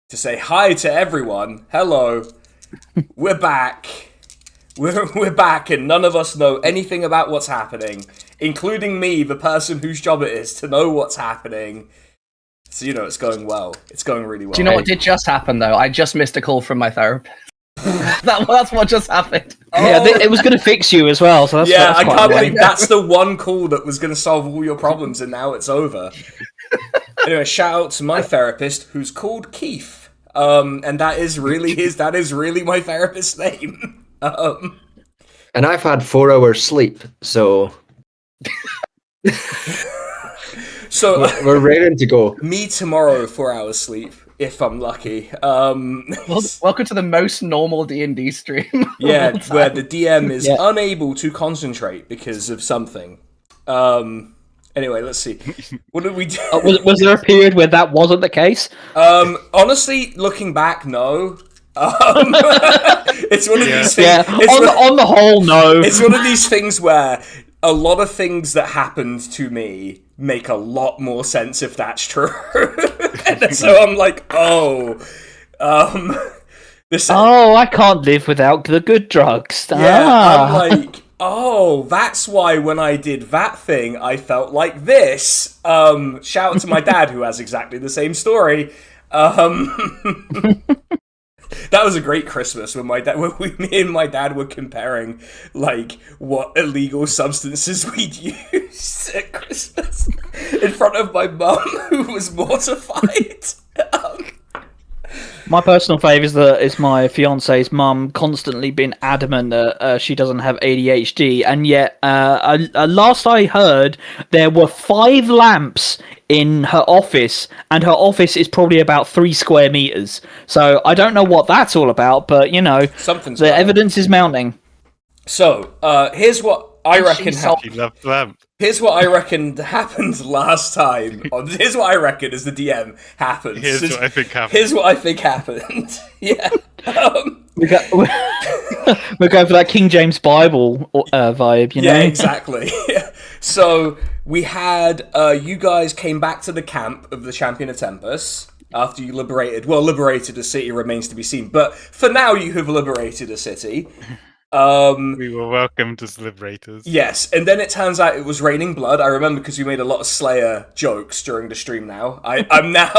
to say hi to everyone. Hello, we're back. We're back, and none of us know anything about what's happening, including me, the person whose job it is to know what's happening. So it's going well. It's going really well. Do you know what did just happen though? I just missed a call from my therapist. That's what just happened. Oh. Yeah, it was going to fix you as well. So that's I can't believe that's the one call that was going to solve all your problems, and now it's over. Anyway, shout out to my therapist, who's called Keith, and that is really my therapist's name. And I've had 4 hours sleep, so we're raring to go. Me tomorrow, 4 hours sleep, if I'm lucky. Welcome to the most normal D&D stream. Yeah, where the DM is unable to concentrate because of something. Anyway, let's see. What did we do? Was there a period where that wasn't the case? Honestly, looking back, no. It's one of these things. Yeah, on the whole, no. It's one of these things where a lot of things that happened to me make a lot more sense if that's true. And so I'm like, I can't live without the good drugs. Yeah, I'm like, that's why when I did that thing, I felt like this. Shout out to my dad, who has exactly the same story. That was a great Christmas when me and my dad were comparing like what illegal substances we'd used at Christmas in front of my mum, who was mortified. My personal favourite is my fiance's mum constantly been adamant that she doesn't have ADHD, and yet last I heard there were 5 lamps in her office, and her office is probably about 3 square meters. So I don't know what that's all about, but something's the evidence is mounting. So here's what I reckon happened. Here's what I reckon happened last time. Here's what I reckon as the DM happens. Here's what I think happened. Here's what I think happened. Yeah. We're going for that King James Bible vibe, Yeah, exactly. So we had you guys came back to the camp of the Champion of Tempus after you liberated. Well, liberated a city remains to be seen, but for now you have liberated a city. We were welcomed as liberators. Yes, and then it turns out it was raining blood. I remember because we made a lot of Slayer jokes during the stream now. I'm now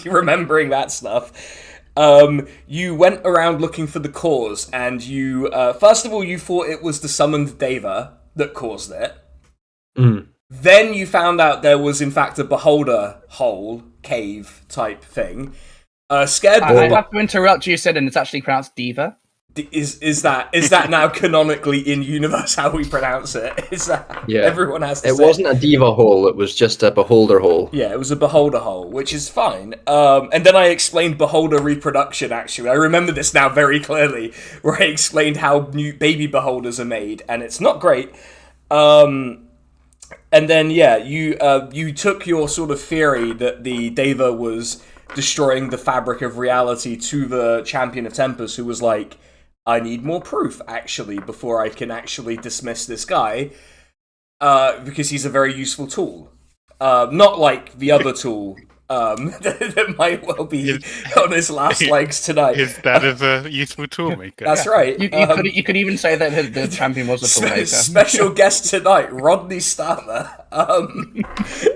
remembering that stuff. You went around looking for the cause, and you first of all you thought it was the summoned Deva that caused it. Mm. Then you found out there was in fact a beholder hole, cave type thing. Scared. I have to interrupt you, Sid, and it's actually pronounced Deva. Is that now canonically in universe how we pronounce it? Is that everyone has to say? It wasn't a diva hole, it was just a beholder hole. Yeah, it was a beholder hole, which is fine. And then I explained beholder reproduction, actually. I remember this now very clearly, where I explained how new baby beholders are made, and it's not great. And then, you took your sort of theory that the Deva was destroying the fabric of reality to the Champion of Tempus, who was like, I need more proof, actually, before I can actually dismiss this guy, because he's a very useful tool. Not like the other tool that might well be on his last legs tonight. His dad is a useful toolmaker. That's right. You could even say that the champion was a toolmaker. Special guest tonight, Rodney Starmer.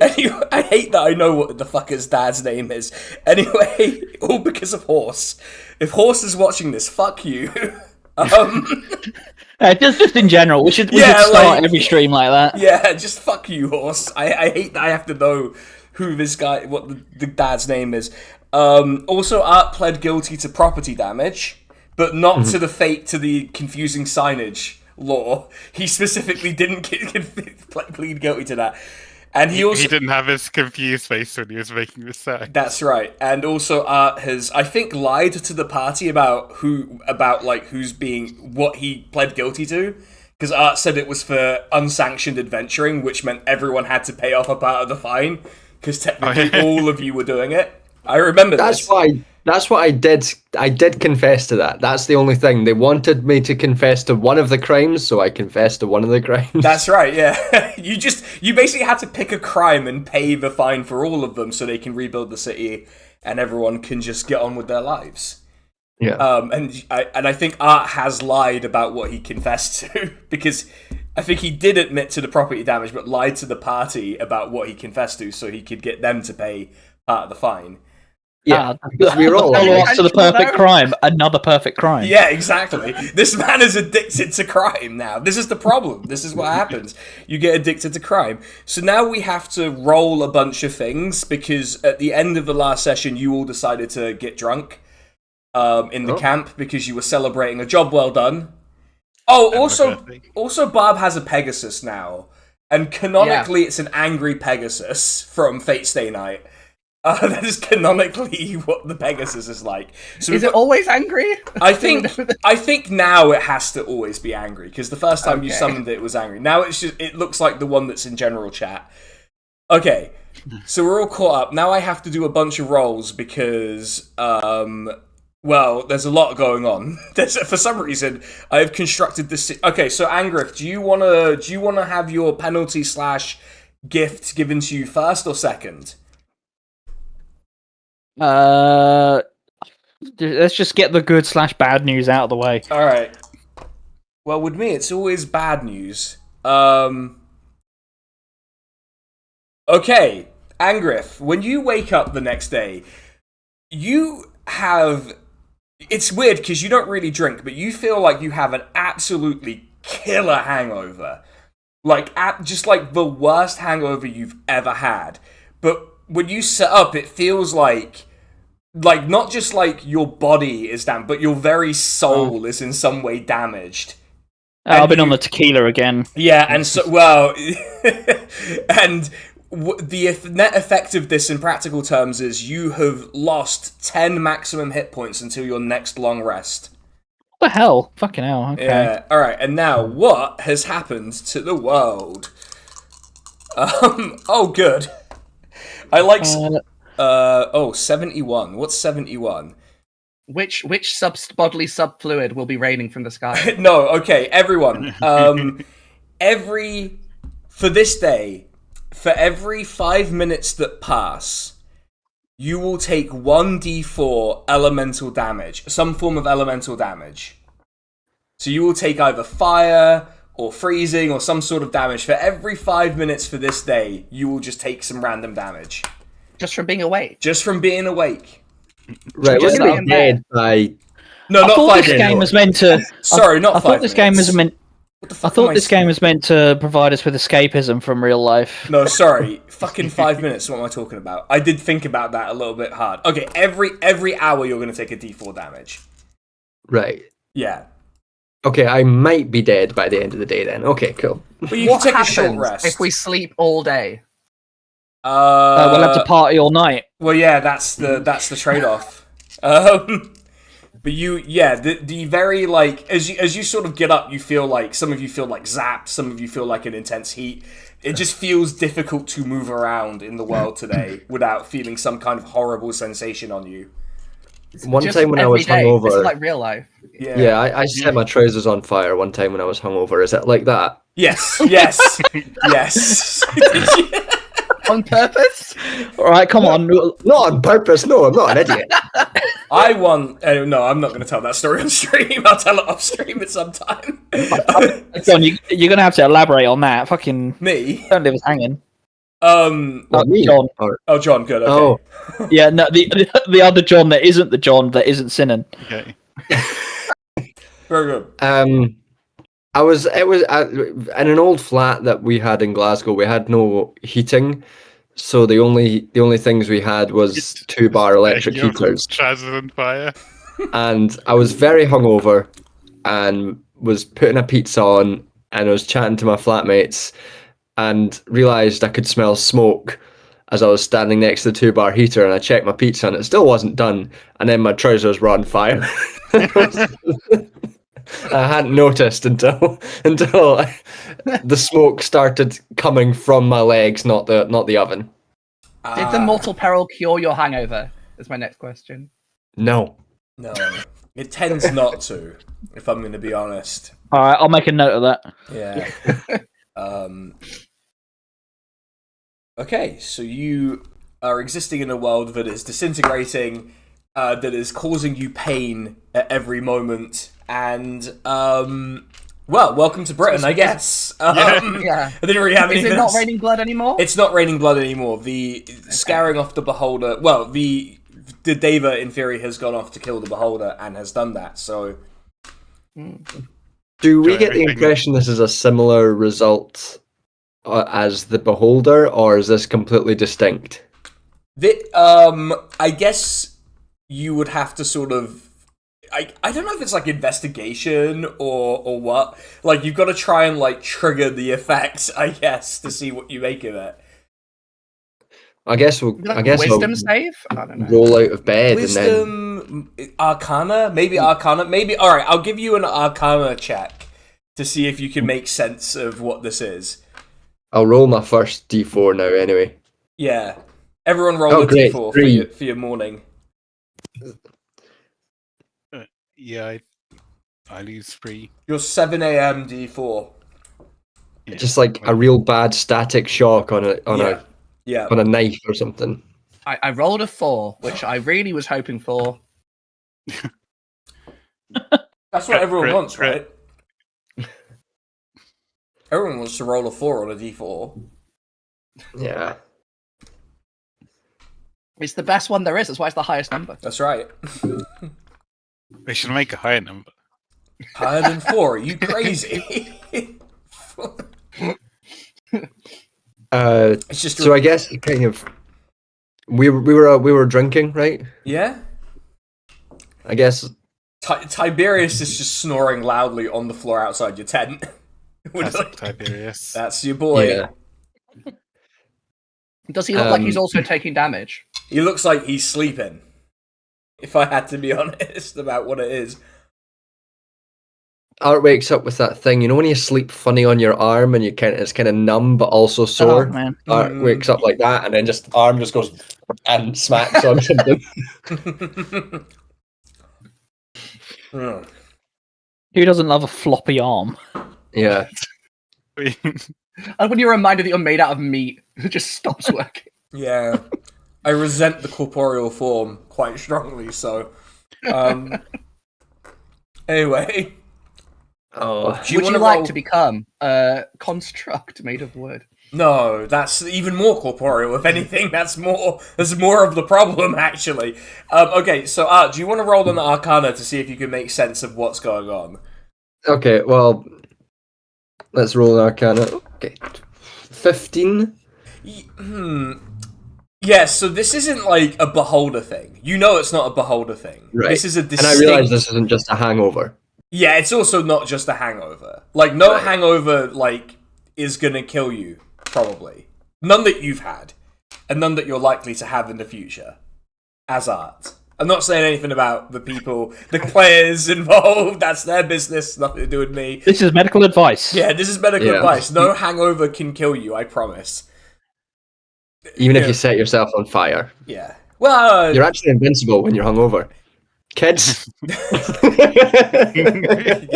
Anyway, I hate that I know what the fuck his dad's name is. Anyway, all because of Horse. If Horse is watching this, fuck you. Just in general, we should start every stream like that. Yeah, just fuck you, Horse. I hate that I have to know who this guy, what the dad's name is. Also, Art pled guilty to property damage, but not to the confusing signage law. He specifically didn't plead guilty to that. And he didn't have his confused face when he was making the sign. That's right. And also Art has, I think, lied to the party about what he pled guilty to. Because Art said it was for unsanctioned adventuring, which meant everyone had to pay off a part of the fine. Because technically all of you were doing it. I remember this. That's what I did. I did confess to that. That's the only thing. They wanted me to confess to one of the crimes, so I confessed to one of the crimes. That's right, yeah. You basically had to pick a crime and pay the fine for all of them so they can rebuild the city and everyone can just get on with their lives. Yeah. And I think Art has lied about what he confessed to, because I think he did admit to the property damage, but lied to the party about what he confessed to, so he could get them to pay part of the fine. Yeah, because we were all Follow up to the perfect crime. Another perfect crime. Yeah, exactly. This man is addicted to crime now. This is the problem. This is what happens. You get addicted to crime. So now we have to roll a bunch of things, because at the end of the last session, you all decided to get drunk in the camp because you were celebrating a job well done. Oh, also Barb has a pegasus now. And canonically, it's an angry pegasus from Fate Stay Night. That is canonically what the Pegasus is like. So is it always angry? I think now it has to always be angry, because the first time you summoned it was angry. Now it looks like the one that's in general chat. Okay, so we're all caught up. Now I have to do a bunch of rolls because, well, there's a lot going on. For some reason, I have constructed this. Okay, so Angrith, do you wanna have your penalty / gift given to you first or second? Let's just get the good / bad news out of the way. All right. Well, with me, it's always bad news. Okay, Angrith, when you wake up the next day, you have... It's weird because you don't really drink, but you feel like you have an absolutely killer hangover. Just like the worst hangover you've ever had. But when you set up, it feels like not just like your body is damaged, but your very soul is in some way damaged. I've been on the tequila again. Yeah, and so, well, and the net effect of this in practical terms is you have lost 10 maximum hit points until your next long rest. What the hell? Fucking hell, okay. Yeah, alright, and now, what has happened to the world? Oh, good. I like... 71. What's 71? Which bodily subfluid will be raining from the sky? No, okay, everyone. For this day, for every 5 minutes that pass, you will take 1d4 elemental damage, some form of elemental damage. So you will take either fire or freezing or some sort of damage. For every 5 minutes for this day, you will just take some random damage. Just from being awake? Just from being awake. Right, we're going to be dead by... No, not 5 minutes. I thought this game was meant to... Sorry, not 5 minutes. I thought this game was meant... I thought this game was meant to provide us with escapism from real life. No, sorry. Fucking 5 minutes, what am I talking about? I did think about that a little bit hard. Okay, every hour you're going to take a d4 damage. Right. Yeah. Okay, I might be dead by the end of the day then. Okay, cool. But you can take a short rest. If we sleep all day? We'll have to party all night. Well, yeah, that's the trade-off. But the very, like, as you sort of get up, you feel like, some of you feel like zapped, some of you feel like an intense heat. It just feels difficult to move around in the world today without feeling some kind of horrible sensation on you. One time when I was hungover... This is like real life. Yeah, I set my trousers on fire one time when I was hungover. Is it like that? Yes, yes, yes. On purpose? Alright, come on. Not on purpose, no, I'm not an idiot. No, I'm not going to tell that story on stream. I'll tell it off stream at some time. John, you're going to have to elaborate on that. Fucking... Me? Don't leave us hanging. Me? John. Oh, John, good, okay. Oh. Yeah, no, the other John that isn't the John that isn't sinning. Okay. Very good. It was in an old flat that we had in Glasgow. We had no heating, so the only things we had was 2-bar electric heaters. Trousers on fire. And I was very hungover, and was putting a pizza on, and I was chatting to my flatmates, and realised I could smell smoke as I was standing next to the 2-bar heater, and I checked my pizza, and it still wasn't done, and then my trousers were on fire. I hadn't noticed until the smoke started coming from my legs, not the oven. Did the mortal peril cure your hangover? Is my next question. No, it tends not to, if I'm going to be honest. All right, I'll make a note of that. Yeah. Okay, so you are existing in a world that is disintegrating, that is causing you pain at every moment, and well, welcome to Britain, I guess. Yeah. I didn't really have Is anything it not else. raining blood anymore? It's not raining blood anymore. The scaring off the beholder. Well, the Deva in theory has gone off to kill the beholder and has done that. So Do we get the impression this is a similar result as the beholder, or is this completely distinct? I guess you would have to sort of. I don't know if it's like investigation or what. Like you've got to try and like trigger the effects, I guess, to see what you make of it. I guess we'll. Like I guess wisdom I'll save? I don't know. roll out of bed and Wisdom, Arcana, maybe Arcana, maybe. All right, I'll give you an Arcana check to see if you can make sense of what this is. then I'll roll my first D4 now. Anyway. Yeah, everyone roll a great, d4 3. for your morning. Yeah, I lose 3. Your 7 a.m. d4. Yeah. Just like a real bad static shock on Yeah. a knife or something. I rolled a 4, which I really was hoping for. That's what everyone Crit, wants, crit. right? Everyone wants to roll a 4 on a d4. Yeah. It's the best one there is. That's why it's the highest number. That's right. They should make a higher number. Higher than 4. Are you crazy? It's just So I guess kind of we were drinking, right? yeah. I guess. Tiberius is just snoring loudly on the floor outside your tent. Classic Tiberius. That's your boy. Yeah. Does he look like he's also taking damage? He looks like he's sleeping. If I had to be honest about what it is. Art wakes up with that thing, you know, when you sleep funny on your arm and it's kind of numb but also sore. Oh, man. Art wakes up like that, and then just arm just goes and smacks on something. Hmm. Who doesn't love a floppy arm? Yeah. And when you're reminded that you're made out of meat, it just stops working. Yeah. I resent the corporeal form quite strongly, so anyway. Oh. Do you Would want you to like roll... to become a construct made of wood? No, that's even more corporeal. If anything, that's more of the problem, actually. Okay, so Art, do you want to roll an Arcana to see if you can make sense of what's going on? Okay, well, let's roll an Arcana. Okay, 15. Yeah, so this isn't like a beholder thing. You know it's not a beholder thing. Right. This is a distinct... And I realize this isn't just a hangover. Yeah, it's also not just a hangover. Like, no hangover, like, is gonna kill you, probably. None that you've had. And none that you're likely to have in the future. As Art. I'm not saying anything about the people, the players involved. That's their business, nothing to do with me. This is medical advice. Yeah, this is medical advice. No hangover can kill you, I promise. Even if you set yourself on fire. Yeah. Well, You're actually invincible when you're hungover. Kids.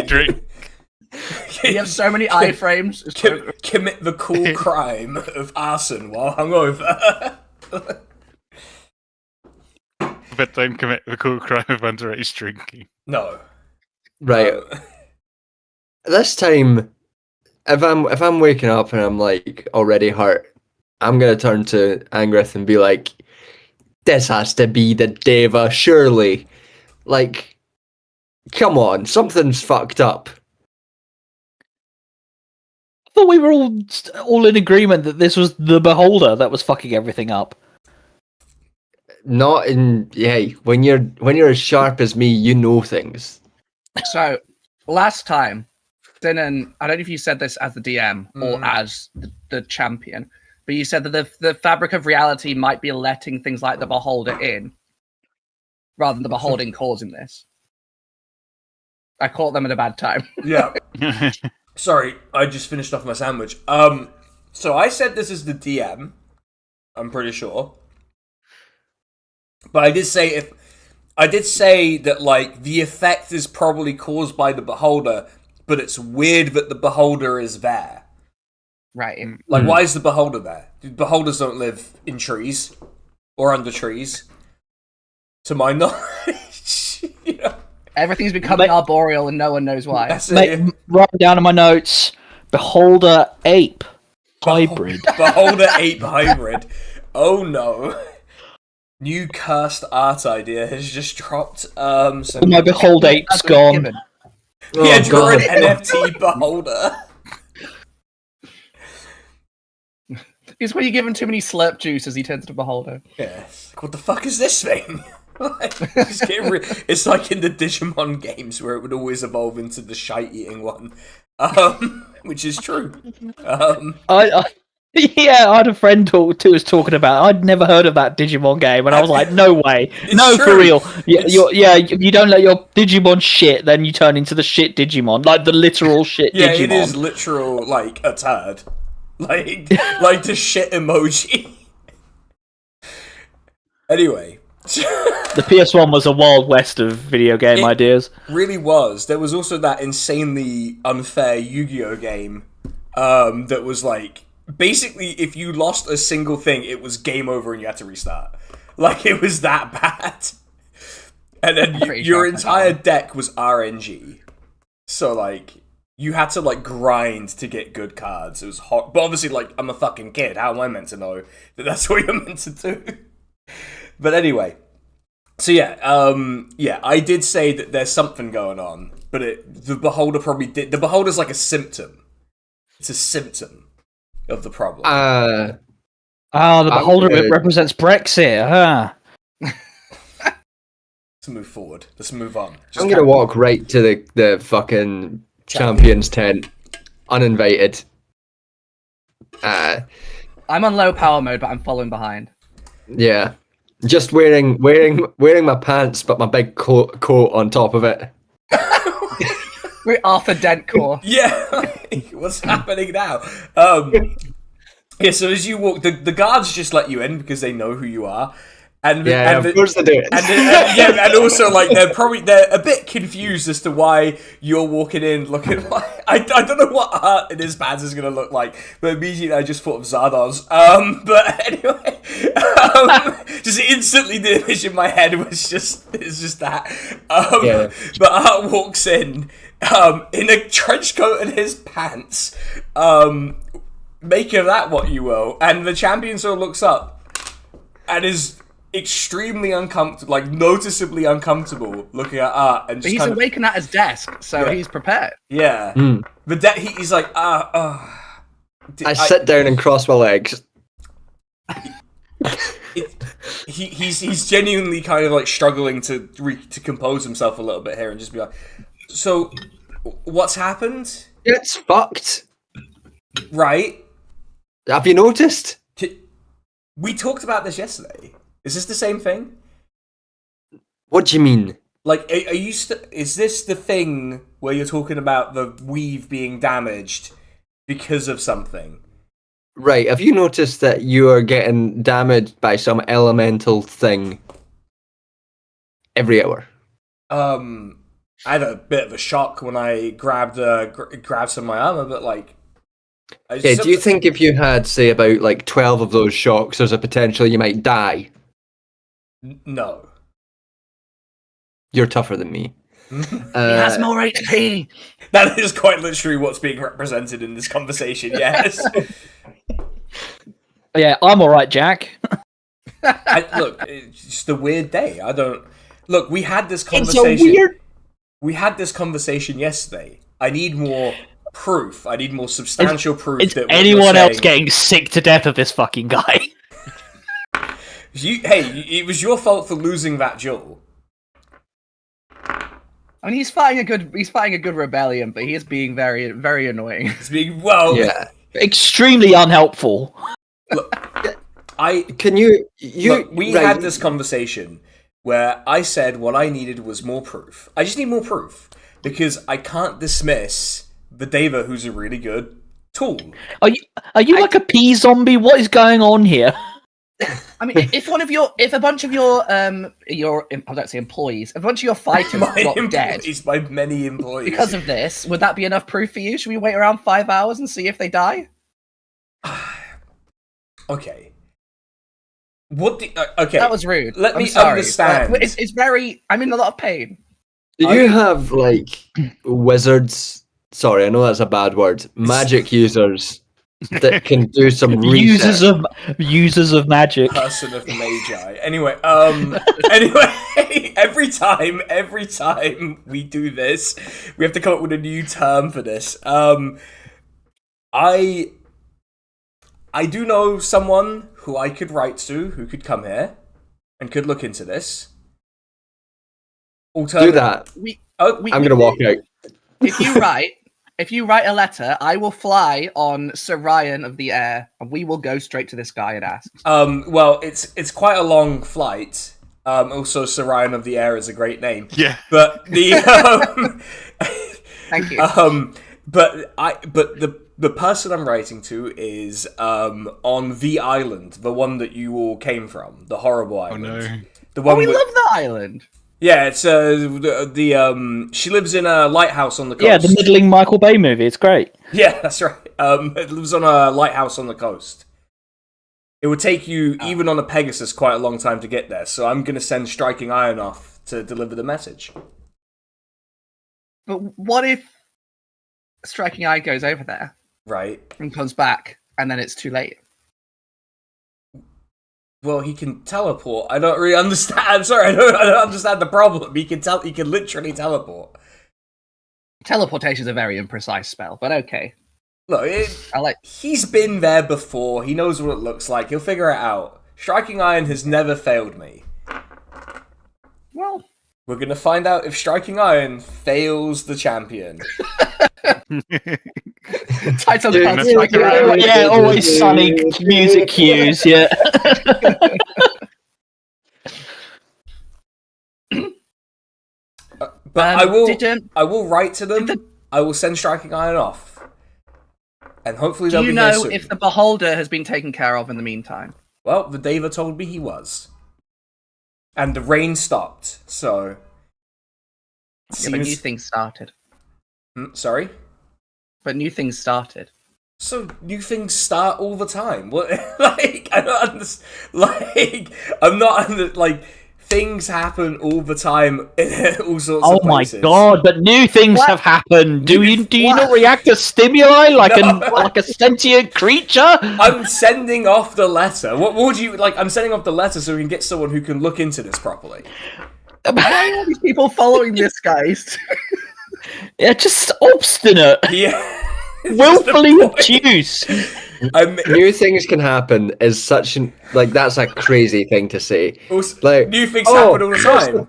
Drink. You have so many iframes. It's so- commit the cool crime of arson while hungover. But don't commit the cool crime of underage drinking. No. Right. This time, if I'm waking up and I'm like already hurt, I'm gonna turn to Angrith and be like, "This has to be the Deva, surely. Like, come on, something's fucked up." I thought we were all in agreement that this was the beholder that was fucking everything up. Not in when you're as sharp as me, you know things. So, last time, Dinan, I don't know if you said this as the DM or as the champion, but you said that the fabric of reality might be letting things like the beholder in, rather than the beholding causing this. I caught them at a bad time. Yeah. Sorry, I just finished off my sandwich. So I said this is the DM. I'm pretty sure. But I did say that like the effect is probably caused by the beholder, but it's weird that the beholder is there. Right. Like, why is the beholder there? Beholders don't live in trees. or under trees. To my knowledge, you know, Everything's becoming arboreal and no one knows why. that's it. Write down in my notes. Beholder ape hybrid. Beholder ape hybrid. Oh no. New cursed art idea has just dropped. So My behold ape's That's what it's gone. given. yeah, Oh, draw an God. NFT beholder. It's when you give him too many slurp juices, he turns into a beholder. Yeah. Like, what the fuck is this thing? It's like in the Digimon games where it would always evolve into the shite-eating one, which is true. I I had a friend to us talking about. I'd never heard of that Digimon game, and I was like, "No way, no, true. for real. It's- You don't let your Digimon shit, then you turn into the shit Digimon, like the literal shit Yeah, Digimon." it is literal, like, a turd. Like the shit emoji. Anyway. The PS1 was a wild west of video game It- ideas. Really was. There was also that insanely unfair Yu-Gi-Oh game that was like, basically, if you lost a single thing, it was game over and you had to restart. Like, it was that bad. And then Pretty your sure entire deck was RNG. So, like, you had to, like, grind to get good cards. It was hot. But obviously, like, I'm a fucking kid. How am I meant to know that that's what you're meant to do? But anyway. So, yeah, I did say that there's something going on. But the Beholder probably did. The Beholder's like a symptom. It's a symptom of the problem. The I'm beholder good. represents Brexit, huh? Let's move forward. Let's move on. I'm gonna walk right to the fucking champion's tent, uninvited. I'm on low power mode, but I'm following behind. Yeah, just wearing my pants, but my big coat on top of it. We're Arthur Dent core. Yeah, what's happening now? Yeah, so as you walk, the guards just let you in because they know who you are, and Yeah, and of course they do. and also like they're a bit confused as to why you're walking in looking like I don't know what art in his pants is gonna look like, but immediately I just thought of Zardoz. But anyway, just instantly the image in my head was just that. Yeah. But Art walks in a trench coat and his pants. Make of that what you will. And the champion sort of looks up and is extremely uncomfortable, like noticeably uncomfortable looking at Art. And But just he's kind of, awakened at his desk, so Yeah. he's prepared. yeah. Mm. But he's like, I sit down and cross my legs. He's genuinely kind of like struggling to compose himself a little bit here and just be like, so what's happened? It's fucked. Right? Have you noticed? We talked about this yesterday. Is this the same thing? What do you mean? Like, are you? Is this the thing where you're talking about the weave being damaged because of something? Right, have you noticed that you are getting damaged by some elemental thing every hour? I had a bit of a shock when I grabbed some of my armor, but like, Yeah, do you think if you had, say, about like 12 of those shocks, there's a potential you might die? No. You're tougher than me. He has more HP. That is quite literally what's being represented in this conversation. Yes. Yeah, I'm alright, Jack. Look, it's just a weird day. I don't. Look, we had this conversation. We had this conversation yesterday. I need more proof. I need more substantial proof. Is that what you're anyone else saying- getting sick to death of this fucking guy? it was your fault for losing that duel. I mean, he's fighting a good rebellion, but he is being very, very annoying. It's being Yeah. Extremely unhelpful. Can you Look, we right, had this conversation where I said what I needed was more proof. I just need more proof because I can't dismiss the Deva, who's a really good tool. Are you like a pea zombie? What is going on here? I mean, if a bunch of your I don't say employees, if a bunch of your fighters drop dead Employees, my many employees. because of this, would that be enough proof for you? Should we wait around 5 hours and see if they die? Okay. What? Okay, That was rude. Let me sorry, understand. It's very. I'm in a lot of pain. Do you have like wizards? Sorry, I know that's a bad word. Magic users that can do some research. Users of magic. Person of magi. Anyway, every time we do this, we have to come up with a new term for this. I do know someone who I could write to, who could come here and could look into this. Do that. I'm gonna walk out. If you write a letter, I will fly on Sir Ryan of the Air, and we will go straight to this guy and ask. Well, it's quite a long flight. Also, Sir Ryan of the Air is a great name. Yeah. But the Thank you. but the person I'm writing to is on the island, the one that you all came from, the horrible island. Oh no. The one we love that island. Yeah, it's she lives in a lighthouse on the coast. Yeah, the middling Michael Bay movie. It's great. Yeah, that's right. It lives on a lighthouse on the coast. It would take you, even on a Pegasus, quite a long time to get there. So I'm going to send Striking Iron off to deliver the message. But what if Striking Iron goes over there, Right. and comes back, and then it's too late? Well, he can teleport. I don't really understand. I'm sorry, I don't understand the problem. He can literally teleport. Teleportation is a very imprecise spell, but okay. Look, he's been there before. He knows what it looks like. He'll figure it out. Striking Iron has never failed me. Well, we're gonna find out if Striking Iron fails the champion. Title card, Striking Iron. Yeah, always sunny music cues. Yeah. But I will write to them. I will send Striking Iron off, and hopefully they'll be here soon. Do you know if the Beholder has been taken care of in the meantime? Well, the Deva told me he was, and the rain stopped. So, yeah, but new things started. Sorry, but new things started. So new things start all the time. What? Like I don't understand. Like I'm not like. Things happen all the time in all sorts of places. Oh my god, but new things have happened. Do you not react to stimuli like a sentient creature? I'm sending off the letter. What would you like? I'm sending off the letter so we can get someone who can look into this properly. Why are these people following this, guys? They're just obstinate. Yeah. Willfully obtuse. New things can happen is such an that's a crazy thing to say. Like new things happen all the time.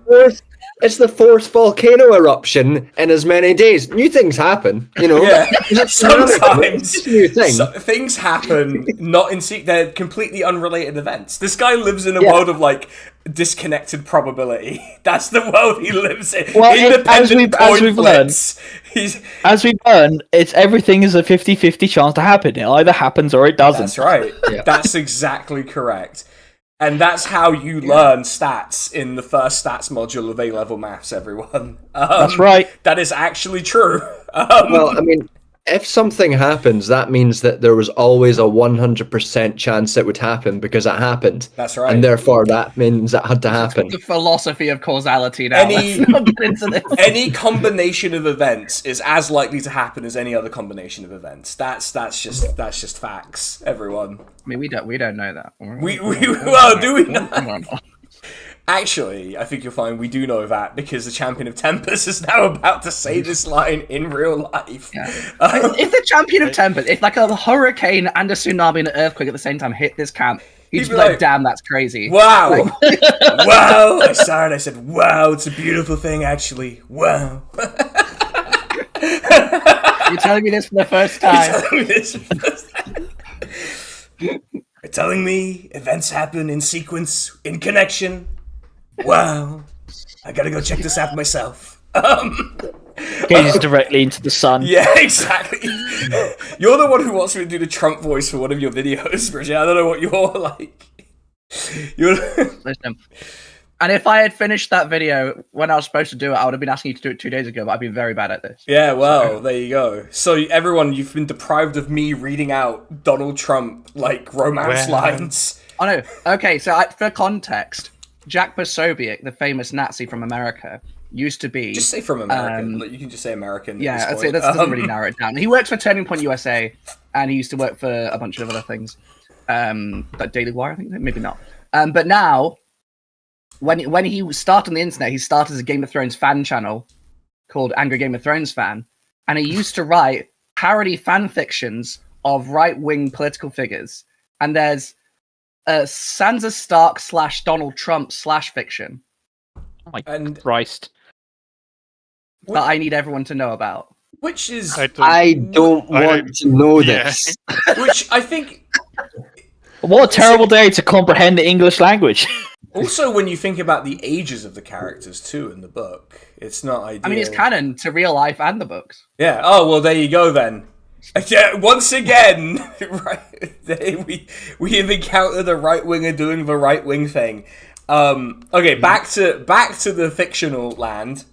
It's the fourth volcano eruption in as many days. New things happen, you know. Yeah. Sometimes new thing. Things happen not in they're completely unrelated events. This guy lives in a world of like disconnected probability. That's the world he lives in. Well, as we've learned, it's everything is a 50-50 chance to happen. It either happens or it doesn't. That's right. Yeah. That's exactly correct. And that's how you learn stats in the first stats module of A-level maths, everyone. That's right. That is actually true. Well, I mean, if something happens, that means that there was always a 100% chance it would happen because it happened. That's right. And therefore, that means it had to happen. The philosophy of causality now. Let's not get into this. Any combination of events is as likely to happen as any other combination of events. That's just facts, everyone. I mean, we don't know that. Well, do we know? Actually, I think you'll find we do know that because the Champion of Tempus is now about to say this line in real life. Yeah. If the Champion of Tempus, if like a hurricane and a tsunami and an earthquake at the same time hit this camp, he'd just be like, damn, that's crazy. Wow. Wow. I saw it. I said, wow, it's a beautiful thing, actually. Wow. You're telling me this for the first time. You're telling me events happen in sequence, in connection. Wow. I gotta go check this out myself. Gaze directly into the sun. Yeah, exactly. You're the one who wants me to do the Trump voice for one of your videos, Bridget. I don't know what you're like. Listen. And if I had finished that video when I was supposed to do it, I would have been asking you to do it 2 days ago, but I've been very bad at this. Yeah, well, there you go. So everyone, you've been deprived of me reading out Donald Trump, like, romance lines. Oh no. Okay, so for context, Jack Posobiec, the famous Nazi from America, used to be. Just say from America. Like, you can just say American. Yeah, at I'd this say point. that doesn't really narrow it down. He works for Turning Point USA, and he used to work for a bunch of other things, like Daily Wire, I think. Maybe not. But now, when he started on the internet, he started as a Game of Thrones fan channel called Angry Game of Thrones Fan, and he used to write parody fan fictions of right-wing political figures. And there's Sansa Stark / Donald Trump / fiction. Oh my Christ. That I need everyone to know about. Which is... I don't want to know this. Which I think... What a terrible day to comprehend the English language. Also, when you think about the ages of the characters, too, in the book, it's not ideal. I mean, it's canon to real life and the books. Yeah. Oh, well, there you go, then. Yeah, once again, we have encountered a right-winger doing the right-wing thing. Okay, back to the fictional land.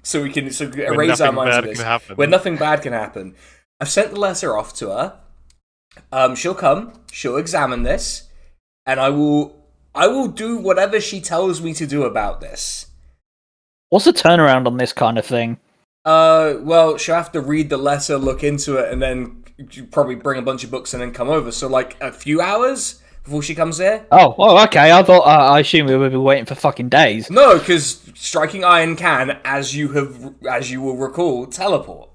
So we can erase our minds of this. Where nothing bad can happen. I've sent the letter off to her. She'll come. She'll examine this, and I will do whatever she tells me to do about this. What's the turnaround on this kind of thing? Well, she'll have to read the letter, look into it, and then probably bring a bunch of books and then come over. So, like, a few hours before she comes here? Oh, okay. I thought, I assume we would be waiting for fucking days. No, because striking iron can, as you will recall, teleport.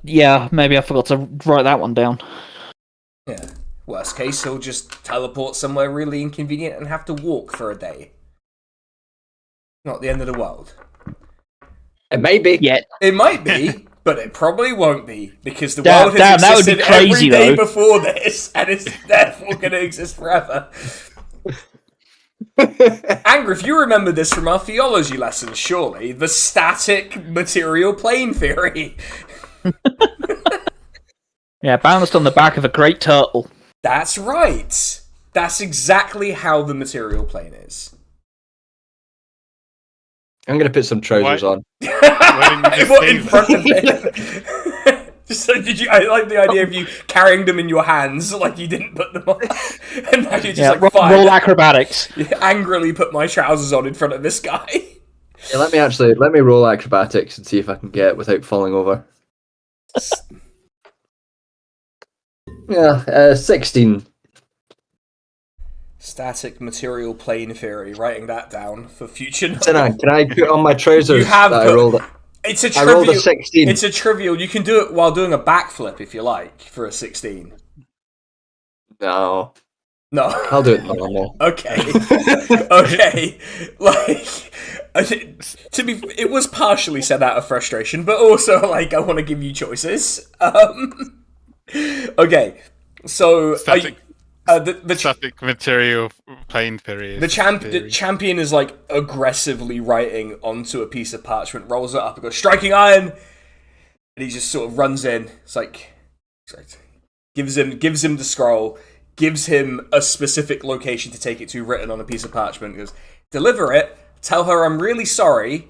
Yeah, maybe I forgot to write that one down. Yeah. Worst case, he'll just teleport somewhere really inconvenient and have to walk for a day. Not the end of the world. It may be. Yeah. It might be, but it probably won't be, because the world has that would be existed crazy, every day though. before this, and it's therefore going to exist forever. Angry, if you remember this from our theology lesson, surely, the static material plane theory. Yeah, balanced on the back of a great turtle. That's right. That's exactly how the material plane is. I'm going to put some trousers on. What, in front of it? So I like the idea of you carrying them in your hands like you didn't put them on. And now you're just like, fine. Roll acrobatics. You angrily put my trousers on in front of this guy. Yeah, let me roll acrobatics and see if I can get it without falling over. Yeah, 16. Static material plane theory. Writing that down for future. Sinan, can I put on my trousers? You have. I rolled It's I rolled a 16. It's a trivial. You can do it while doing a backflip if you like for a 16. No, No. I'll do it normal. Okay. Okay. Like, it was partially said out of frustration, but also like I want to give you choices. Okay. So Static the static material plane theory. The champion is like aggressively writing onto a piece of parchment, rolls it up, and goes striking iron, and he just sort of runs in. It's like gives him the scroll, gives him a specific location to take it to, written on a piece of parchment. Goes, deliver it. Tell her I'm really sorry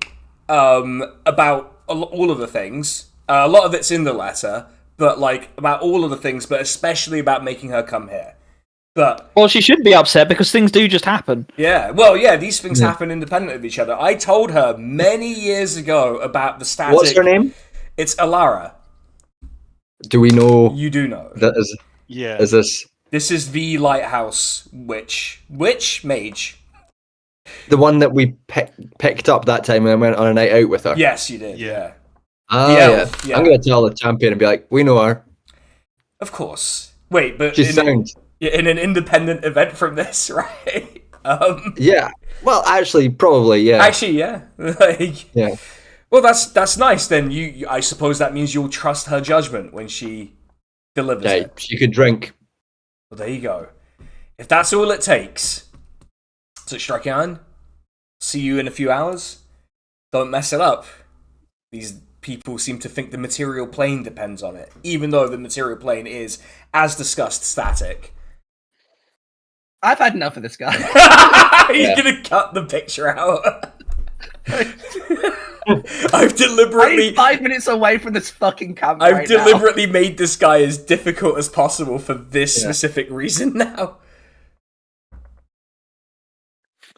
about all of the things. A lot of it's in the letter, but like about all of the things, but especially about making her come here. But well, she shouldn't be upset because things do just happen. Yeah, well, yeah, these things happen independent of each other. I told her many years ago about the static. What's her name? It's Alara. Do we know? You do know. That is. Yeah. Is this This is the lighthouse witch mage? the one that we picked up that time when I went on a night out with her? Yes, you did. Yeah. Yeah. Yeah. I'm gonna tell the champion and be like, we know her. Of course. Wait, but She's sound. in an independent event from this, right? Yeah. Well, actually, probably. Yeah. Actually, yeah. Like, Yeah. well, that's nice. Then I suppose that means you'll trust her judgment when she delivers Yeah. it. She could drink. Well, there you go. If that's all it takes, so strike iron. See you in a few hours. Don't mess it up. These people seem to think the material plane depends on it, even though the material plane is, as discussed, static. I've had enough of this guy. He's gonna cut the picture out. I've deliberately I'm 5 minutes away from this fucking camera. I've deliberately made this guy as difficult as possible for this specific reason now.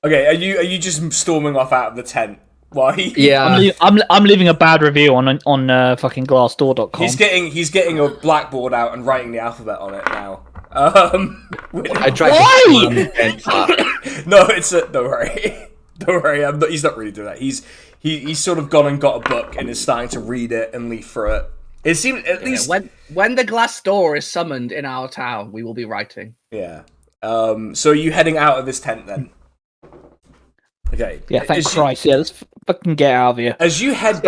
Okay, are you just storming off out of the tent? Why? Yeah. I'm leaving a bad review on fucking glassdoor.com. He's getting a blackboard out and writing the alphabet on it now. I tried to No, don't worry. Don't worry. He's not really doing that. He's sort of gone and got a book and is starting to read it and leaf through it. It seems at least when the glass door is summoned in our town, we will be writing. Yeah. So are you heading out of this tent then? Okay. Yeah, thank Christ. Yeah, let's fucking get out of here. As you head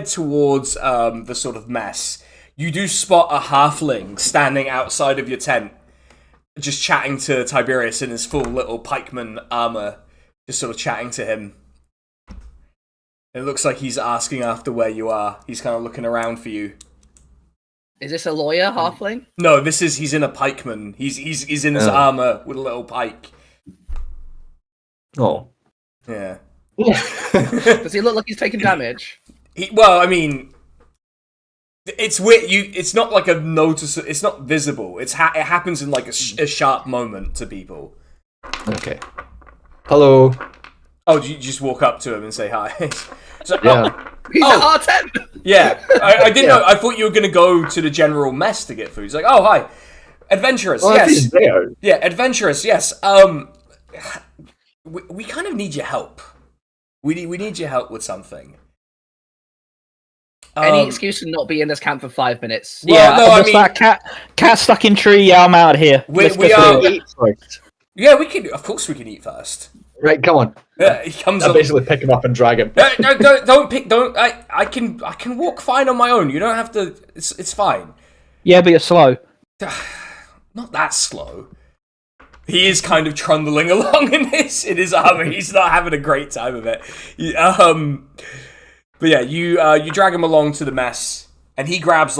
towards the sort of mess, you do spot a halfling standing outside of your tent, just chatting to Tiberius in his full little pikeman armor, just sort of chatting to him. It looks like he's asking after where you are. He's kind of looking around for you. Is this a lawyer, halfling? No, he's in a pikeman. He's in his armor with a little pike. Oh. Yeah. Does he look like he's taking damage? Well, I mean, it's weird. It's not like a notice. It's not visible. It happens in like a sharp moment to people. Okay. Hello. Oh, do you just walk up to him and say hi? So, Yeah. He's at our tent. Yeah. I didn't know. I thought you were gonna go to the general mess to get food. He's like, oh hi, adventurous. Well, Yes. he's there. Yeah, adventurous. Yes. We kind of need your help. We need your help with something. Any excuse to not be in this camp for 5 minutes. Well, no, I mean, that cat stuck in tree. Yeah, I'm out of here. We are. Yeah, we can. Of course, we can eat first. Right, come on. He comes. I basically pick him up and drag him. No, don't pick. Don't. I can walk fine on my own. You don't have to. It's fine. Yeah, but you're slow. Not that slow. He is kind of trundling along in his armor. He's not having a great time of it. But yeah, you drag him along to the mess, and he grabs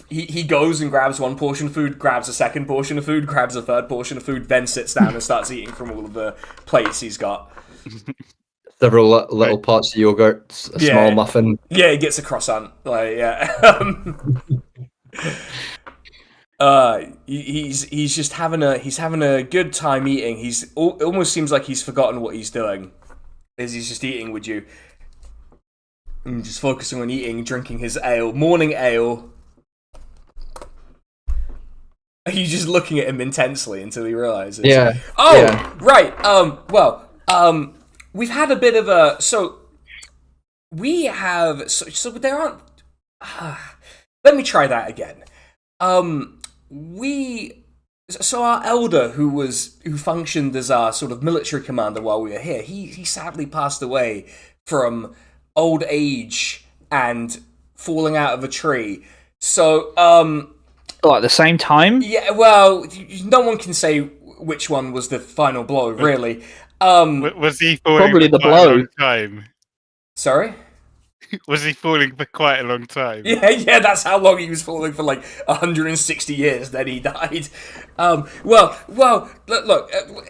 he goes and grabs one portion of food, grabs a second portion of food, grabs a third portion of food, then sits down and starts eating from all of the plates he's got. Several little pots of yogurt, a small muffin. Yeah, he gets a croissant. He's just having a good time eating. It almost seems like he's forgotten what he's doing, as he's just eating with you, and just focusing on eating, drinking his morning ale. Are you just looking at him intensely until he realizes? Yeah. Oh, yeah. Right. We've had a bit of a there aren't. Let me try that again. Our elder who functioned as our sort of military commander while we were here, he sadly passed away from old age and falling out of a tree. So, at the same time? Yeah, well, no one can say which one was the final blow, really. Was he falling probably for the quite blow. a long time? Sorry? Was he falling for quite a long time? Yeah, that's how long he was falling for, 160 years, then he died. Look,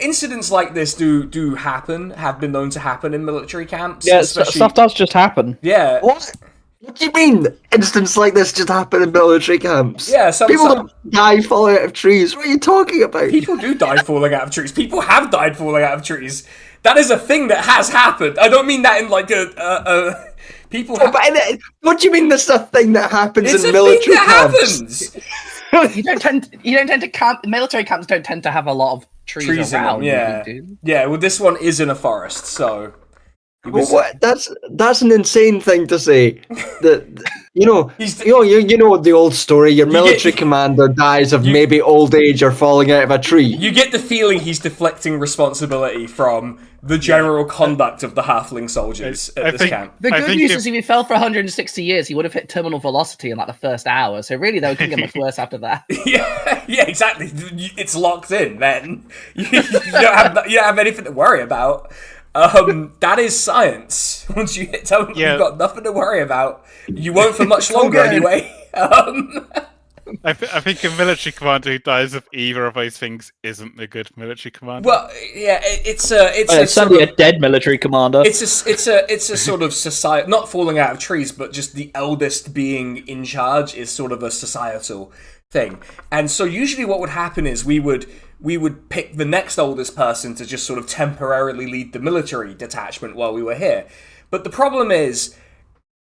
incidents like this do happen, have been known to happen in military camps. Yeah, especially... stuff does just happen. Yeah. What do you mean? Incidents like this just happen in military camps? Yeah, people don't die falling out of trees. What are you talking about? People do die falling out of trees. People have died falling out of trees. That is a thing that has happened. I don't mean that in people. What do you mean? This is a thing that happens it's in a military thing that camps? happens. You don't tend to camp. Military camps don't tend to have a lot of trees around. In them, yeah. Well, this one is in a forest, so. What? That's an insane thing to say. You know the old story. Your military commander dies of maybe old age or falling out of a tree. You get the feeling he's deflecting responsibility from the general conduct of the halfling soldiers at this camp. The good news is if he fell for 160 years, he would have hit terminal velocity in the first hour. So really, though, it couldn't get much worse after that. Yeah, exactly. It's locked in, then. You don't have anything to worry about. That is science. Once you hit terminal, you've got nothing to worry about. You won't for much longer anyway. I think a military commander who dies of either of those things isn't a good military commander. Well, yeah, it's It's certainly a dead military commander. It's a sort of society, not falling out of trees, but just the eldest being in charge is sort of a societal thing. And so usually what would happen is we would pick the next oldest person to just sort of temporarily lead the military detachment while we were here. But the problem is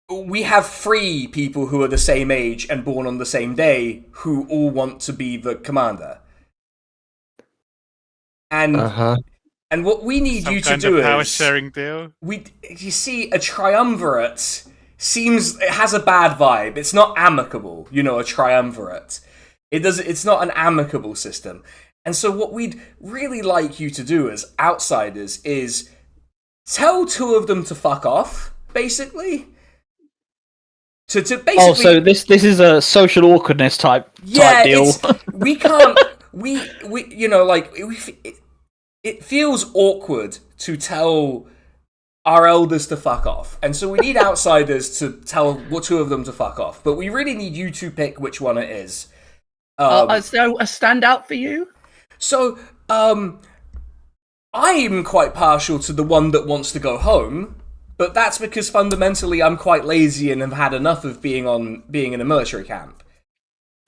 we have 3 people who are the same age and born on the same day who all want to be the commander. And and what we need Some you to kind do of power is sharing deal. you see, a triumvirate it has a bad vibe. It's not amicable, a triumvirate. It's not an amicable system. And so what we'd really like you to do as outsiders is tell 2 of them to fuck off, basically. To basically. Oh, so this is a social awkwardness type deal. We can't. It feels awkward to tell our elders to fuck off, and so we need outsiders to tell 2 of them to fuck off. But we really need you to pick which one it is. So a standout for you? So, I'm quite partial to the one that wants to go home. But that's because fundamentally I'm quite lazy and have had enough of being in a military camp.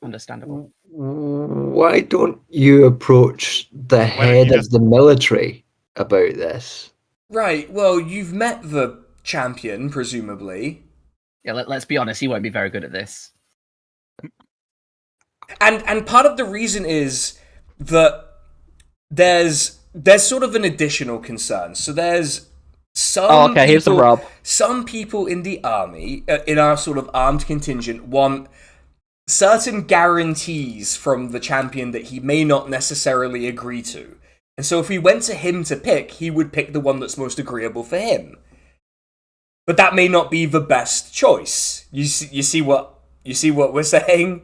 Understandable. Why don't you approach the head of the military about this? Right, well, you've met the champion, presumably. Yeah, let's be honest, he won't be very good at this. And part of the reason is that there's sort of an additional concern. So there's here's the rub. Some people in the army, in our sort of armed contingent, want certain guarantees from the champion that he may not necessarily agree to. And so if we went to him to pick, he would pick the one that's most agreeable for him. But that may not be the best choice. You see what we're saying?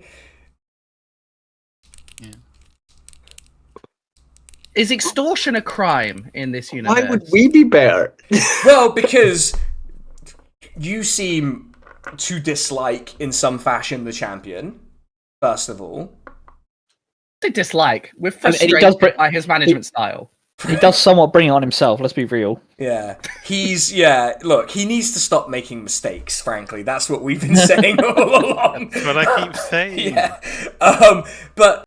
Is extortion a crime in this universe? Why would we be better? Well, because you seem to dislike, in some fashion, the champion, first of all. I dislike. We're And he frustrated does by his management style. He does somewhat bring it on himself, let's be real. Yeah. Look, he needs to stop making mistakes, frankly. That's what we've been saying all along. That's what I keep saying. Yeah. But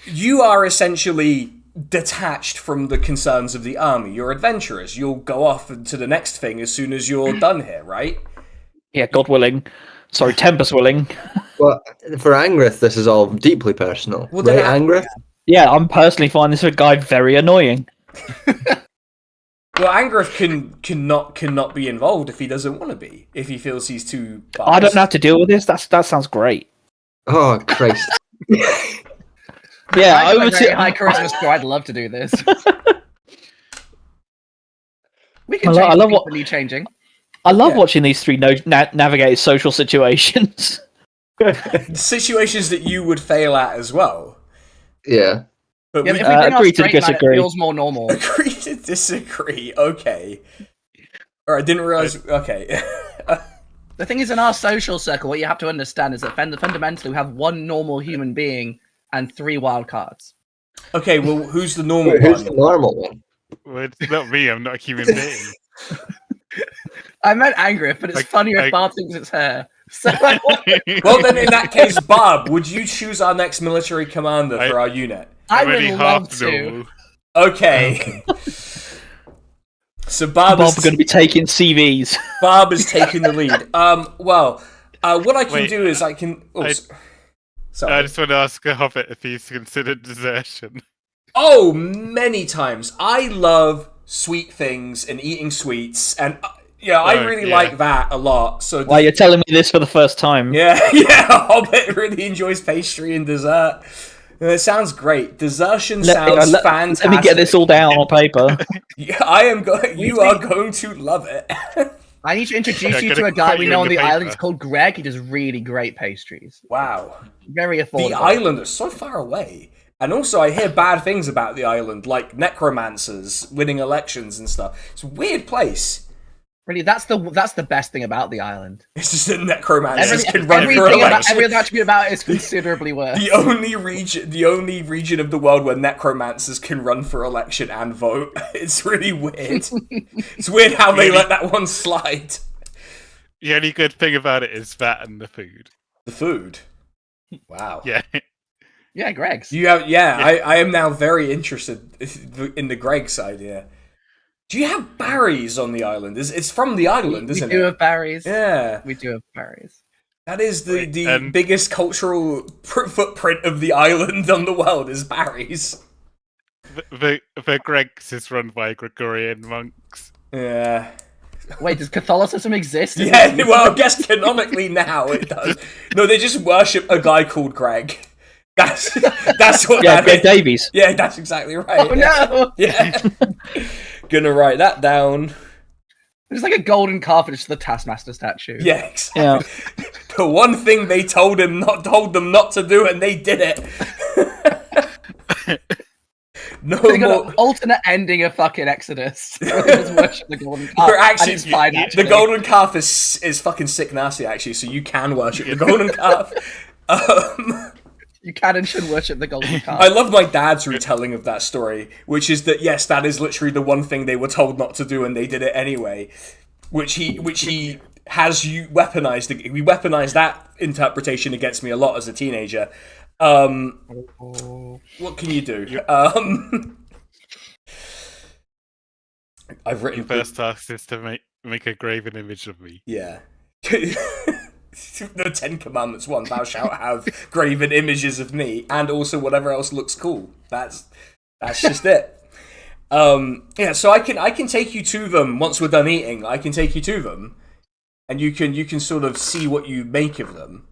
you are essentially detached from the concerns of the army. You're adventurers. You'll go off to the next thing as soon as you're done here, right? Yeah, God willing. Sorry, Tempus willing. Well, for Angrith, this is all deeply personal. Well, right, then Angrith? Yeah, I'm personally finding this guy very annoying. Well, Angrith cannot be involved if he doesn't want to be. If he feels he's too biased. I don't have to deal with this. That sounds great. Oh, Christ. Yeah, I'm a very high charisma score. I'd love to do this. We can I love what changing. I love watching these 3 navigate social situations. Situations that you would fail at as well. Yeah. But Yeah, we if we bring our agree to straight man, disagree. it feels more normal. agree to disagree. Okay. Alright, didn't realize. Okay. The thing is, in our social circle, what you have to understand is that fundamentally we have 1 normal human being and 3 wild cards. Okay, well, who's the normal Wait, who's the one? normal one? Well, it's not me, I'm not a human being. I meant Angrith, but it's funnier if Barb thinks it's her. So Well, then in that case, Barb, would you choose our next military commander for our unit? I I'm only would half love to. normal. Okay. So Barb Bob's going to be taking CVs. Barb is taking the lead. What I can do is I can. Sorry. I just want to ask a hobbit if he's considered desertion. Oh, many times. I love sweet things and eating sweets, and I really like that a lot. So Well, you're telling me this for the first time. yeah, Hobbit really enjoys pastry and dessert. It sounds great. Desertion sounds fantastic. Let me get this all down on paper. Yeah, I am going. You are going to love it. I need to introduce I'm you gonna to a guy quote we you know in on the the island. paper. It's called Greg. He does really great pastries. Wow. Very affordable. The island is so far away. And also, I hear bad things about the island, like necromancers winning elections and stuff. It's a weird place. Really, that's the best thing about the island. It's just that necromancers can Everything run for about election. every other attribute about it is considerably worse. The only region of the world where necromancers can run for election and vote. It's really weird. It's weird how they let that one slide. The only good thing about it is that and the food. The food. Wow. Yeah. Yeah, Greg's. I am now very interested in the Greg's idea. Do you have berries on the island? It's from the island, isn't it? We do have berries. Yeah. We do have berries. That is the biggest cultural footprint of the island on the world is berries. The Greg's is run by Gregorian monks. Yeah. Wait, does Catholicism exist? Yeah, well, I guess canonically now it does. No, they just worship a guy called Greg. That's what Yeah, that Greg is. Davies. Yeah, that's exactly right. Oh no! Yeah. Gonna write that down. There's like a golden calf, it's just the Taskmaster statue. Yeah, exactly. Yeah. The one thing they told them not to do, and they did it. No They got more. an alternate ending of fucking Exodus. Where they just worship the golden calf. We're actually, and it's fine, actually. the golden calf is fucking sick nasty actually, so you can worship the golden calf. You can and should worship the golden calf. I love my dad's retelling of that story, which is that yes, that is literally the one thing they were told not to do, and they did it anyway. Which he has weaponized. We weaponized that interpretation against me a lot as a teenager. What can you do? I've written. Your first task is to make a graven image of me. Yeah. The 10 Commandments one, thou shalt have graven images of me, and also whatever else looks cool. That's just it. Yeah, so I can take you to them once we're done eating. I can take you to them, and you can sort of see what you make of them.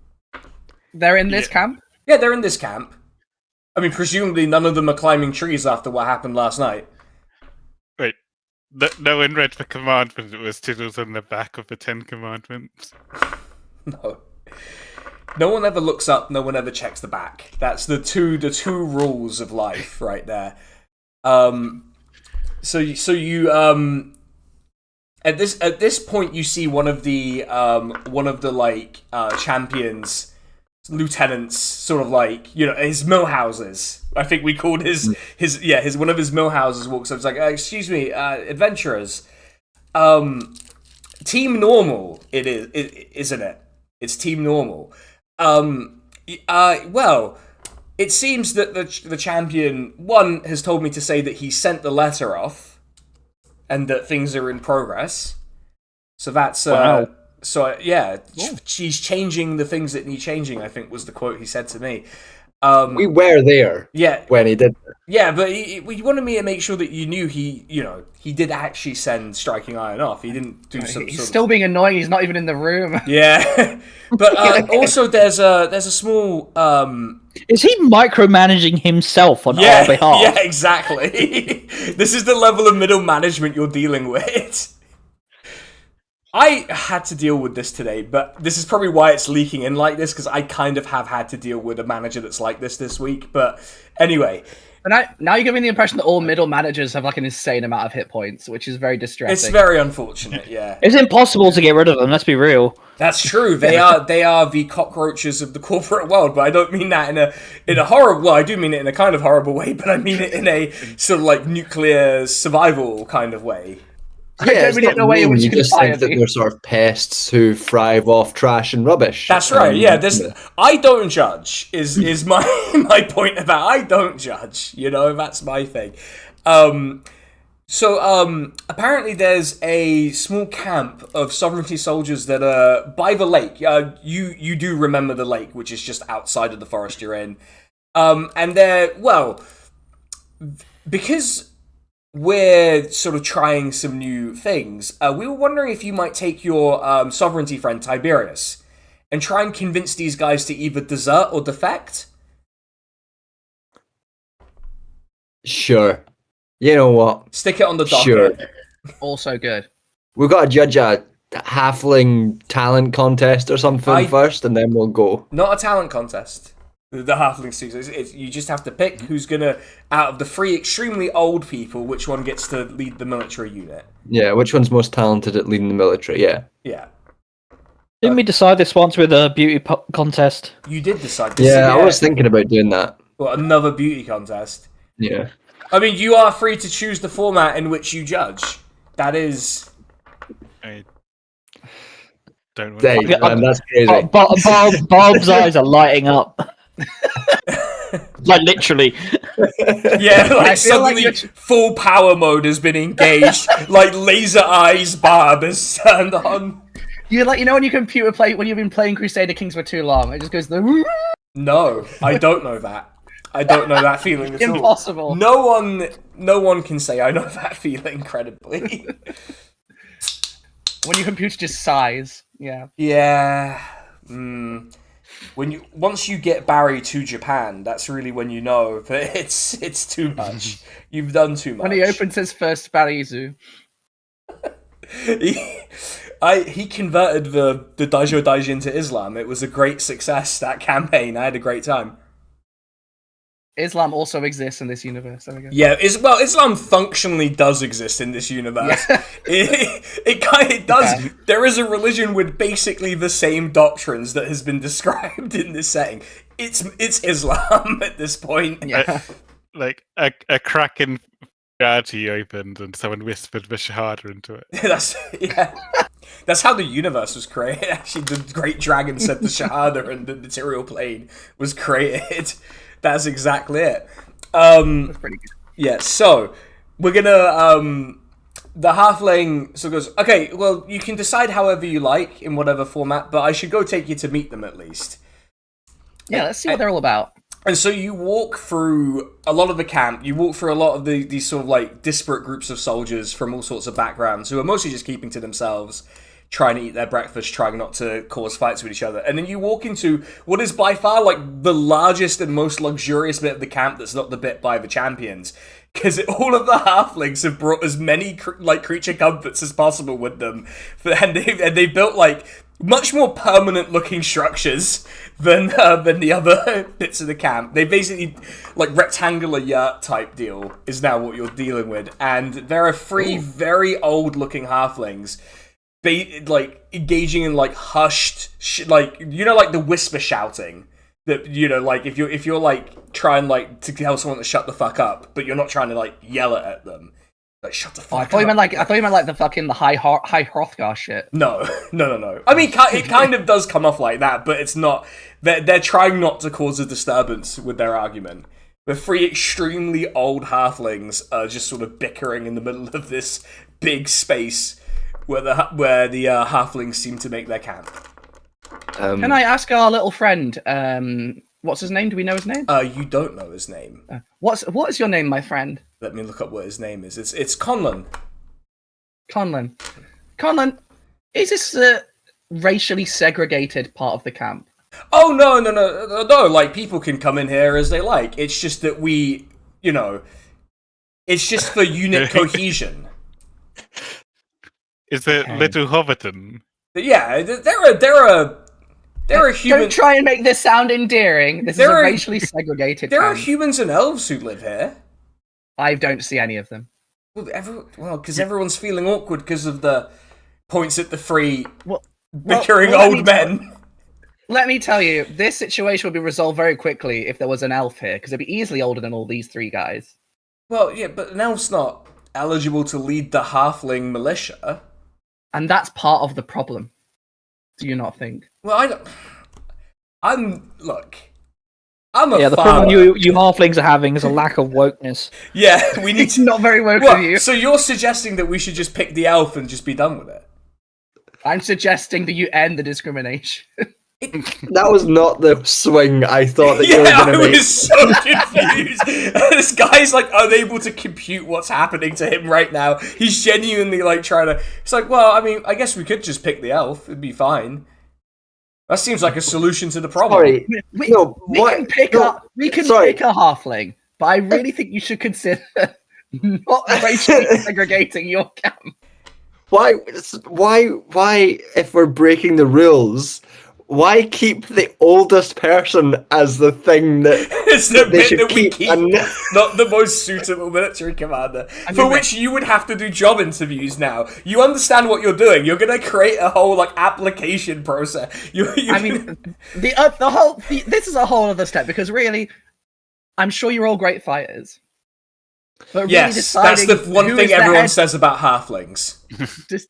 They're in this camp? Yeah, they're in this camp. I mean, presumably none of them are climbing trees after what happened last night. Wait, no one read the commandment. It was titled on the back of the 10 Commandments. No. No one ever looks up, no one ever checks the back. That's the two rules of life right there. So you at this point you see one of the champions, lieutenants, sort of like, his millhouses. I think we called his one of his millhouses walks up. It's like, excuse me, adventurers. Team Normal. It is, isn't it? It's Team Normal. Well, it seems that the champion one has told me to say that he sent the letter off, and that things are in progress. So that's Wow. So yeah, she's changing the things that need changing, I think was the quote he said to me. We were there when he did that. Yeah, but he wanted me to make sure that you knew he did actually send Striking Iron off. He didn't do some He's sort still being annoying, he's not even in the room. Yeah, but also there's a small Is he micromanaging himself on our behalf? Yeah, exactly. This is the level of middle management you're dealing with. I had to deal with this today, but this is probably why it's leaking in like this, because I kind of have had to deal with a manager that's like this week. But anyway. But now you're giving the impression that all middle managers have like an insane amount of hit points, which is very distressing. It's very unfortunate, yeah. It's impossible to get rid of them, let's be real. That's true. They are the cockroaches of the corporate world, but I don't mean that in a horrible. Well, I do mean it in a kind of horrible way, but I mean it in a sort of like nuclear survival kind of way. Yeah, we don't know way in which you you can just think fire that me. they're sort of pests who thrive off trash and rubbish. That's right. Yeah, I don't judge. Is my point about I don't judge. That's my thing. So apparently there's a small camp of sovereignty soldiers that are by the lake. You do remember the lake, which is just outside of the forest you're in. And they're because we're sort of trying some new things. We were wondering if you might take your sovereignty friend Tiberius and try and convince these guys to either desert or defect. Sure. You know what? Stick it on the docket. Sure. Also good. We've got to judge a halfling talent contest or something first, and then we'll go. Not a talent contest. The halflings too. So you just have to pick who's gonna, out of the 3 extremely old people, which one gets to lead the military unit. Yeah, which one's most talented at leading the military? Yeah. Yeah. Didn't we decide this once with a beauty contest? You did decide this. Yeah, I was thinking about doing that. Well, another beauty contest. Yeah. I mean, you are free to choose the format in which you judge. That is... I don't want Dang, to. man, that's crazy. Barb's eyes are lighting up. Like literally. Yeah, like I feel like suddenly you're- full power mode has been engaged. Like laser eyes Barb has turned on. You like, when you computer play when you've been playing Crusader Kings for too long, it just goes the No, I don't know that. I don't know that feeling at all. impossible. No one can say I know that feeling credibly. When your computer just sighs. Yeah. Yeah. Once you get Barry to Japan, that's really when you know that it's too much. You've done too much. When he opens his first Barizu. He converted the Daijo Daiji into Islam. It was a great success, that campaign. I had a great time. Islam also exists in this universe. There we go. Yeah, Islam functionally does exist in this universe. Yeah. It does. Yeah. There is a religion with basically the same doctrines that has been described in this setting. It's Islam at this point. Yeah. Like a crack in reality opened and someone whispered the Shahada into it. That's how the universe was created. Actually, the great dragon said the Shahada and the material plane was created. That's exactly it. That's pretty good. Yeah, so we're gonna the halfling so goes, okay, well, you can decide however you like in whatever format, but I should go take you to meet them at least. Yeah, let's see what they're all about. And so you walk through a lot of the camp, you walk through a lot of these sort of like disparate groups of soldiers from all sorts of backgrounds who are mostly just keeping to themselves, trying to eat their breakfast, trying not to cause fights with each other. And then you walk into what is by far like the largest and most luxurious bit of the camp that's not the bit by the champions. Because all of the halflings have brought as many creature comforts as possible with them. And they built like much more permanent looking structures than the other bits of the camp. They basically, like, rectangular yurt type deal is now what you're dealing with. And there are 3 very old looking halflings like engaging in like hushed like the whisper shouting that like if you're like trying like to tell someone to shut the fuck up, but you're not trying to like yell at them, like shut the fuck up. I thought you meant like the high Hrothgar shit. No. I mean, it kind of does come off like that, but it's not. They're trying not to cause a disturbance with their argument. The 3 extremely old halflings are just sort of bickering in the middle of this big space where the halflings seem to make their camp. Can I ask our little friend, what's his name? Do we know his name? You don't know his name. What is your name, my friend? Let me look up what his name is. It's Conlon. Conlon, is this the racially segregated part of the camp? Oh, no. Like, people can come in here as they like. It's just that it's just for unit cohesion. Is it Little Hobbiton? Yeah, there are humans. Don't try and make this sound endearing. This is a racially segregated There are camp. humans and elves who live here. I don't see any of them. Well, because everyone's feeling awkward because of the points at the 3 bickering well, old men. Let me tell you, this situation would be resolved very quickly if there was an elf here, because it'd be easily older than all these 3 guys. Well, yeah, but an elf's not eligible to lead the halfling militia. And that's part of the problem. Do you not think? Well, I don't. I'm a The farmer. problem you halflings are having is a lack of wokeness. Yeah, we need It's to. not very woke What? of you. So you're suggesting that we should just pick the elf and just be done with it? I'm suggesting that you end the discrimination. That was not the swing I thought that you were Yeah, going to I make. was so confused. This guy's like unable to compute what's happening to him right now. He's genuinely like trying to. It's like, well, I mean, I guess we could just pick the elf. It'd be fine. That seems like a solution to the problem. Sorry. We what? can pick No, sorry. pick a halfling, but I really think you should consider not racially segregating your camp. Why, if we're breaking the rules, why keep the oldest person as the thing that It's the they bit should that we keep? keep, And not the most suitable military commander, I for mean, which you would have to do job interviews now. You understand what you're doing. You're going to create a whole, like, application process. I mean, this is a whole other step, because really, I'm sure you're all great fighters. But really yes, that's the one who thing is the everyone head- says about halflings.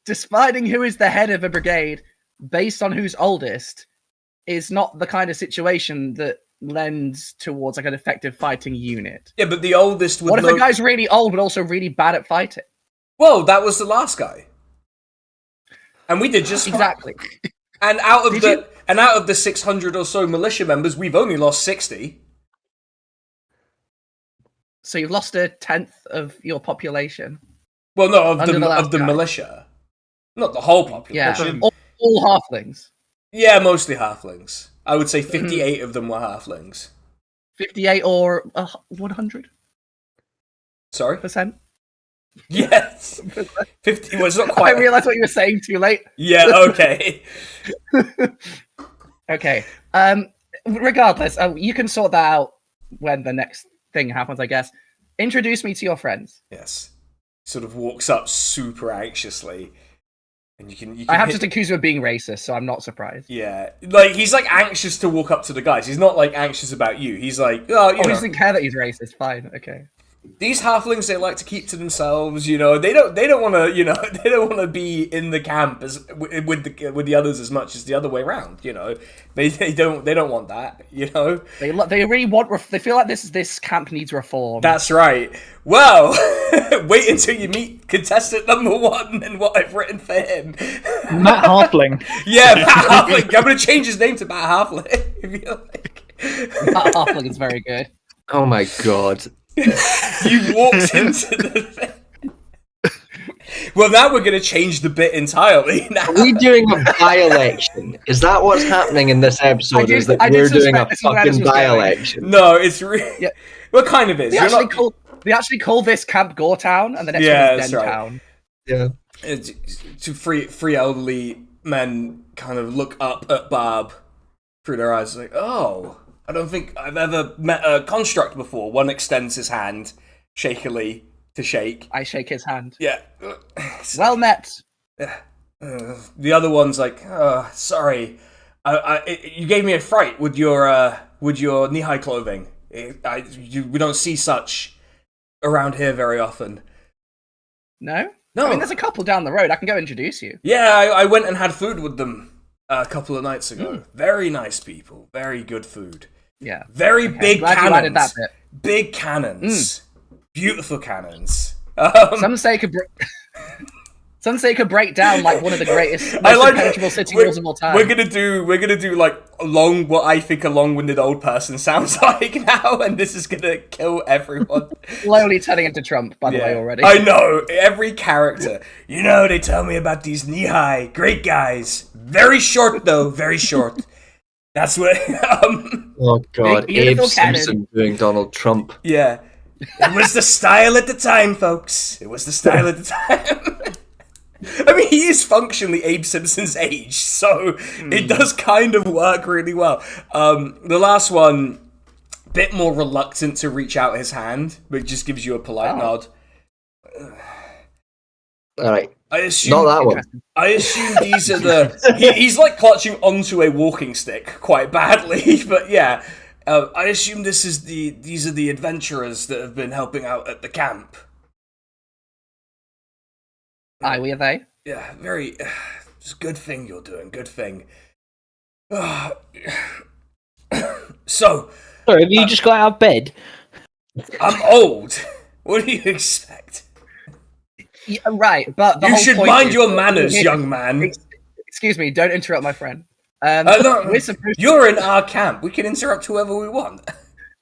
deciding who is the head of a brigade based on who's oldest is not the kind of situation that lends towards like an effective fighting unit. Yeah, but the oldest would What if know... the guy's really old but also really bad at fighting? Well, that was the last guy. And we did just fine. Exactly. And out of Did the 600 or so militia members, we've only lost 60. So you've lost 1/10 of your population. Well, no, of Under the the last guy. militia, not the whole Yeah, population. all halflings. Yeah, mostly halflings. I would say 58 of them were halflings. 58 or 100%. Sorry. Yes. 50. Well, it's not I quite. realized what you were saying too late. Yeah. Okay. Okay. Regardless, you can sort that out when the next thing happens, I guess. Introduce me to your friends. Yes. Sort of walks up super anxiously, and you can. I have hit- just accused you of being racist, so I'm not surprised. Yeah, like he's like anxious to walk up to the guys. He's not like anxious about you. He's like, oh, you Oh, he know, doesn't care that he's racist. Fine, okay. these halflings, they like to keep to themselves. You know, they don't want to. You know, they don't want to be in the camp as with the others as much as the other way around. You know, they don't want that. You know, They really want. They feel like this camp needs reform. that's right. Well, wait until you meet contestant number 1 and what I've written for him. Matt Halfling. Yeah, Matt Halfling. I'm gonna change his name to Matt Halfling. If you like. That halfling is very good. oh my god. You walked into the. Well, now we're going to change the bit entirely. Now. Are we doing a by-election? Is that what's happening in this episode? Is that I did we're doing a suspect this is where this fucking was going. by-election? No, it's really. Yeah. Well, it kind of is. They actually call this Camp Gore Town, and the next Yeah, one is that's Den right. Town. Yeah. It's, to three elderly men kind of look up at Barb through their eyes, like, oh, I don't think I've ever met a construct before. One extends his hand shakily to shake. I shake his hand. Yeah. Well met. The other one's like, sorry, you gave me a fright with your knee-high clothing. We don't see such around here very often. No? No. I mean, there's a couple down the road. I can go introduce you. Yeah, I went and had food with them a couple of nights ago. Very nice people. Very good food. Yeah. Very Okay, big glad cannons. you added that bit. Big cannons. Beautiful cannons. Some say it could break down like one of the greatest, most I like impenetrable city walls of all time. We're gonna do like what I think a long-winded old person sounds like now, and this is gonna kill everyone. Slowly turning into Trump, by the way, already. I know every character. You know, they tell me about these knee-high, great guys. Very short though, very short. That's what. Oh god, Big, Abe beautiful cannon. Simpson doing Donald Trump. Yeah, it was the style at the time, folks. It was the style at the time. I mean, he is functionally Abe Simpson's age, so it does kind of work really well. The last one, bit more reluctant to reach out his hand, but just gives you a polite nod. Alright, I assume not that one. I assume these are the. He's like clutching onto a walking stick quite badly, but yeah. I assume these are the adventurers that have been helping out at the camp. Aye, we are they. Yeah, very. It's a good thing you're doing. Good thing. So, Sorry, have you just got out of bed? I'm old. What do you expect? Yeah, right, but the You whole should point mind is- your manners, young man. Excuse me, don't interrupt my friend. No, we're supposed to... you're in our camp. We can interrupt whoever we want.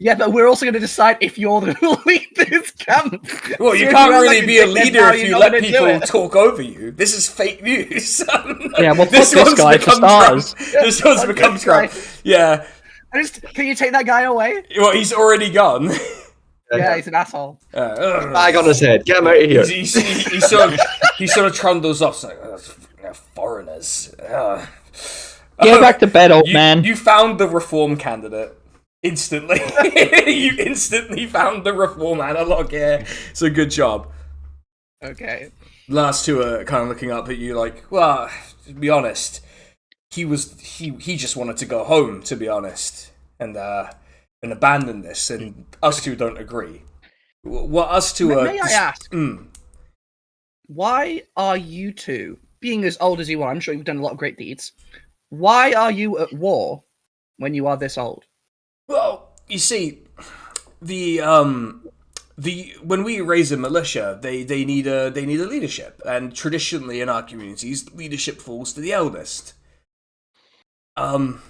Yeah, but we're also going to decide if you're the who lead this camp. Well, you So if can't you are really like be a a dickhead leader now, if you're you not let gonna do people it. talk over you. This is fake news. Yeah, well, this fuck this one's guy for become Trump. starters. This one's Fuck become this Trump. guy. Yeah. Can you take that guy away? Well, he's already gone. Yeah, he's an asshole. Bag on his head. Get him out of here. He sort of trundles off. Like, foreigners. Get back to bed, old man. You found the reform candidate instantly. You instantly found the reform analog here. So good job. Okay. Last two are kind of looking up at you like, well, to be honest, he just wanted to go home, to be honest, and abandon this, and us two don't agree. What us two are... May I ask, why are you two, being as old as you are, I'm sure you've done a lot of great deeds, why are you at war when you are this old? Well, you see, when we raise a militia, they need a leadership, and traditionally in our communities, leadership falls to the eldest. And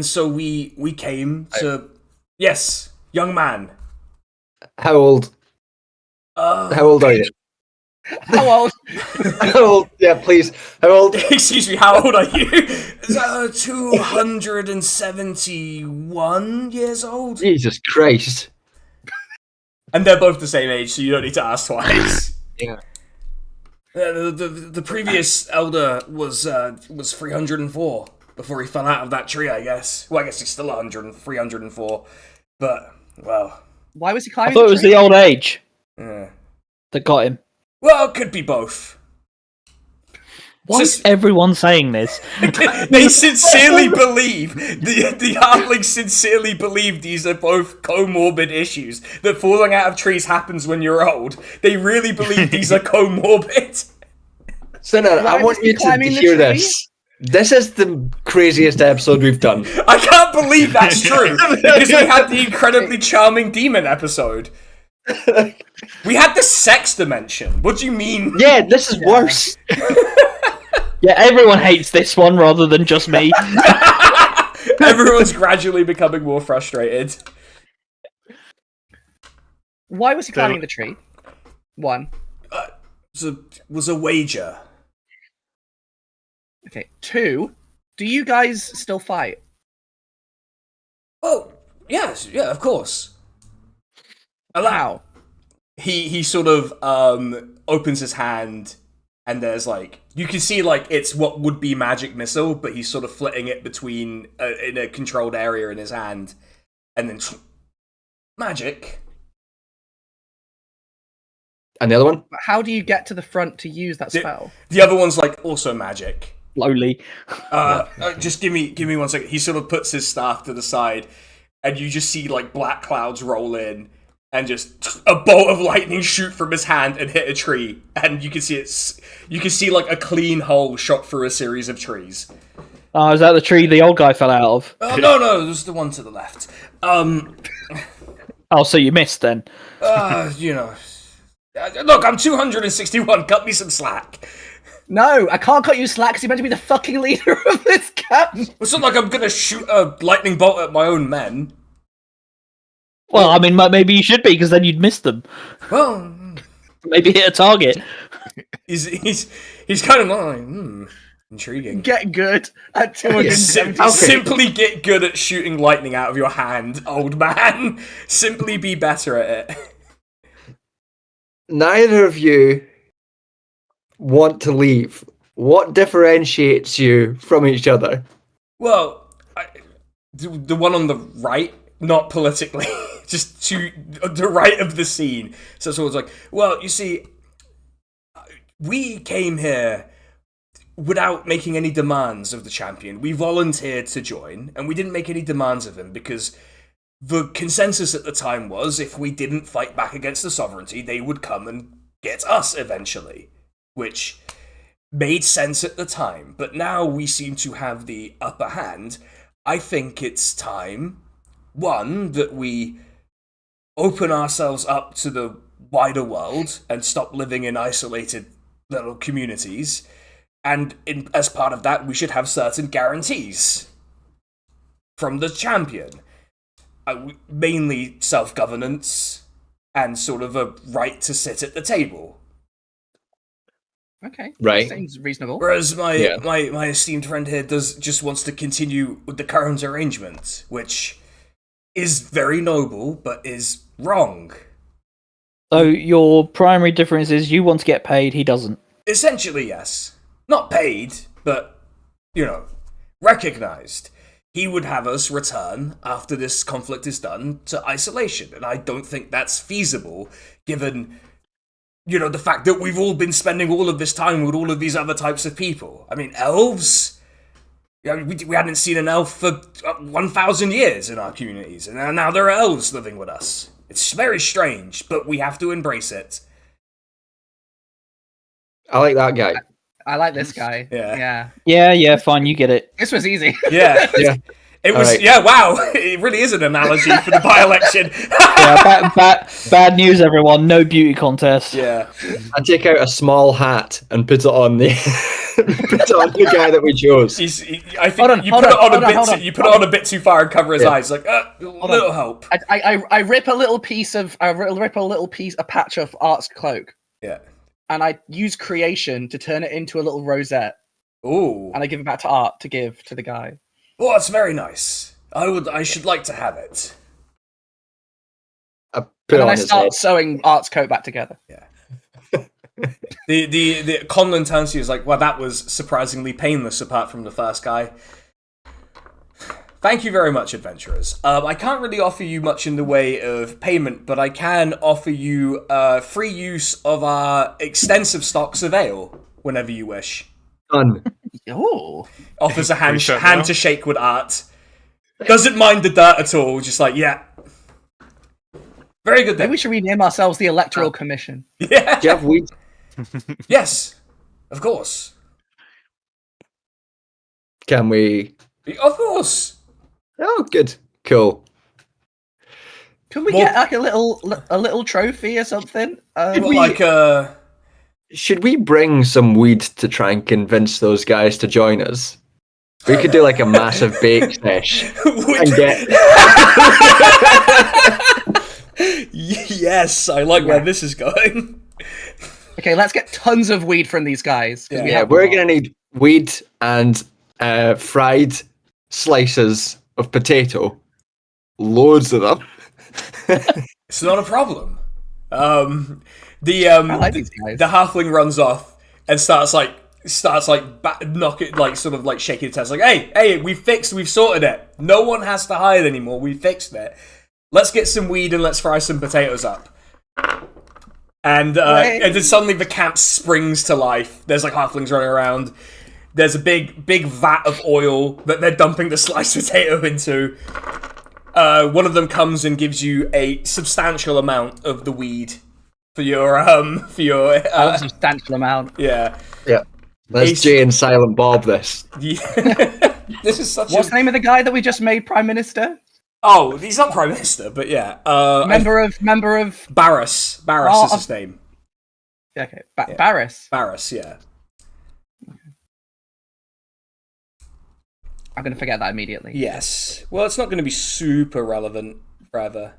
so we came to yes, young man. How old? How old are you? How old? How old? Yeah, please. How old? Excuse me, how old are you? 271 years old. Jesus Christ. And they're both the same age, so you don't need to ask twice. Yeah. The previous elder was 304 before he fell out of that tree, I guess. Well, I guess he's still 304. But, well... Why was he I climbing thought it was the old age Yeah. that got him. Well, it could be both. Why is everyone saying this? They sincerely believe, the halflings sincerely believe these are both comorbid issues, that falling out of trees happens when you're old. They really believe these are comorbid. Sinner, Why I want was he you to climbing the hear tree? this. This is the craziest episode we've done. I can't believe that's true, because we had the incredibly charming demon episode. We had the sex dimension. What do you mean? Yeah, this is worse. Yeah, everyone hates this one rather than just me. Everyone's gradually becoming more frustrated. Why was he climbing the tree? One. Was a wager. Okay. Two. Do you guys still fight? Oh, yes, yeah, of course. How? He sort of opens his hand, and there's like, you can see like it's what would be magic missile, but he's sort of flitting it between in a controlled area in his hand, and then magic. And the other one? How do you get to the front to use that spell? The other one's like also magic. Slowly. Just give me 1 second. He sort of puts his staff to the side, and you just see like black clouds roll in, and just a bolt of lightning shoot from his hand and hit a tree, and you can see like a clean hole shot through a series of trees. Oh, is that the tree the old guy fell out of? Oh no, there's the one to the left. Oh, so you missed then. You know, look, I'm 261. Cut me some slack. No, I can't cut you slack because you're meant to be the fucking leader of this camp. It's not like I'm gonna shoot a lightning bolt at my own men. Well, I mean, maybe you should be, because then you'd miss them. Well, Maybe hit a target. he's kind of like, intriguing. Get good at 270. Simply get good at shooting lightning out of your hand, old man. Simply be better at it. Neither of you want to leave. What differentiates you from each other? Well, the one on the right, not politically, just to the right of the scene. So someone's like, well, you see, we came here without making any demands of the champion. We volunteered to join, and we didn't make any demands of him because the consensus at the time was if we didn't fight back against the sovereignty, they would come and get us eventually, which made sense at the time. But now we seem to have the upper hand. I think it's time, one, that we open ourselves up to the wider world and stop living in isolated little communities. And as part of that, we should have certain guarantees from the champion. Mainly self-governance and sort of a right to sit at the table. Okay, Right. seems reasonable. Whereas my esteemed friend here just wants to continue with the current arrangement, which is very noble, but is wrong. So your primary difference is you want to get paid, he doesn't. Essentially, yes. Not paid, but, you know, recognized, he would have us return after this conflict is done to isolation. And I don't think that's feasible, given, the fact that we've all been spending all of this time with all of these other types of people. I mean, elves? We hadn't seen an elf for 1,000 years in our communities, and now there are elves living with us. It's very strange, but we have to embrace it. I like that guy. I like this guy. Yeah. Yeah, fine, you get it. This was easy. Yeah. Yeah. It was, Alright. wow, it really is an analogy for the by-election. Yeah, bad news, everyone. No beauty contest. Yeah. I take out a small hat and put it on the the guy that we chose. I think you put it on a bit too far and cover his Yeah. eyes, like, little help. I rip a little patch of Art's cloak, Yeah. and I use creation to turn it into a little rosette, Ooh. and I give it back to Art to give to the guy. Oh, that's very nice. I should like to have it. I put And it then on I his start head. sewing Art's coat back together. The Conlon turns to you is like, well, that was surprisingly painless apart from the first guy. Thank you very much, adventurers. I can't really offer you much in the way of payment, but I can offer you free use of our extensive stocks of ale whenever you wish. Done. Oh, Offers a hand shut now? to shake with Art. Doesn't mind the dirt at all. Just like, yeah. Very good maybe then. we should rename ourselves the Electoral Commission. Yeah. Do you have weed? Yes. Of course. Can we? Of course. Oh, good. Cool. Can we Well- get like a little trophy or something? Like Should we bring some weed to try and convince those guys to join us? We could do like a massive bake sesh and get. Yes, I like where this is going. Okay, let's get tons of weed from these guys. 'Cause we Yeah, have we're a lot. gonna need weed and fried slices of potato, loads of them. It's not a problem. I like these guys. The halfling runs off and starts sort of like shaking his head, like, hey, we've sorted it. No one has to hide anymore. We fixed it. Let's get some weed and let's fry some potatoes up. And then suddenly the camp springs to life. There's like halflings running around. There's a big vat of oil that they're dumping the sliced potato into. One of them comes and gives you a substantial amount of the weed for your a substantial amount. yeah. Yeah, let's Jay and Silent Bob this. This is such What's the name of the guy that we just made Prime Minister? Oh, he's not Prime Minister, but yeah. Member of. Barris. Barris Oh, is his name. Okay, Barris. Barris, yeah. I'm gonna forget that immediately. Yes. Well, it's not going to be super relevant forever.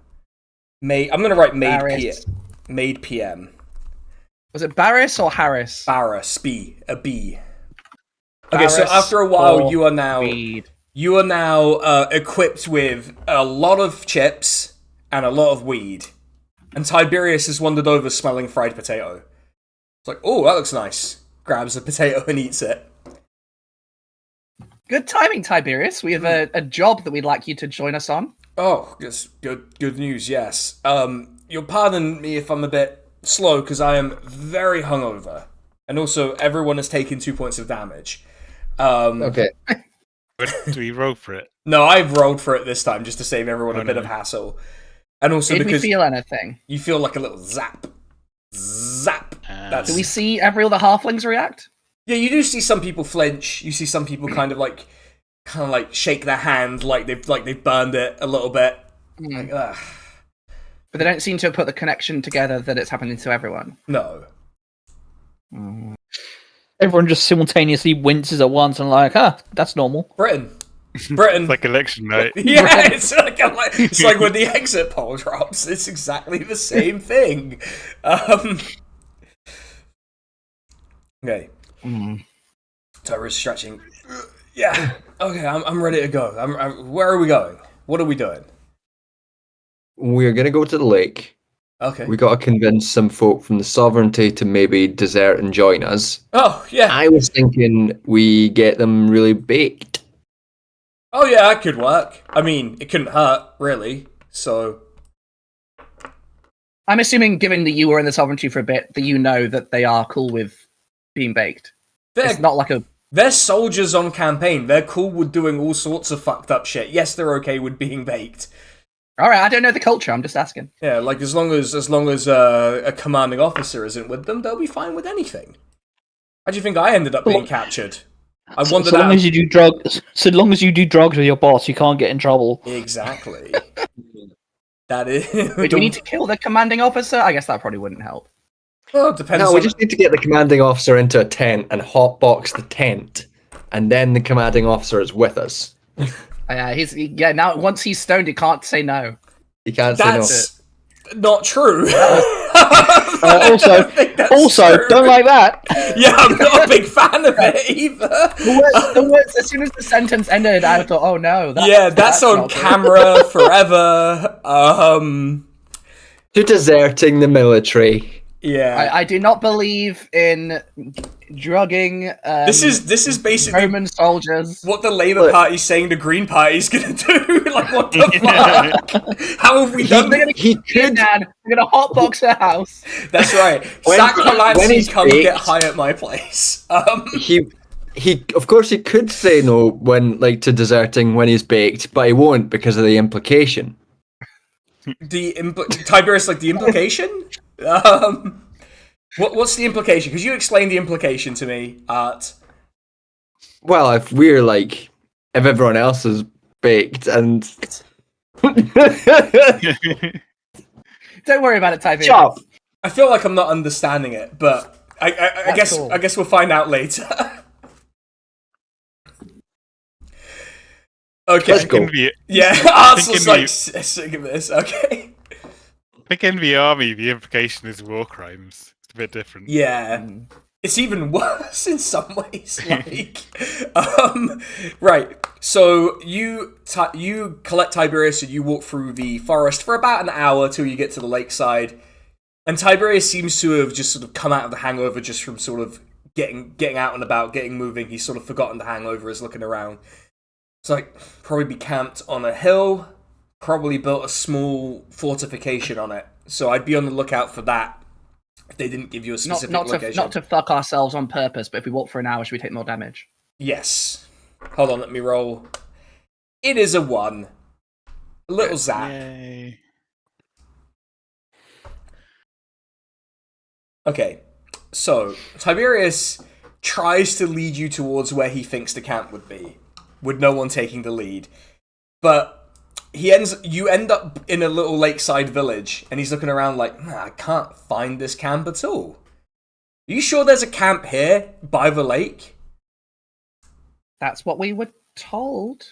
I'm going to write Barris. Made PM. Was it Barris or Harris? Barris, a B. Okay, so Barris after a while, or you are now weed. equipped with a lot of chips and a lot of weed. And Tiberius has wandered over smelling fried potato. It's like, oh, that looks nice. Grabs a potato and eats it. Good timing, Tiberius. We have a job that we'd like you to join us on. Oh, that's good news, yes. You'll pardon me if I'm a bit slow, because I am very hungover. And also, everyone has taken 2 points of damage. Okay. But do we roll for it? No, I've rolled for it this time, just to save everyone a bit of hassle. And also Did we because feel anything? you feel like a little zap. Zap. That's Do we see every other halflings react? Yeah, you do see some people flinch. You see some people kind of like shake their hand, like they've burned it a little bit. Like, ugh. But they don't seem to have put the connection together that it's happening to everyone. No. Everyone just simultaneously winces at once and like, that's normal. Britain. It's like election night. Yeah, it's like when the exit poll drops. It's exactly the same thing. Okay. Tyra's stretching. Yeah. Okay, I'm ready to go. Where are we going? What are we doing? We're gonna go to the lake. Okay. We gotta convince some folk from the sovereignty to maybe desert and join us. Oh, yeah. I was thinking we get them really baked. Oh yeah, that could work. I mean, it couldn't hurt, really. So I'm assuming, given that you were in the sovereignty for a bit, that you know that they are cool with being baked. It's not like a... They're soldiers on campaign. They're cool with doing all sorts of fucked up shit. Yes, they're okay with being baked. Alright, I don't know the culture, I'm just asking. Yeah, like as long as a commanding officer isn't with them, they'll be fine with anything. How do you think I ended up being captured? I So wandered long out. as you do drugs, so long as you do drugs with your boss, you can't get in trouble. Exactly. That is. Wait, do we need to kill the commanding officer? I guess that probably wouldn't help. Well, it depends. No, on... we just need to get the commanding officer into a tent and hotbox the tent, and then the commanding officer is with us. Now once he's stoned, he can't say no. You can't say That's not true. Also, true. don't like that. Yeah, I'm not a big fan of it either. The words, as soon as the sentence ended, I thought, oh no. That's on not good. camera forever. To deserting the military. Yeah. I do not believe in drugging This is basically Roman soldiers. what the Labour Party's saying the Green Party's gonna do. Like, what the fuck? How have we done They're that? gonna kill Dan. We're gonna hotbox her house. That's right. When- Zach when Polanski, he's come get baked- high at my place. He of course he could say no when to deserting when he's baked, but he won't because of the implication. Tiberius, like the implication? What's the implication? Because you explained the implication to me, Art. Well, if everyone else is baked and Don't worry about it, Tiberius. chop. I feel like I'm not understanding it, but I guess cool. I guess we'll find out later. Okay. Let's go. Yeah, Art's just like sick of this. Okay. I think in the army, the implication is war crimes. It's a bit different. Yeah. It's even worse in some ways. Right. So you collect Tiberius and you walk through the forest for about an hour till you get to the lakeside. And Tiberius seems to have just sort of come out of the hangover just from sort of getting out and about, getting moving. He's sort of forgotten the hangover, is looking around. It's probably be camped on a hill, probably built a small fortification on it. So I'd be on the lookout for that if they didn't give you a specific location. Not to fuck ourselves on purpose, but if we walk for an hour, should we take more damage? Yes. Hold on, let me roll. It is a 1. A little zap. Yay. Okay, so Tiberius tries to lead you towards where he thinks the camp would be, with no one taking the lead. But you end up in a little lakeside village, and he's looking around like, I can't find this camp at all. Are you sure there's a camp here, by the lake? That's what we were told.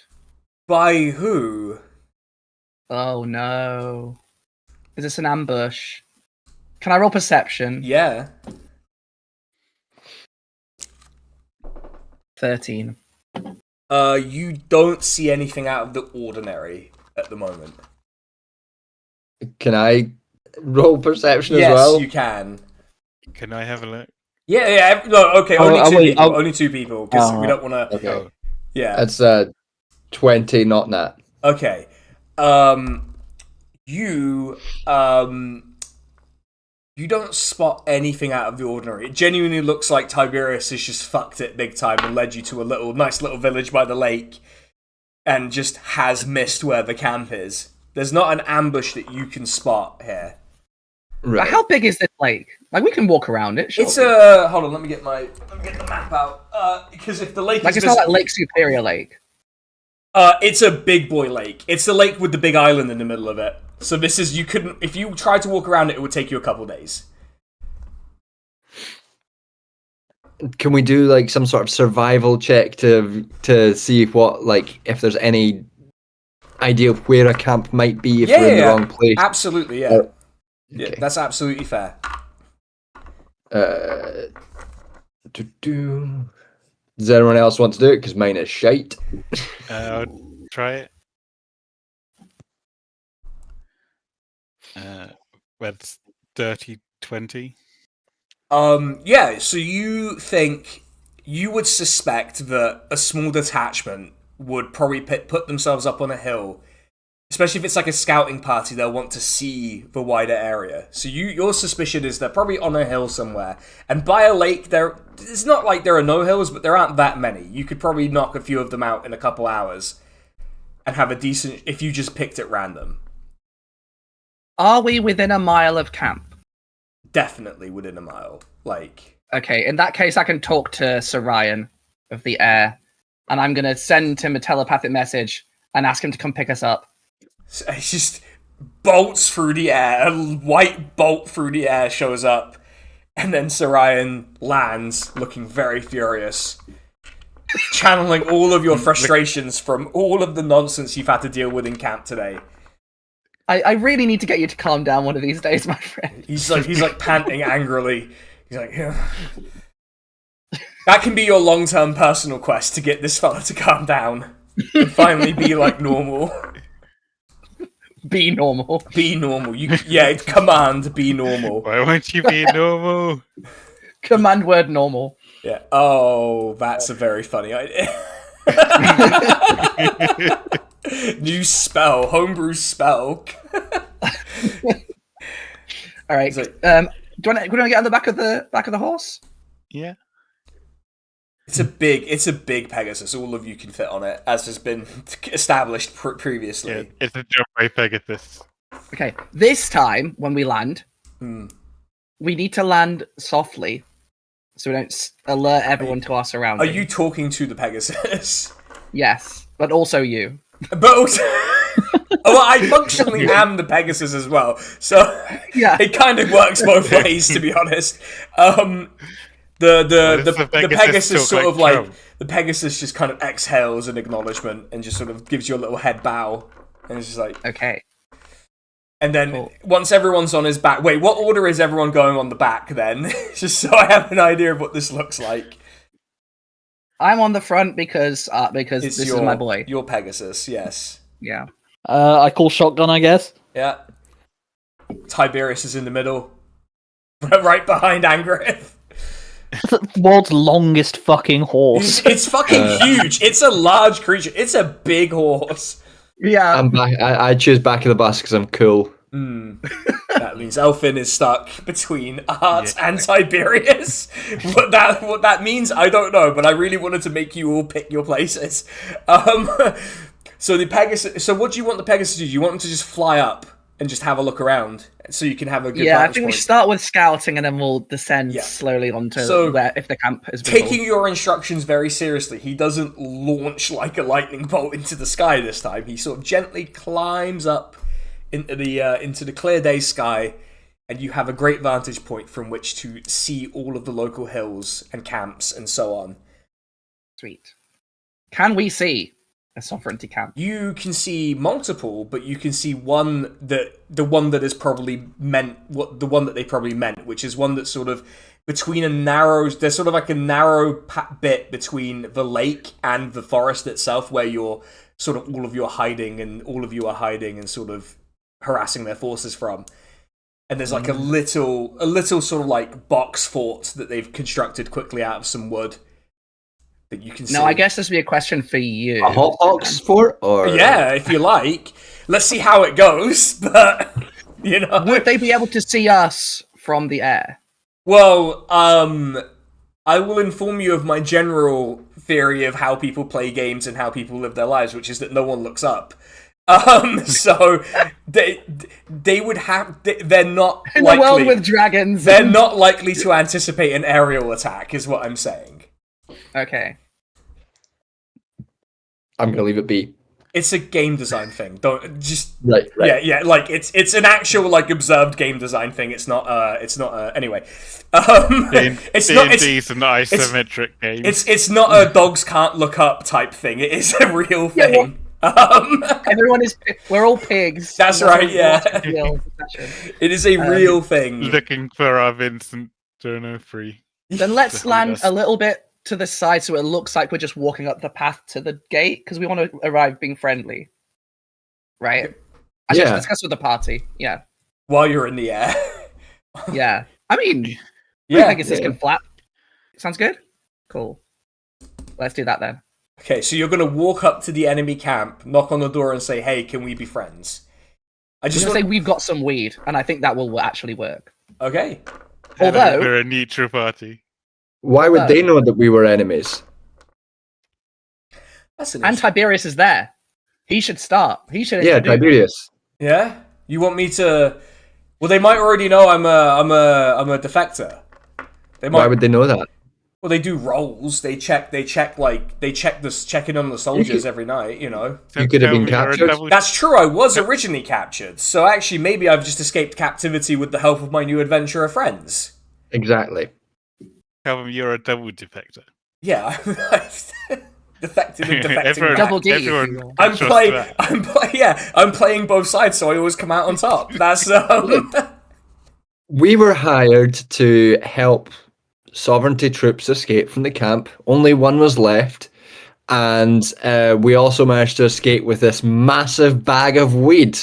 By who? Oh no. Is this an ambush? Can I roll perception? Yeah. 13. You don't see anything out of the ordinary at the moment. Can I roll perception Yes, as well? you can. Can I have a look? Yeah. No, okay, only two people. I'll- Only 2 people, because we don't want to... Okay. Yeah. That's 20, not nat. Okay. You don't spot anything out of the ordinary. It genuinely looks like Tiberius has just fucked it big time and led you to a nice little village by the lake and just has missed where the camp is. There's not an ambush that you can spot here. Right. But how big is this lake? We can walk around it. It's surely. hold on, let me get the map out. Because if the lake is it's not like Lake Superior Lake. it's a big boy lake. It's the lake with the big island in the middle of it. So if you tried to walk around it, it would take you a couple days. Can we do some sort of survival check to see what if there's any idea of where a camp might be if we're in the wrong place? Absolutely, yeah. Yeah, Okay. that's absolutely fair. Does anyone else want to do it? Because mine is shite. I'll try it. With dirty 20. Yeah, so you think you would suspect that a small detachment would probably put themselves up on a hill. Especially if it's like a scouting party, they'll want to see the wider area. So your suspicion is they're probably on a hill somewhere. And by a lake, it's not like there are no hills, but there aren't that many. You could probably knock a few of them out in a couple hours and have a decent, if you just picked at random. Are we within a mile of camp? Definitely within a mile. Okay, in that case, I can talk to Sir Ryan of the air, and I'm going to send him a telepathic message and ask him to come pick us up. It just bolts through the air. A white bolt through the air shows up. And then Sir Ryan lands, looking very furious. Channeling all of your frustrations from all of the nonsense you've had to deal with in camp today. I really need to get you to calm down one of these days, my friend. He's like panting angrily. He's like, yeah. That can be your long-term personal quest, to get this fella to calm down. And finally be like normal. Be normal. Be normal. Command, be normal. Why won't you be normal? Command word normal. Yeah. Oh, that's a very funny idea. New spell, homebrew spell. All right. Like, do you want to get on the back of the horse? Yeah. It's a big Pegasus. All of you can fit on it, as has been established previously. Yeah, it's a job by Pegasus. Okay. This time, when we land, we need to land softly, so we don't alert everyone to our Are surroundings. you talking to the Pegasus? Yes, but also you. But also, well, I functionally am the Pegasus as well, so Yeah. it kind of works both ways, to be honest. The Pegasus sort of like the Pegasus just kind of exhales an acknowledgement and just sort of gives you a little head bow, and it's just like, Okay. and then Cool. once everyone's on his back, wait, what order is everyone going on the back then? Just so I have an idea of what this looks like. I'm on the front because It's this is my boy. Your Pegasus, yes. Yeah. I call shotgun, I guess. Yeah. Tiberius is in the middle. Right behind Angrith. The world's longest fucking horse. It's fucking huge. It's a large creature. It's a big horse. Yeah. I'm back. I choose back of the bus because I'm cool. That means Elfin is stuck between Art and Tiberius. What that means, I don't know, but I really wanted to make you all pick your places. So the Pegasus. So what do you want the Pegasus to do? You want them to just fly up and just have a look around, so you can have a good. Yeah, I vantage think we point? start with scouting and then we'll descend slowly onto where if the camp is visible. Taking your instructions very seriously, he doesn't launch like a lightning bolt into the sky this time. He sort of gently climbs up into the clear day sky, and you have a great vantage point from which to see all of the local hills and camps and so on. Sweet. Can we see a sovereignty camp? You can see multiple, but you can see the one that is probably meant, the one that they probably meant, which is one that's sort of between there's sort of like a narrow bit between the lake and the forest itself, where you're sort of all of you are hiding and sort of harassing their forces from. And there's like a little sort of like box fort that they've constructed quickly out of some wood that you can see. No, I guess this would be a question for you. A hot box fort, or Yeah, if you like. Let's see how it goes, but Would they be able to see us from the air? Well, I will inform you of my general theory of how people play games and how people live their lives, which is that no one looks up. So they would have. They're not In likely. the world with dragons. They're not likely to anticipate an aerial attack, is what I'm saying. Okay. I'm gonna leave it be. It's a game design thing. Don't just Right. yeah. Like it's an actual like observed game design thing. It's not. Anyway. It's not. D&D's an isometric game. It's not a dogs can't look up type thing. It is a real thing. Everyone is. We're all pigs. That's right. Yeah. It is a real thing. Looking for our Vincent Jono-free. Then let's land a little bit to the side so it looks like we're just walking up the path to the gate because we want to arrive being friendly. Right? I should discuss with the party. Yeah. While you're in the air. Yeah. I mean, Yeah. Pegasus can flap. Sounds good? Cool. Let's do that then. Okay, so you're gonna walk up to the enemy camp, knock on the door, and say, "Hey, can we be friends?" I Just just say want... we've got some weed, and I think that will actually work. Okay. Although we're a neutral party. Why would they know that we were enemies? That's an and Tiberius is there, he should start. He should. Yeah, introduce. Tiberius. Yeah? You want me to... Well, they might already know I'm a defector. They might... Why would they know that? Well, they do rolls. They check checking on the soldiers every night, you know. You could have been captured. That's true, I was originally captured. So actually, maybe I've just escaped captivity with the help of my new adventurer friends. Exactly. Tell them you're a double defector. Yeah, I've defected and defecting Everyone- back. Double D. everyone I'm can playing. trust that. I'm playing both sides, so I always come out on top. That's We were hired to help sovereignty troops escape from the camp. Only one was left. And we also managed to escape with this massive bag of weed.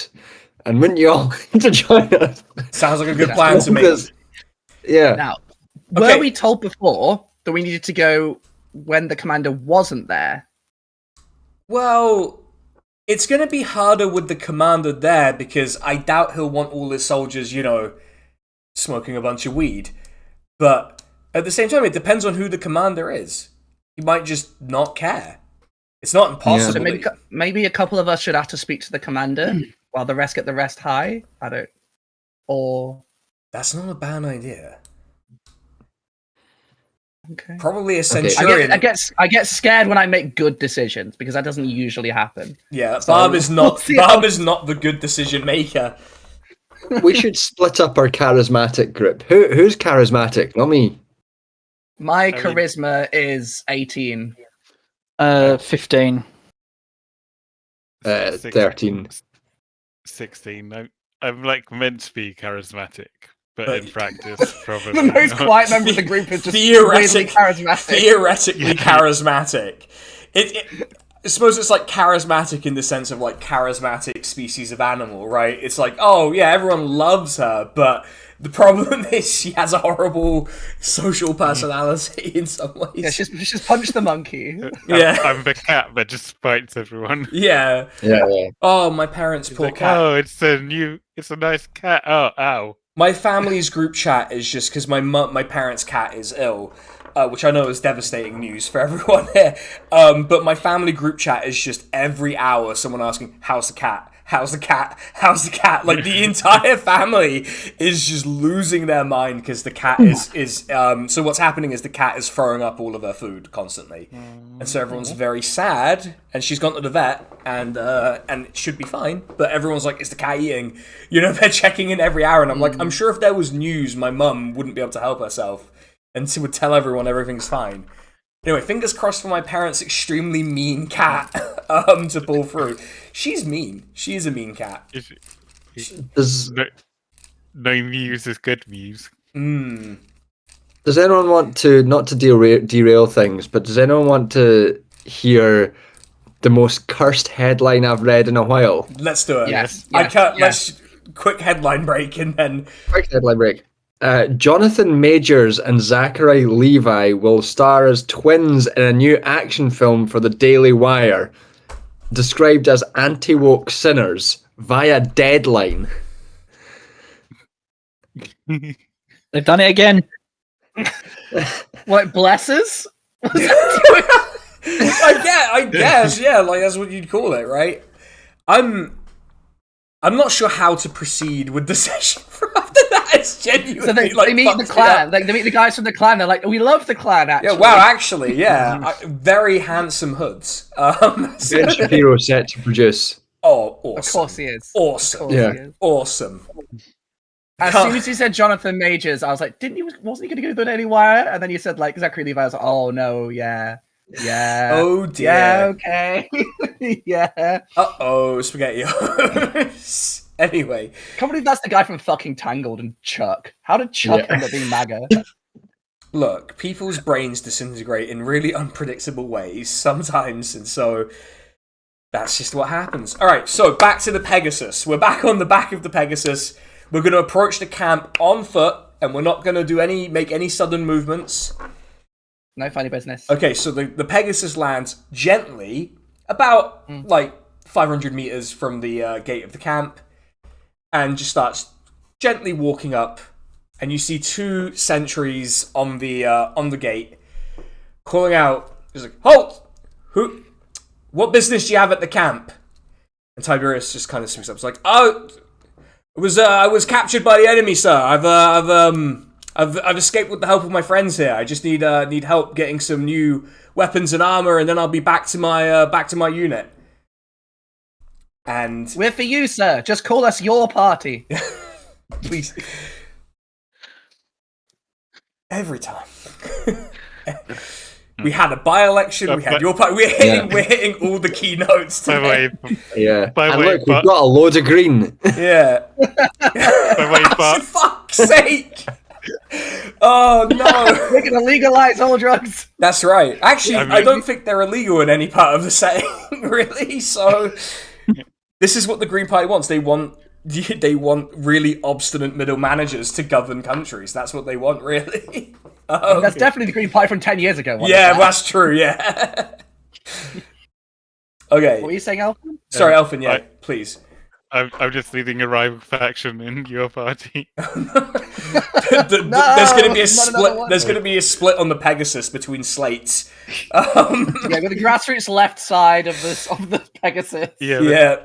And wouldn't you all like to join us? Sounds like a good plan to me. Yeah. Now, Okay. were we told before that we needed to go when the commander wasn't there? Well, it's going to be harder with the commander there because I doubt he'll want all his soldiers, you know, smoking a bunch of weed. But at the same time, it depends on who the commander is. He might just not care. It's not impossible. So maybe a couple of us should have to speak to the commander while the rest get the rest high. I don't. Or That's not a bad idea. okay. Probably a I centurion. get scared when I make good decisions because that doesn't usually happen. Yeah, So, Barb is we'll not. see Barb how- is not the good decision maker. We should split up our charismatic group. Who's charismatic? Not me. My mean- charisma is 18. 15. 13. 16. I'm like meant to be charismatic, but in practice, probably The most not. quiet member of the group is just weirdly charismatic. Theoretically charismatic. I suppose it's like charismatic in the sense of like charismatic species of animal, right? It's like, oh yeah, everyone loves her, but the problem is she has a horrible social personality in some ways. Yeah, she's punched the monkey. Yeah. I'm the cat that just bites everyone. Yeah. Yeah. Oh, my parents' It's poor like, cat. oh, it's a nice cat. Oh, ow. My family's group chat is just because my parents' cat is ill, which I know is devastating news for everyone here. But my family group chat is just every hour someone asking, "How's the cat? How's the cat? How's the cat?" Like the entire family is just losing their mind because the cat is. So what's happening is the cat is throwing up all of her food constantly, and so everyone's very sad. And she's gone to the vet, and it should be fine. But everyone's like, "Is the cat eating?" You know, they're checking in every hour, and I'm like, I'm sure if there was news, my mum wouldn't be able to help herself, and she would tell everyone everything's fine. Anyway, fingers crossed for my parents' extremely mean cat to pull through. She's mean. She is a mean cat. Does No news is good news. Does anyone want to, not to derail things, but does anyone want to hear the most cursed headline I've read in a while? Let's do it. Yes. Let's quick headline break and then. Quick headline break. Jonathan Majors and Zachary Levi will star as twins in a new action film for the Daily Wire, described as anti-woke sinners via Deadline. They've done it again. What, blesses? I guess, yeah, like that's what you'd call it, right? I'm not sure how to proceed with the session from after that. It's genuinely So they like meet the fucks me clan. up. Like they meet the guys from the clan. They're like, we love the clan. Actually, Yeah, wow, actually, yeah, very handsome hoods. Ben Shapiro set to produce. Oh, awesome! Of course he is. Awesome, Of course Yeah. he is. awesome. As soon as you said Jonathan Majors, I was like, wasn't he going to go to the Daily Wire? And then you said like Zachary Levi. I was like, oh no, yeah. Oh dear. Yeah, okay. Yeah. Uh-oh, spaghetti. Anyway, Can't believe that's the guy from fucking Tangled and Chuck. How did Chuck end up being MAGA? look, people's brains disintegrate in really unpredictable ways sometimes, and so that's just what happens. Alright, so back to the Pegasus. We're back on the back of the Pegasus. We're going to approach the camp on foot, and we're not going to make any sudden movements. No funny business. Okay, so the Pegasus lands gently, about like 500 meters from the gate of the camp, and just starts gently walking up. And you see 2 sentries on the gate, calling out. He's like, "Halt! Who? What business do you have at the camp?" And Tiberius just kind of speaks up. It's like, "Oh, I was captured by the enemy, sir. I've escaped with the help of my friends here. I just need help getting some new weapons and armor, and then I'll be back to my unit." And We're for you, sir. Just call us your party. please, every time. We had a by-election. We had your party. We're hitting all the keynotes By the today. way, Yeah. By the And way, look, we've got a load of green. Yeah. by the way, For Barb, fuck's sake! Oh no! We're gonna legalize all drugs. That's right. Actually, I mean- I don't think they're illegal in any part of the setting, really. So, this is what the Green Party wants. They want really obstinate middle managers to govern countries. That's what they want, really. That's definitely the Green Party from 10 years ago. Yeah, that's true. Yeah. Okay. What were you saying, Alpha? Sorry, Elfin. Yeah, I- please. I'm just leading a rival faction in your party. There's going to be a not split. another one. There's going to be a split on the Pegasus between slates. Yeah, with the grassroots left side of the Pegasus. Yeah, Yeah.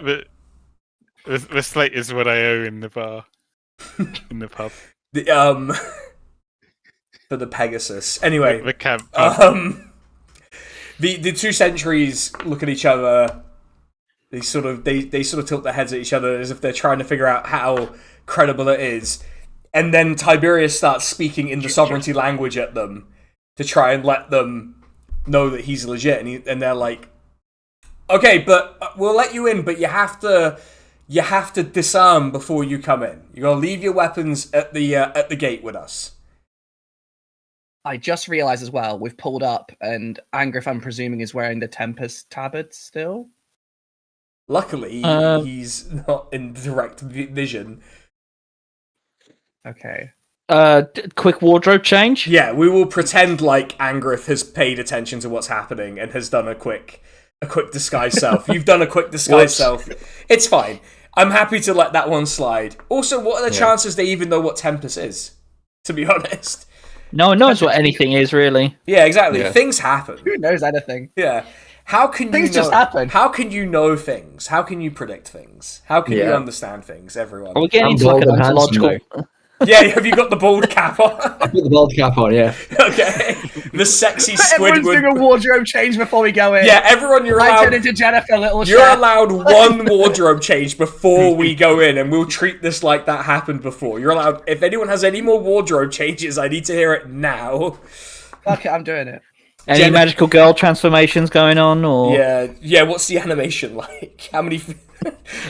the slate is what I owe in the bar, in the pub. For the Pegasus. Anyway, The camp. the 2 sentries look at each other. They sort of tilt their heads at each other as if they're trying to figure out how credible it is. And then Tiberius starts speaking in the sovereignty language at them to try and let them know that he's legit. And they're like, "Okay, but we'll let you in, but you have to disarm before you come in. You gotta leave your weapons at the gate with us." I just realised as well, we've pulled up, and Angrif, I'm presuming, is wearing the Tempus tabard still. Luckily, he's not in direct vision. Okay. Quick wardrobe change. Yeah, we will pretend like Angrif has paid attention to what's happening and has done a quick disguise self. You've done a quick disguise self. It's fine. I'm happy to let that one slide. Also, what are the chances they even know what Tempus is? To be honest. No one knows what anything is, really. Yeah, exactly. Yeah. Things happen. Who knows anything? Yeah. How can Things you know, just happen. How can you know things? How can you predict things? How can you Yeah. understand things, everyone? Are we getting I'm into like bald an and handsome ontological? Yeah, have you got the bald cap on? I put the bald cap on, yeah. Okay. The sexy Everyone's doing a Squidward. wardrobe change before we go in. Yeah, everyone, you're I allowed. turn into Jennifer Little You're Chef. allowed one wardrobe change before we go in, and we'll treat this like that happened before. You're allowed. If anyone has any more wardrobe changes, I need to hear it now. Okay, I'm doing it. Any magical girl transformations going on, or Yeah. What's the animation like? How many?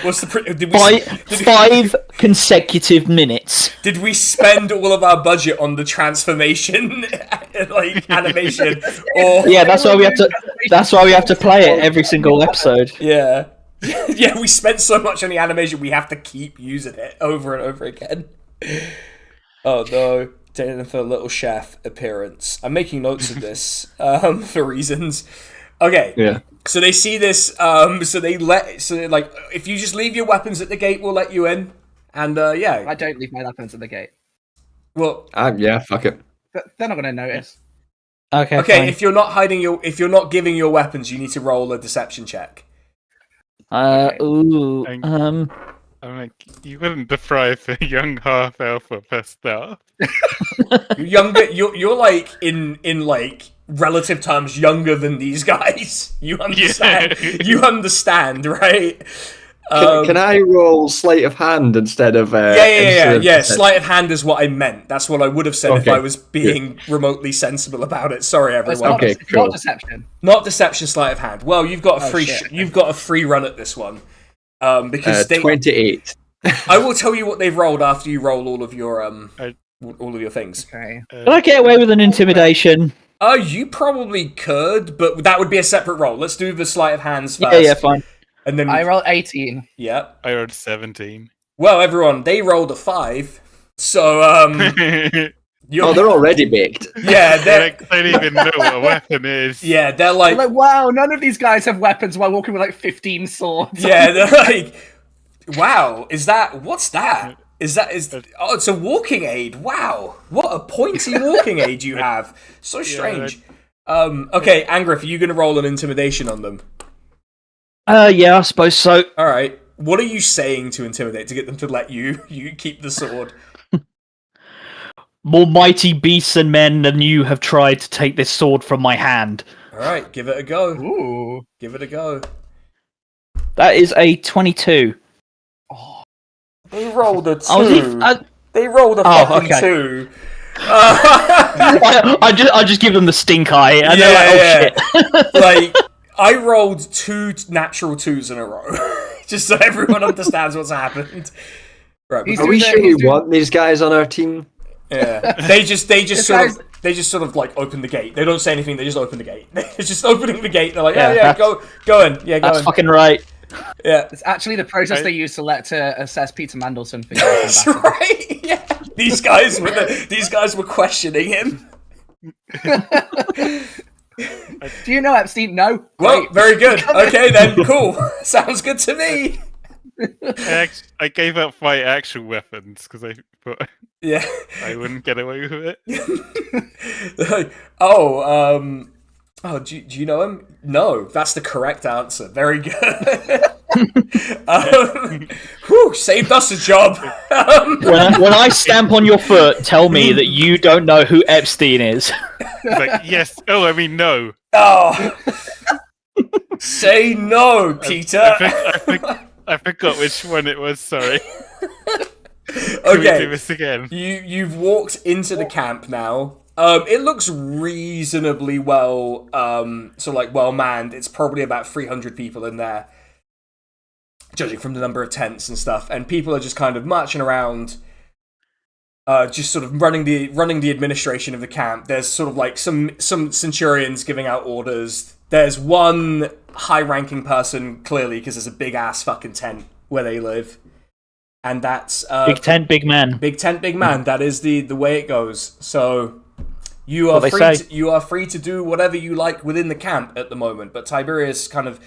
What's the? Did we? five consecutive minutes? Did we spend all of our budget on the transformation, like animation, or Yeah, that's why we have to. That's why we have to play it every single episode. yeah, yeah? We spent so much on the animation, we have to keep using it over and over again. Oh no. Jennifer Little Chef appearance. I'm making notes of this for reasons. Okay. Yeah. So they see this. So they're like, if you just leave your weapons at the gate, we'll let you in. And yeah. I don't leave my weapons at the gate. Well, Yeah, fuck it. They're not going to notice. Okay. okay. Fine. If you're not giving your weapons, you need to roll a deception check. Ooh. I'm like, you wouldn't deprive a young half elf of her stuff. You're younger. You're like in like relative terms younger than these guys. You understand? Yeah. You understand, right? Can I roll sleight of hand instead of? Yeah. Sleight of hand is what I meant. That's what I would have said if Okay, I was being remotely sensible about it. Sorry, It's everyone. not, Okay, it's not cool. deception. Not deception, sleight of hand. Well, you've got a free. shit. You've got a free run at this one. Because 28. I will tell you what they've rolled after you roll all of your all of your things. Okay. Can I get away with an intimidation? You probably could, but that would be a separate roll. Let's do the sleight of hands first. Yeah, fine. And then I rolled 18. yeah. I rolled 17. Well, everyone, they rolled a 5, so they're already baked. Yeah, They don't even know what a weapon is. yeah, they're They're like, like, wow, none of these guys have weapons while walking with like 15 swords. yeah, they're like, wow, what's that? Oh, it's a walking aid. Wow, what a pointy walking aid you have. So strange. Okay, Angrif, are you going to roll an intimidation on them? Yeah, I suppose so. All right. What are you saying to intimidate to get them to let you keep the sword? More mighty beasts and men than you have tried to take this sword from my hand. All right, give it a go. Ooh. Give it a go. That is a 22. They rolled a 2. They rolled a Oh, fucking okay. 2. I just give them the stink eye, and they're like, oh shit. Like, I rolled 2 natural 2s in a row, just so everyone understands what's happened. Right, He's Are we doing sure the- we want these guys on our team? yeah. They just guy's- sort of like open the gate. They don't say anything. They just open the gate. They're just opening the gate. They're like, Yeah, yeah, that's- go in. Yeah, go That's in. fucking right. Yeah. It's actually the process Okay. they use to assess Peter Mandelson for That's battle. right. Yeah. These guys were questioning him. Do you know Epstein? No. Well, Great. very good. Okay then, cool. Sounds good to me. I gave up my actual weapons because I thought Yeah. I wouldn't get away with it. Do you know him? No, that's the correct answer. Very good. Saved us a job. When I stamp on your foot, tell me that you don't know who Epstein is. It's like, yes. Oh, I mean, no. Oh. Say no, Peter. I forgot which one it was. Sorry. Can we do Okay. this again? You've walked into the camp now. It looks reasonably well manned. It's probably about 300 people in there, judging from the number of tents and stuff. And people are just kind of marching around, just sort of running the administration of the camp. There's sort of like some centurions giving out orders. There's one high-ranking person, clearly, because there's a big-ass fucking tent where they live. And that's... Big tent, big man. Big tent, big man. That is the way it goes. So... You are free to do whatever you like within the camp at the moment, but Tiberius kind of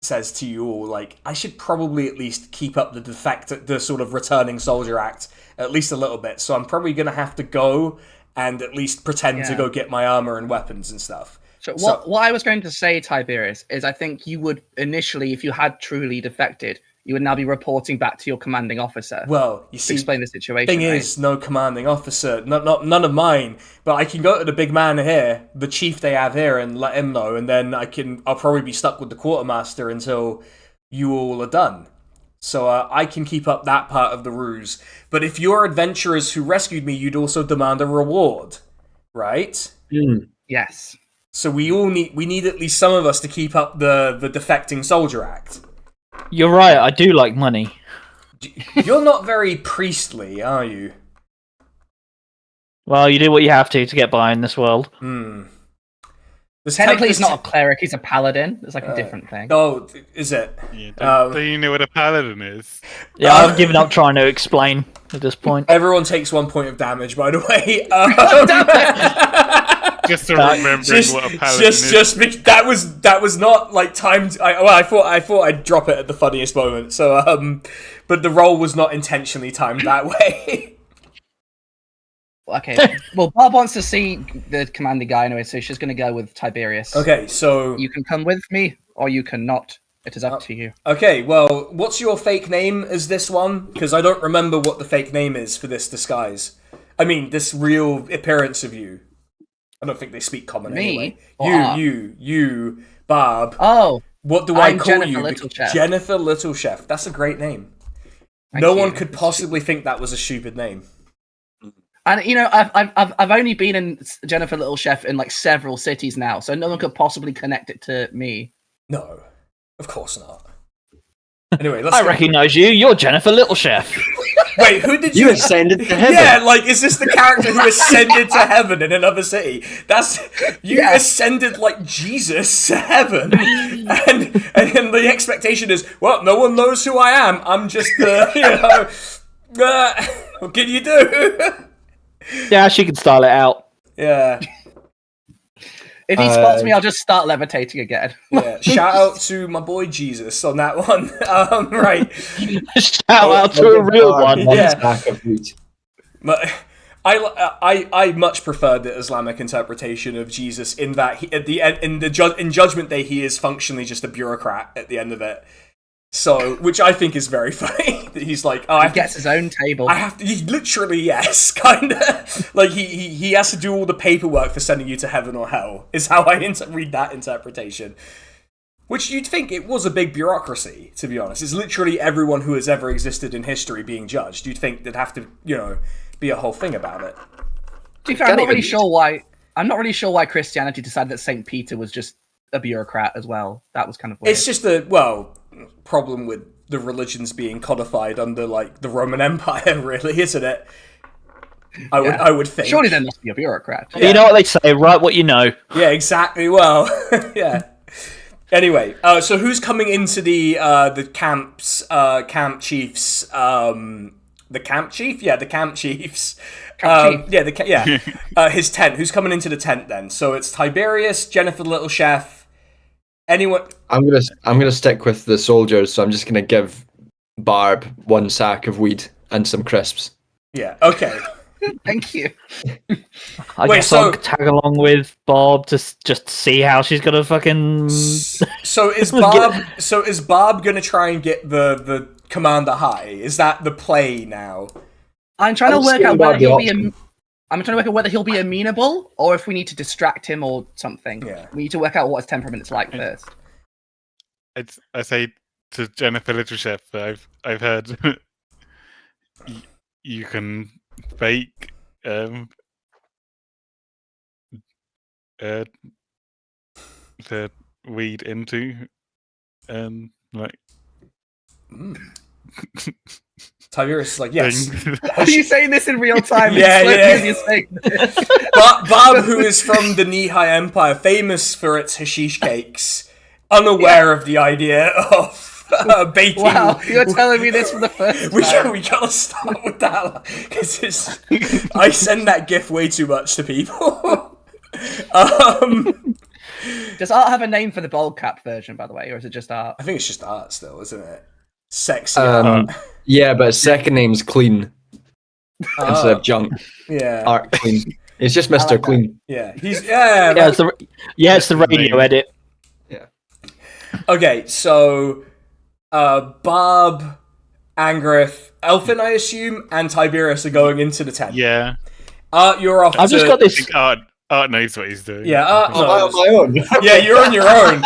says to you all, like, I should probably at least keep up the sort of returning soldier act at least a little bit. So I'm probably going to have to go and at least pretend to go get my armor and weapons and stuff. So what I was going to say, Tiberius, is I think you would initially, if you had truly defected, you would now be reporting back to your commanding officer. Well, you to see, explain the situation. thing right? is, no commanding officer, none of mine. But I can go to the big man here, the chief they have here, and let him know, and then I'll probably be stuck with the quartermaster until you all are done. So I can keep up that part of the ruse. But if you're adventurers who rescued me, you'd also demand a reward, right? Yes. So we need at least some of us to keep up the defecting soldier act. You're right, I do like money. You're not very priestly, are you? Well, you do what you have to get by in this world. Technically, he's not a cleric, he's a paladin. It's like a different thing. Oh, is it? Yeah, do you know what a paladin is? Yeah, I've given up trying to explain at this point. Everyone takes 1 point of damage, by the way. Just to remembering what a paladin is. That was not like timed. I thought I'd drop it at the funniest moment. So but the roll was not intentionally timed that way. Okay. Well, Barb wants to see the commanding guy anyway, so she's going to go with Tiberius. Okay, so You can come with me, or you cannot. It is up to you. okay. Well, what's your fake name as this one? Because I don't remember what the fake name is for this disguise. I mean, this real appearance of you. I don't think they speak common Me? anyway. Or You, Barb. Oh, What do I I'm call Jennifer you? Littlechef. Jennifer Littlechef. That's a great name. Thank No you. one could possibly think that was a stupid name. and you know, I've only been in Jennifer Littlechef in like several cities now, so no one could possibly connect it to me. No, of course not. Anyway, let's I go. recognise you, you're Jennifer Littlechef. Wait, who did You you... ascended to heaven. Yeah, like, is this the character who ascended to heaven in another city? You ascended like Jesus to heaven, and then the expectation is, well, no one knows who I am. I'm just What can you do? Yeah, she can style it out. Yeah. If he spots me, I'll just start levitating again. Yeah. Shout out to my boy Jesus on that one. Right. Shout out to a real one. Yeah. Sack of wheat. But I much prefer the Islamic interpretation of Jesus in that he, at the end in Judgment Day he is functionally just a bureaucrat at the end of it. So, which I think is very funny. That he's like, oh, He gets his own table. I have to. He literally, yes, kind of. Like he has to do all the paperwork for sending you to heaven or hell. Is how I read that interpretation. Which you'd think it was a big bureaucracy, to be honest. It's literally everyone who has ever existed in history being judged. You'd think there'd have to, be a whole thing about it. To be fair, I'm not really sure why Christianity decided that Saint Peter was just a bureaucrat as well. That was kind of weird. It's just problem with the religions being codified under like the Roman Empire, really, isn't it? I would think. Surely there must be a bureaucrat. Yeah. You know what they say, write what you know. Yeah, exactly. Well, yeah. Anyway, so who's coming into the camp chiefs? The camp chief? Yeah, the camp chiefs. His tent. Who's coming into the tent then? So it's Tiberius, Jennifer the Little Chef. Anyone? I'm gonna stick with the soldiers, so I'm just gonna give Barb 1 sack of weed and some crisps. Yeah. Okay. Thank you. I guess I'll tag along with Barb to just see how she's gonna fucking. So is Barb gonna try and get the commander high? Is that the play now? I'm trying to work out whether he'll be amenable, or if we need to distract him or something. Yeah. We need to work out what his temperament's like first. I say to Jennifer Little Chef, I've heard you can bake the weed into like. Tiberius is like, yes. Are you saying this in real time? Yeah. Barb, who is from the Knee-High Empire, famous for its hashish cakes, unaware of the idea of baking. Wow, you're telling me this for the first time. We gotta start with that, because I send that gif way too much to people. Does Art have a name for the bald cap version, by the way, or is it just Art? I think it's just Art still, isn't it? Sexy Art. Yeah, but his second name's Clean instead of Junk. Yeah, Art Clean. It's just Mr. Like Clean. Yeah, he's it's the radio edit. Yeah. Okay, so Barb, Angrith, Elfin, I assume, and Tiberius are going into the tent. Yeah. You're off. I've just got this. Art knows what he's doing. Yeah, Am I on my own? Yeah, you're on your own.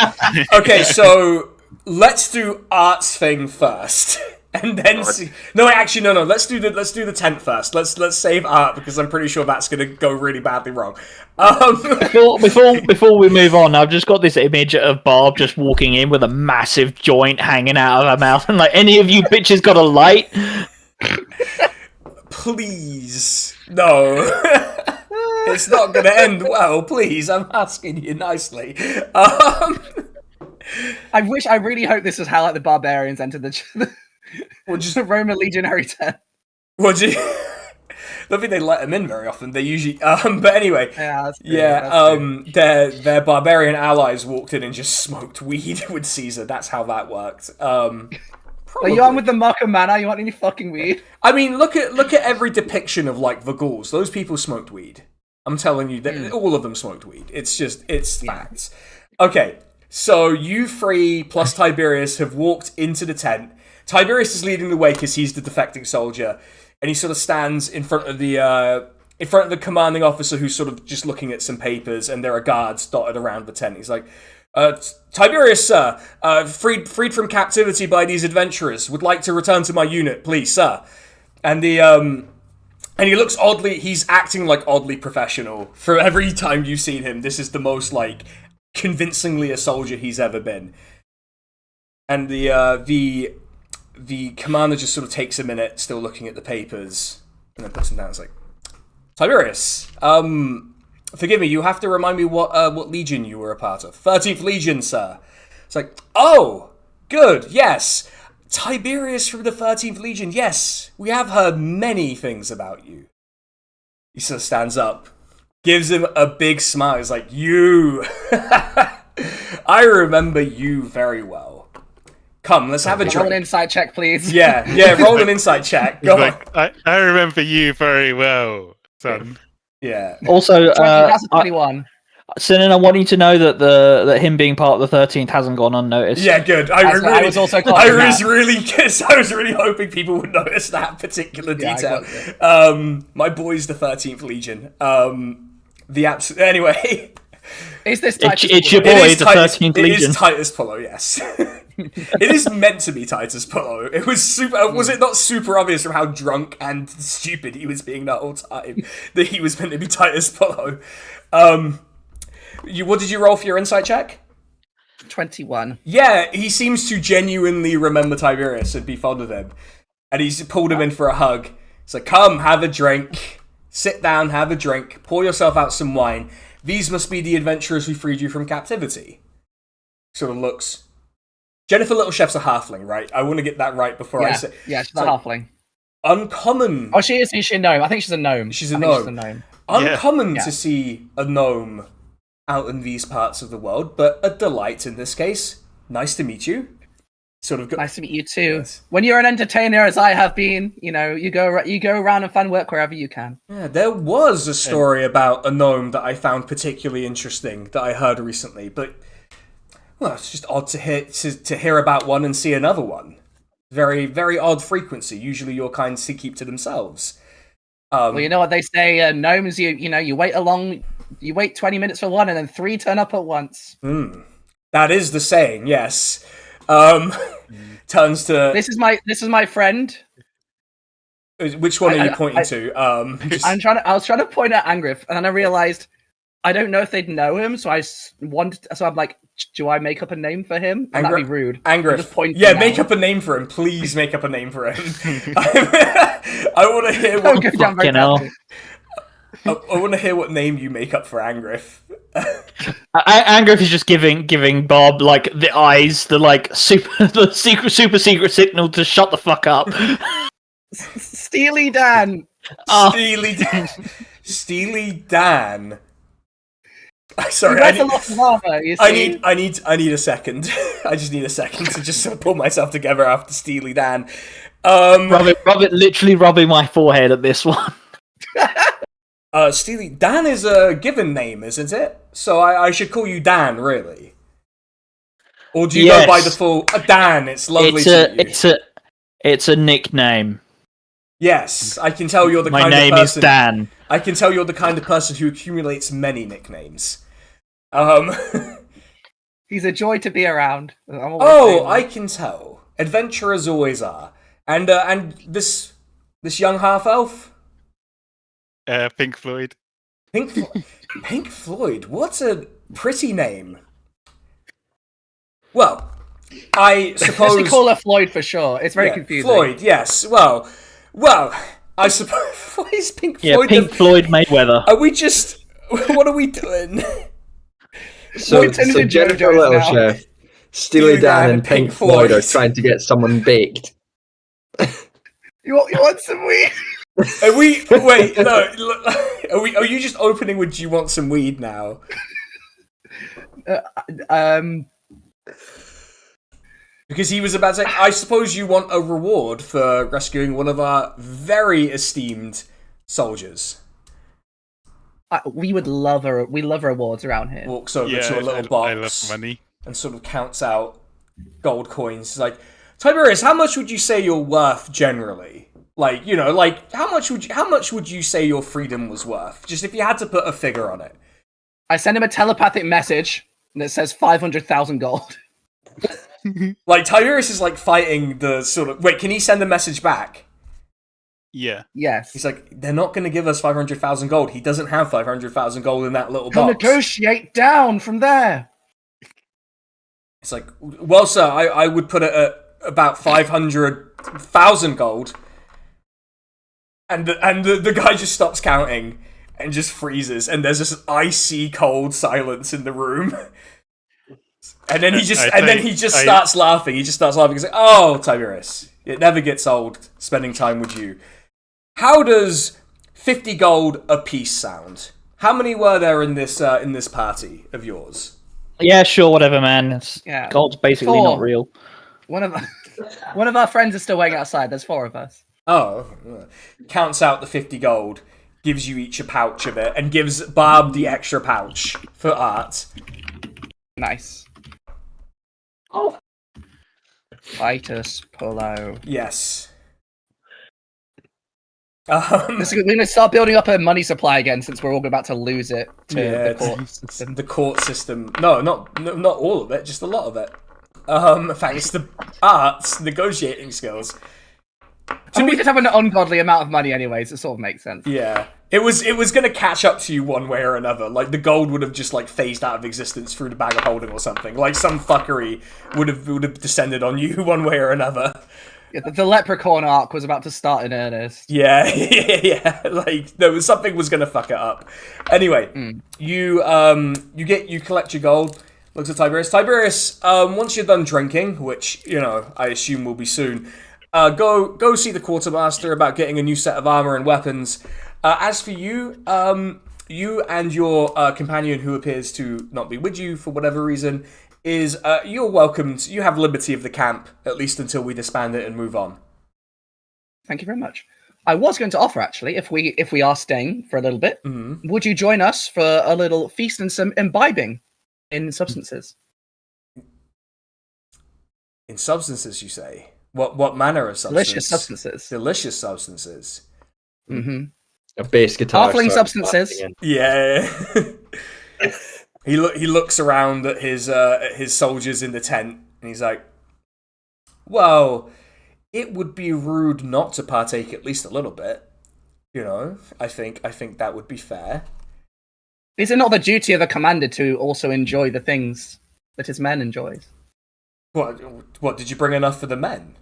Okay, so let's do Art's thing first, and then see. No, actually, no. Let's do the tent first. Let's save Art because I'm pretty sure that's gonna go really badly wrong. Before we move on, I've just got this image of Barb just walking in with a massive joint hanging out of her mouth, and like, any of you bitches got a light? Please, no. It's not going to end well, please. I'm asking you nicely. I really hope this is how like the barbarians entered the Roman legionary tent. Would you? I don't think they let them in very often. They usually, but anyway, their barbarian allies walked in and just smoked weed with Caesar. That's how that worked. Are you on with the Mocha Mana? You want any fucking weed? I mean, look at every depiction of like the Gauls. Those people smoked weed. I'm telling you, that all of them smoked weed. It's facts. Okay, so you three plus Tiberius have walked into the tent. Tiberius is leading the way because he's the defecting soldier, and he sort of stands in front of the commanding officer who's sort of just looking at some papers, and there are guards dotted around the tent. He's like, Tiberius, sir, freed from captivity by these adventurers, would like to return to my unit, please, sir. And and he looks he's acting like oddly professional. For every time you've seen him, this is the most like convincingly a soldier he's ever been. And the commander just sort of takes a minute, still looking at the papers, and then puts him down. It's like, Tiberius, forgive me, you have to remind me what legion you were a part of. 13th Legion, sir. It's like, oh, good, yes. Tiberius from the 13th Legion, yes, we have heard many things about you. He sort of stands up, gives him a big smile. He's like, you! I remember you very well. Come, let's have a drink. Roll an insight check, please. Yeah, roll an insight check. Go on. I remember you very well, son. Yeah. Also, That's a 21. Sinan, I want you to know that him being part of the 13th hasn't gone unnoticed. Yeah, good. I was really hoping people would notice that particular detail. My boy's the 13th Legion. Anyway. Is this Titus it's your boy, the 13th Legion? It is Titus Pullo, yes. It is meant to be Titus Pullo. It was super. Was it not super obvious from how drunk and stupid he was being that whole time that he was meant to be Titus Pullo? What did you roll for your insight check? 21. Yeah, he seems to genuinely remember Tiberius and be fond of him. And he's pulled him in for a hug. He's like, come, have a drink. Sit down, have a drink. Pour yourself out some wine. These must be the adventurers who freed you from captivity. Sort of looks. Jennifer Little Chef's a halfling, right? I want to get that right before I say. Yeah, she's a halfling. Uncommon. Oh, she is. Is she a gnome? I think she's a gnome. She's a gnome. Uncommon Yeah. to see a gnome out in these parts of the world, but a delight in this case. Nice to meet you. Nice to meet you too. Yes. When you're an entertainer, as I have been, you go around and find work wherever you can. Yeah, there was a story about a gnome that I found particularly interesting that I heard recently, but well, it's just odd to hear about one and see another one. Very, very odd frequency. Usually, your kind keep to themselves. Well, you know what they say, gnomes. You wait 20 minutes for one, and then 3 turn up at once. That is the saying. Yes. Turns to. This is my friend. Which one are you pointing to? I was trying to point at Angriff, and then I realized I don't know if they'd know him, so I'm like, do I make up a name for him? And that'd be rude. Angriff. Yeah, make up a name for him. Please make up a name for him. I want to hear what. I want to hear what name you make up for Angriff. Angriff is just giving Barb like the eyes, the super secret signal to shut the fuck up. Steely Dan. Steely Dan. Sorry, I need a second. I just need a second to just sort of pull myself together after Steely Dan. Literally rubbing my forehead at this one. Steely Dan is a given name, isn't it? So I should call you Dan, really? Or do you go by the full Dan? It's lovely to meet you. It's a nickname. Yes, I can tell you're the kind of person. My name is Dan. I can tell you're the kind of person who accumulates many nicknames. He's a joy to be around. I can tell. Adventurers always are. And this young half elf. Pink Floyd. Pink Floyd. What a pretty name. Well, I suppose. Just to call her Floyd for sure. It's very confusing. Floyd. Yes. Well. I suppose. What is Pink Floyd? Yeah, Pink Floyd Mayweather. Are we just? What are we doing? So Jennifer Little Chef, Steely Dan, and Pink Floyd are trying to get someone baked. You want some weed? Are we? Wait, no. Are you just opening with "Do you want some weed" now? Because he was about to say, I suppose you want a reward for rescuing one of our very esteemed soldiers. We would love we love rewards around here. Walks over to a little box. I love money. And sort of counts out gold coins. He's like, Tiberius, how much would you say you're worth generally? Like, how much would you say your freedom was worth? Just if you had to put a figure on it. I send him a telepathic message and it says 500,000 gold. Like, Tiberius is like fighting the sort of... Wait, can he send a message back? Yeah. Yes. He's like, they're not going to give us 500,000 gold. He doesn't have 500,000 gold in that little box. Negotiate down from there. It's like, well, sir, I would put it at about 500,000 gold. And the guy just stops counting and just freezes. And there's this icy cold silence in the room. And then he just starts laughing. He just starts laughing. He's like, "Oh, Tiberius, it never gets old spending time with you. How does 50 gold apiece sound? How many were there in this party of yours?" Yeah, sure, whatever, man. Gold's basically 4. not real. One of our friends is still waiting outside. There's 4 of us. Oh, counts out the 50 gold, gives you each a pouch of it, and gives Barb the extra pouch for Art. Nice. Oh. Vitus Polo. Yes. We're going to start building up a money supply again since we're all about to lose it to Yeah, the court system. The court system. No, not all of it, just a lot of it. Thanks to Art's negotiating skills. We just have an ungodly amount of money anyways, it sort of makes sense. Yeah. It was gonna catch up to you one way or another. Like the gold would have just like phased out of existence through the bag of holding or something. Like some fuckery would have descended on you one way or another. Yeah, the leprechaun arc was about to start in earnest. Yeah, yeah. Like something was gonna fuck it up. Anyway, you collect your gold. Looks at Tiberius. Tiberius, once you're done drinking, which I assume will be soon, go see the quartermaster about getting a new set of armor and weapons. As for you, you and your companion, who appears to not be with you for whatever reason, is you're welcomed. You have liberty of the camp, at least until we disband it and move on. Thank you very much. I was going to offer, actually, if we are staying for a little bit, would you join us for a little feast and some imbibing in substances? In substances, you say? What manner of substance? Delicious substances. Delicious substances. Mm-hmm. A bass guitar. Halfling substances. Yeah. He looks around at his soldiers in the tent, and he's like, "Well, it would be rude not to partake at least a little bit. I think that would be fair." Is it not the duty of a commander to also enjoy the things that his men enjoy? What did you bring enough for the men?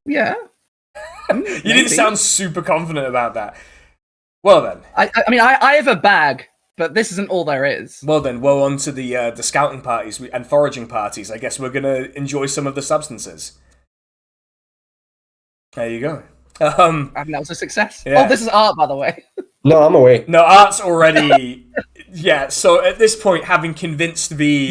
Yeah. You didn't sound super confident about that. Well then. I have a bag, but this isn't all there is. Well then, on to the scouting parties and foraging parties. I guess we're gonna enjoy some of the substances. There you go. And that was a success. Yeah. Oh, this is Art, by the way. No, I'm away. No, Art's already. Yeah. So at this point, having convinced the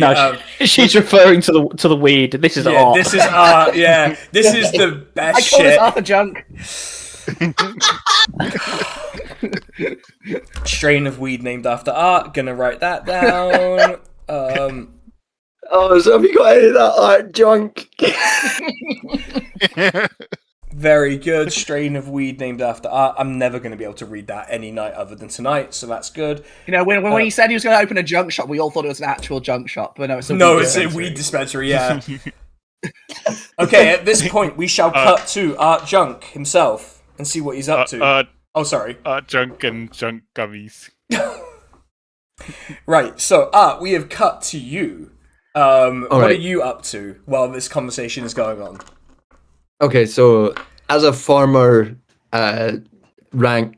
she's referring to the weed. This is Art. This is Art. Yeah, this is the best I call shit. this Arthur junk. Strain of weed named after Art. Gonna write that down. Oh, so have you got any of that art junk? Very good. Strain of weed named after Art. I'm never going to be able to read that any night other than tonight, so that's good. When he said he was going to open a junk shop, we all thought it was an actual junk shop, but no, it's a weed dispensary. Yeah. Okay, at this point, we shall cut to Art Junk himself and see what he's up to. Sorry. Art Junk and Junk Gummies. Right, so Art, we have cut to you. What right. are you up to while this conversation is going on? Okay, so as a former rank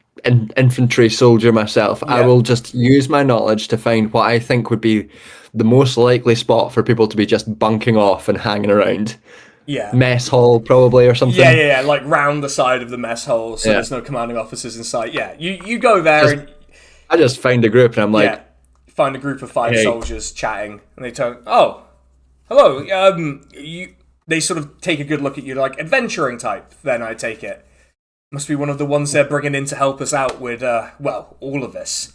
infantry soldier myself, I will just use my knowledge to find what I think would be the most likely spot for people to be just bunking off and hanging around. Yeah. Mess hall, probably, or something. Yeah, like round the side of the mess hall, so there's no commanding officers in sight. Yeah, you go there I just find a group and I'm like... find a group of 5 soldiers chatting, and they turn, "Oh, hello, They sort of take a good look at you, like, adventuring type, then I take it. Must be one of the ones they're bringing in to help us out with, all of this.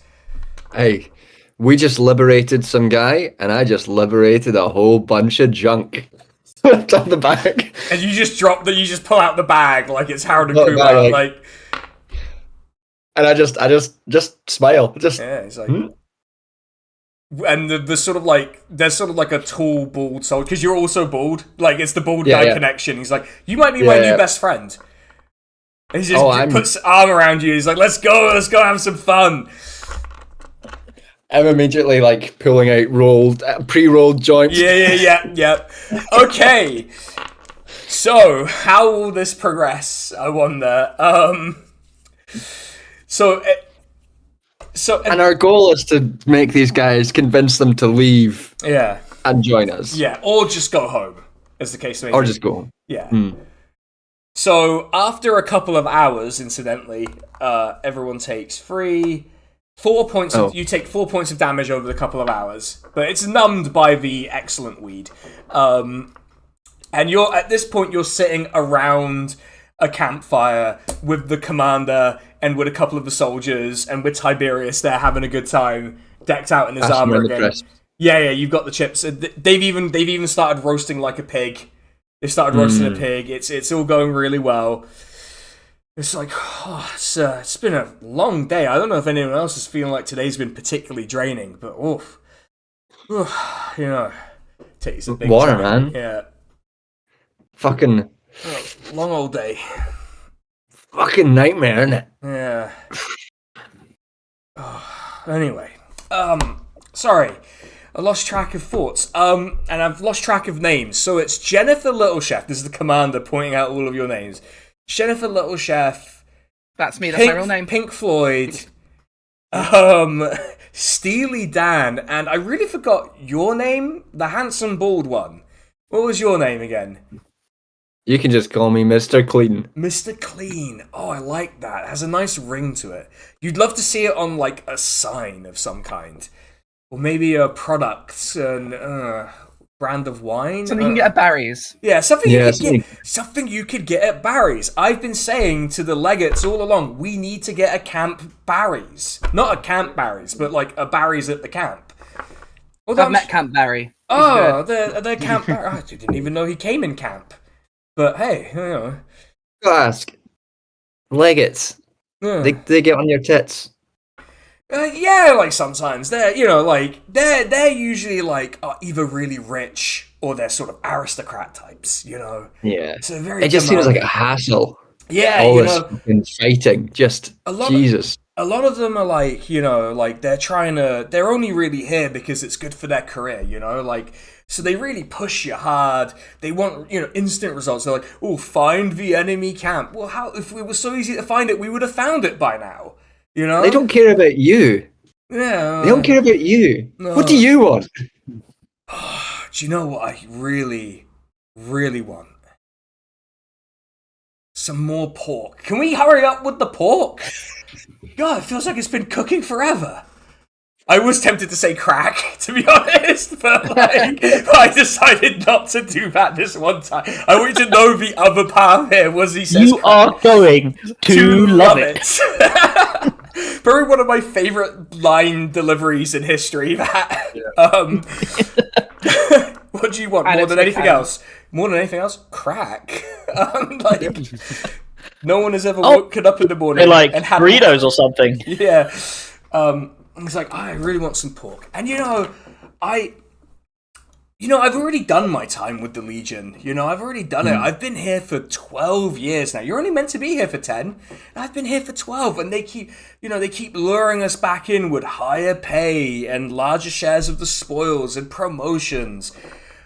Hey, we just liberated some guy, and I just liberated a whole bunch of junk. On the bag. And you just you just pull out the bag like it's Harold and Kumar, and I just smile. It's like... And there's sort of like a tall, bald soldier, because you're also bald. Like, it's the bald guy connection. He's like, "You might be my new best friend." And he just puts arm around you. He's like, let's go have some fun. I'm immediately like pulling out pre-rolled joints. Yeah. Okay. So, how will this progress? I wonder. And our goal is to make these guys, convince them to leave and join us. Yeah, or just go home, as the case may be. Or just go home. Yeah. So after a couple of hours, incidentally, everyone takes 4 points. You take 4 points of damage over the couple of hours, but it's numbed by the excellent weed. And you're at this point you're sitting around a campfire with the commander and with a couple of the soldiers and with Tiberius there having a good time, decked out in his armor again. Yeah, you've got the chips. They've even started roasting like a pig. They started roasting a pig. It's all going really well. It's like, it's been a long day. I don't know if anyone else is feeling like today's been particularly draining, but takes a big water, time. man. Yeah. Fucking long old day. Fucking nightmare, isn't it? Yeah. Anyway, sorry. I lost track of thoughts. And I've lost track of names. So it's Jennifer Littlechef. This is the commander pointing out all of your names. Jennifer Littlechef. That's me. That's my real name. Pink Floyd. Steely Dan. And I really forgot your name. The handsome bald one. What was your name again? You can just call me Mr. Clean. Mr. Clean. Oh, I like that. It has a nice ring to it. You'd love to see it on, like, a sign of some kind. Or maybe a product, brand of wine. Something you can get at Barry's. Yeah, something you could get at Barry's. I've been saying to the legates all along, we need to get a camp Barry's. Not a camp Barry's, but like a Barry's at the camp. Although I've met Camp Barry. They're Camp Barry. I didn't even know he came in camp. But hey, Gotta ask. Legates. They get on your tits. Yeah, like sometimes they're usually like either really rich or they're sort of aristocrat types, Yeah. So very. It just seems like a hassle. Yeah, all this fucking fighting, just Jesus. A lot of them are like, they're only really here because it's good for their career, so they really push you hard. They want, instant results. They're like, find the enemy camp. Well, how, if it was so easy to find it, we would have found it by now, They don't care about you. Yeah. They don't care about you. No. What do you want? Do you know what I really, really want? Some more pork. Can we hurry up with the pork? God, it feels like it's been cooking forever. I was tempted to say crack, to be honest, but I decided not to do that this one time. I want you to know the other part here was he says you are going to love it. Probably one of my favourite line deliveries in history. That. What do you want more than anything else? More than anything else, crack. No one has ever woken up in the morning and had burritos or something. Yeah. He's like, I really want some pork. And I've already done my time with the Legion. I've already done it. I've been here for 12 years now. You're only meant to be here for 10. And I've been here for 12. And they keep luring us back in with higher pay and larger shares of the spoils and promotions.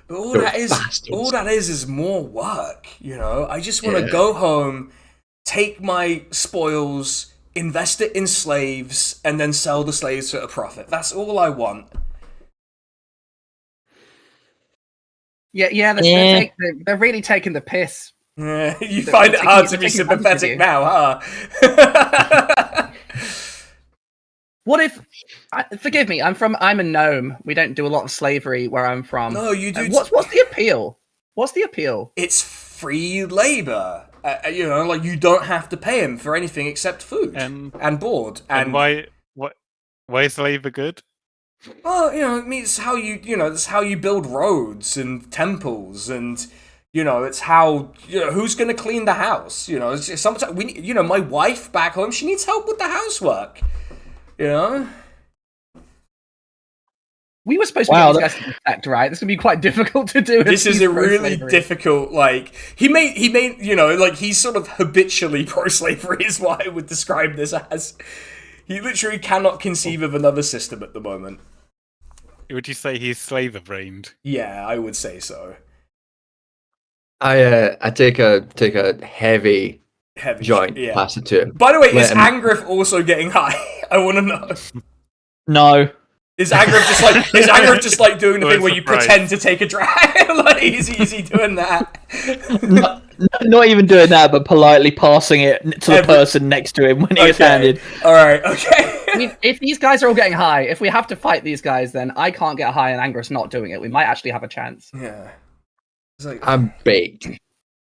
But all that is more work. I just want to go home, take my spoils, invest it in slaves, and then sell the slaves for a profit. That's all I want. Yeah, they're really taking the piss. You find it hard to be sympathetic now, huh? What if? Forgive me. I'm a gnome. We don't do a lot of slavery where I'm from. No, you do. What's the appeal? What's the appeal? It's free labor. You don't have to pay him for anything except food and board. And why is labor good? Well, it means how that's how you build roads and temples, and it's how who's going to clean the house. It's sometimes my wife back home, she needs help with the housework. We were supposed to get these guys to protect, right? This would be quite difficult to do. This is a really difficult, he made, he's sort of habitually pro-slavery is what I would describe this as. He literally cannot conceive of another system at the moment. Would you say he's slaver-brained? Yeah, I would say so. I take a heavy joint, pass it to him. By the way, is Angrif also getting high? I want to know. No. Is Agrif just like doing the Well, thing where you surprise. pretend to take a drag? Like, is he doing that? Not even doing that, but politely passing it to the person next to him when he gets handed. All right. Okay. I mean, if these guys are all getting high, if we have to fight these guys, then I can't get high and Anger's not doing it. We might actually have a chance. Yeah. It's like, I'm baked.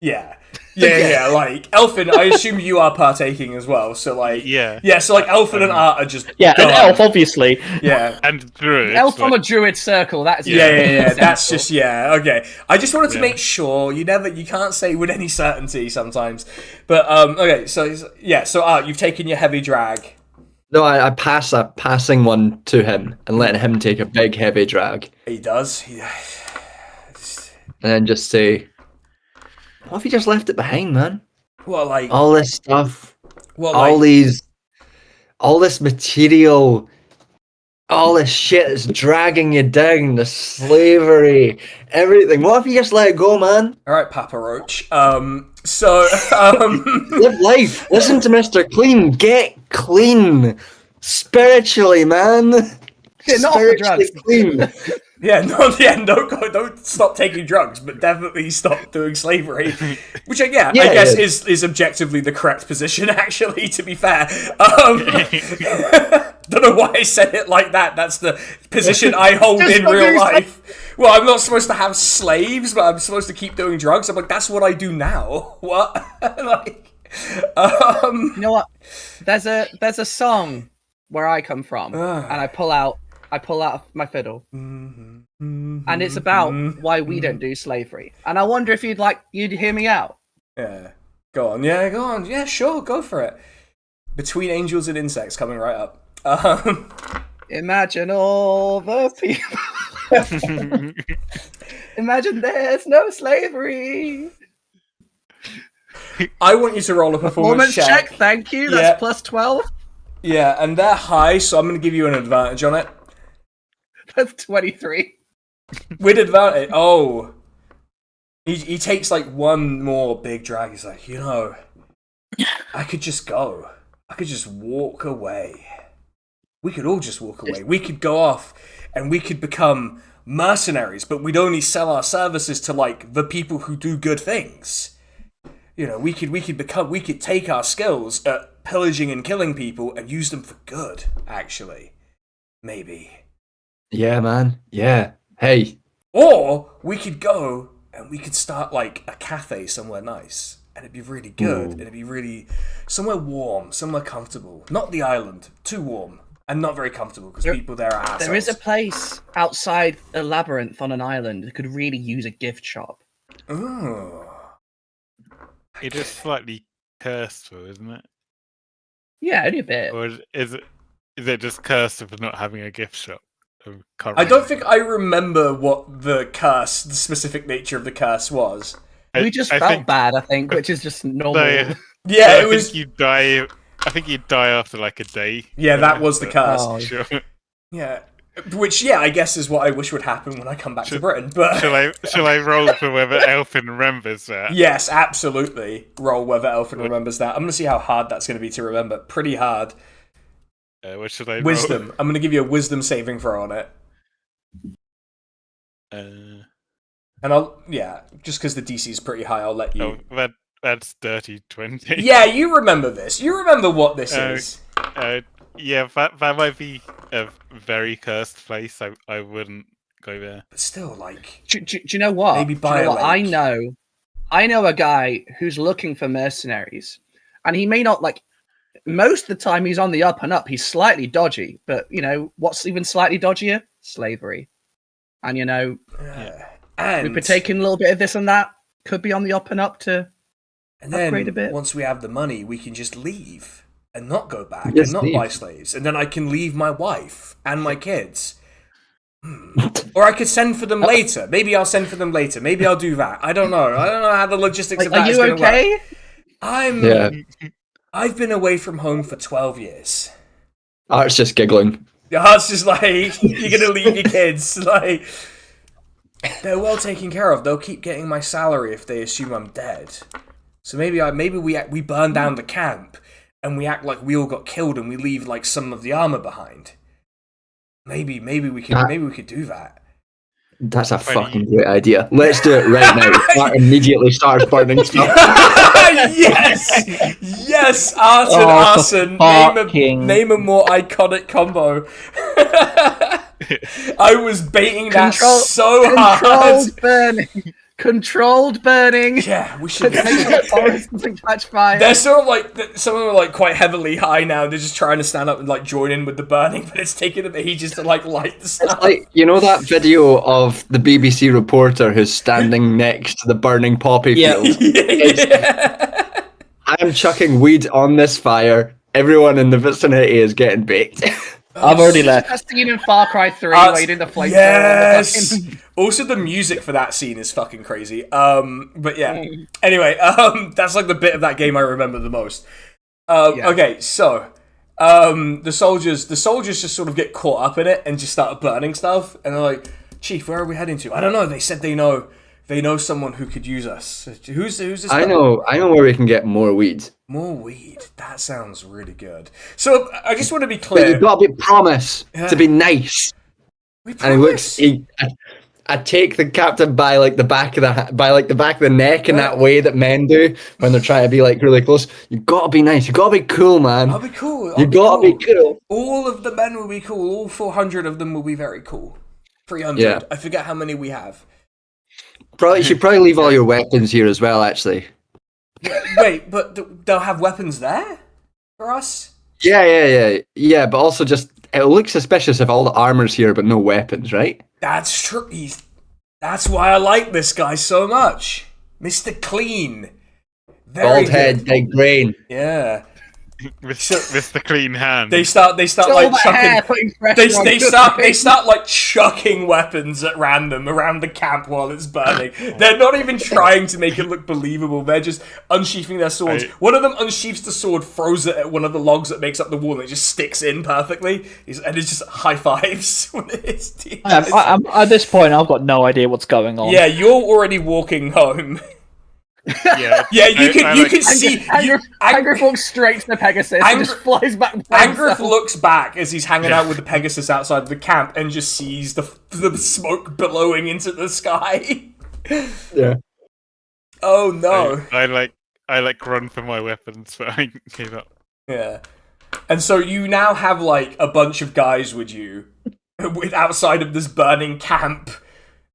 yeah. Like Elfin, I assume you are partaking as well. So like, Yeah. So like Elfin and Art are just Yeah, an gone. elf, obviously. Yeah. And Druid. Elf from a druid circle. That is Yeah. That's essential. just okay. I just wanted to Yeah. make sure you can't say with any certainty sometimes. But okay, so Art, you've taken your heavy drag. No, I pass a passing one to him and letting him take a big heavy drag, He does. and then just say, "What if you just left it behind, man? Well, like, All this stuff, well, all like, this material, all this shit that's dragging you down, the slavery, everything. What if you just let it go, man? all right, Papa Roach. Live life. Listen to Mr. Clean. Get clean. Spiritually, man. Yeah, not off the drugs. Clean. Don't stop taking drugs, but definitely stop doing slavery. Which, I guess is objectively the correct position, actually, to be fair. Don't know why I said it like that. That's the position I hold Just in don't real do life. Well, I'm not supposed to have slaves, but I'm supposed to keep doing drugs. I'm like, that's what I do now. What? Like, You know what? There's a song where I come from, and I pull out my fiddle, and it's about why we don't do slavery. And I wonder if you'd hear me out. Yeah. Go on. Yeah, go on. Yeah, sure. Go for it. Between Angels and Insects coming right up. Imagine all the people. Imagine there's no slavery. I want you to roll a performance check. Thank you. Yeah. That's plus 12. Yeah, and they're high, so I'm going to give you an advantage on it. That's 23. With advantage. Oh. He takes like one more big drag. He's like, I could just go. I could just walk away. We could all just walk away. We could go off and we could become mercenaries, but we'd only sell our services to like the people who do good things. We could take our skills at pillaging and killing people and use them for good, actually. Maybe. Yeah, man. Yeah. Hey. Or we could go and we could start like a cafe somewhere nice. And it'd be really good. And it'd be really somewhere warm, somewhere comfortable. Not the island. Too warm. And not very comfortable because people there are assholes. There is a place outside a labyrinth on an island that could really use a gift shop. Oh. It is slightly cursed, though, isn't it? Yeah, only a bit. Or is it just cursed for not having a gift shop? I don't think I remember what the specific nature of the curse was. We just felt bad, I think, which is just normal. Yeah, it was. I think you'd die after like a day. Yeah, that was the curse. Oh. Sure. Yeah. Which, I guess is what I wish would happen when I come back to Britain. But Shall I roll for whether Elfin remembers that? Yes, absolutely. Roll whether Elfin remembers that. I'm going to see how hard that's going to be to remember. Pretty hard. What should I roll? Wisdom. I'm going to give you a wisdom saving throw on it. And just because the DC is pretty high, I'll let you. Oh, that's dirty 20. Yeah, you remember this. You remember what this is. Yeah, that might be a very cursed place. I wouldn't go there. But still, like... Do you know what? Maybe buy a lake. I know a guy who's looking for mercenaries. And he may not, most of the time he's on the up and up. He's slightly dodgy. But, what's even slightly dodgier? Slavery. And, and we've been taking a little bit of this and that. Could be on the up and up to upgrade a bit. Once we have the money, we can just leave. And not go back, and not buy slaves. And then I can leave my wife and my kids. Or I could send for them later. Maybe I'll send for them later. Maybe I'll do that. I don't know. I don't know how the logistics of that is going to work. Are you okay? I've been away from home for 12 years. Art's just giggling. Your heart's just like, you're going to leave your kids. Like, they're well taken care of. They'll keep getting my salary if they assume I'm dead. So maybe we burn down the camp. and we act like we all got killed and we leave like some of the armor behind. Maybe we could do that. That's a fucking great idea. Let's do it right now. Immediately starts burning stuff. Yes, arson. Name a more iconic combo. I was baiting that so hard. Controlled burning. Yeah, we should. The forest doesn't catch fire. They're sort of like some of them are like quite heavily high now. They're just trying to stand up and like join in with the burning, but it's taking them ages to like light the stuff. It's like, you know that video of the BBC reporter who's standing next to the burning poppy field? Yeah. I'm chucking weed on this fire. Everyone in the vicinity is getting baked. I've already left. That scene in Far Cry 3 where you did the flamethrower. Yes. Also, the music for that scene is fucking crazy. But yeah. Anyway, that's like the bit of that game I remember the most. Okay, so the soldiers just sort of get caught up in it and just start burning stuff, and they're like, "Chief, where are we heading to?" I don't know. They said they know someone who could use us. Who's this? I know where we can get more weed. More weed. That sounds really good. So I just want to be But clear. you've got to be promise to be nice. We And he looks. I take the captain by like the back of the neck in that way that men do when they're trying to be like really close. You gotta be nice. You gotta be cool, man. I'll be cool. You gotta be cool. All of the men will be cool. All 400 of them will be very cool. 300. Yeah. I forget how many we have. You should probably leave all your weapons here as well. Actually. Wait, but they'll have weapons there for us? Yeah. But also just it'll look suspicious if all the armor's here but no weapons, right? That's true. That's why I like this guy so much, Mr. Clean. Very Bald head, good. big brain. Yeah. with the clean hand. They start like chucking. They start like chucking weapons at random around the camp while it's burning. They're not even trying to make it look believable. They're just unsheathing their swords. One of them unsheaths the sword, throws it at one of the logs that makes up the wall, and it just sticks in perfectly. And it's just high fives. I'm, at this point, I've got no idea what's going on. Yeah, you're already walking home. Yeah, you can see. Angriff walks straight to the Pegasus and just flies back. Angriff looks back as he's hanging out with the Pegasus outside of the camp and just sees the smoke billowing into the sky. Yeah. Oh no! I run for my weapons, but I gave up. Yeah, and so you now have like a bunch of guys with you, outside of this burning camp.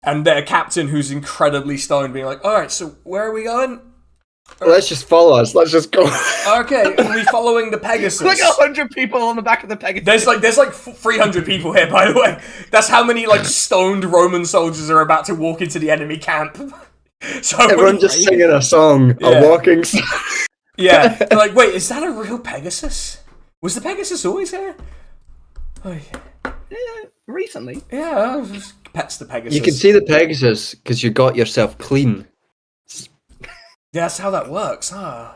And their captain, who's incredibly stoned, being like, "All right, so where are we going? Let's just follow us. Let's just go." Okay, are we following the Pegasus? Like 100 people on the back of the Pegasus. There's like 300 people here, by the way. That's how many like stoned Roman soldiers are about to walk into the enemy camp. So everyone just singing a song, a walking song. Yeah, they're like, wait, is that a real Pegasus? Was the Pegasus always here? Oh, yeah, recently. Yeah, pets the Pegasus. You can see the Pegasus because you got yourself clean. Yeah, that's how that works, huh?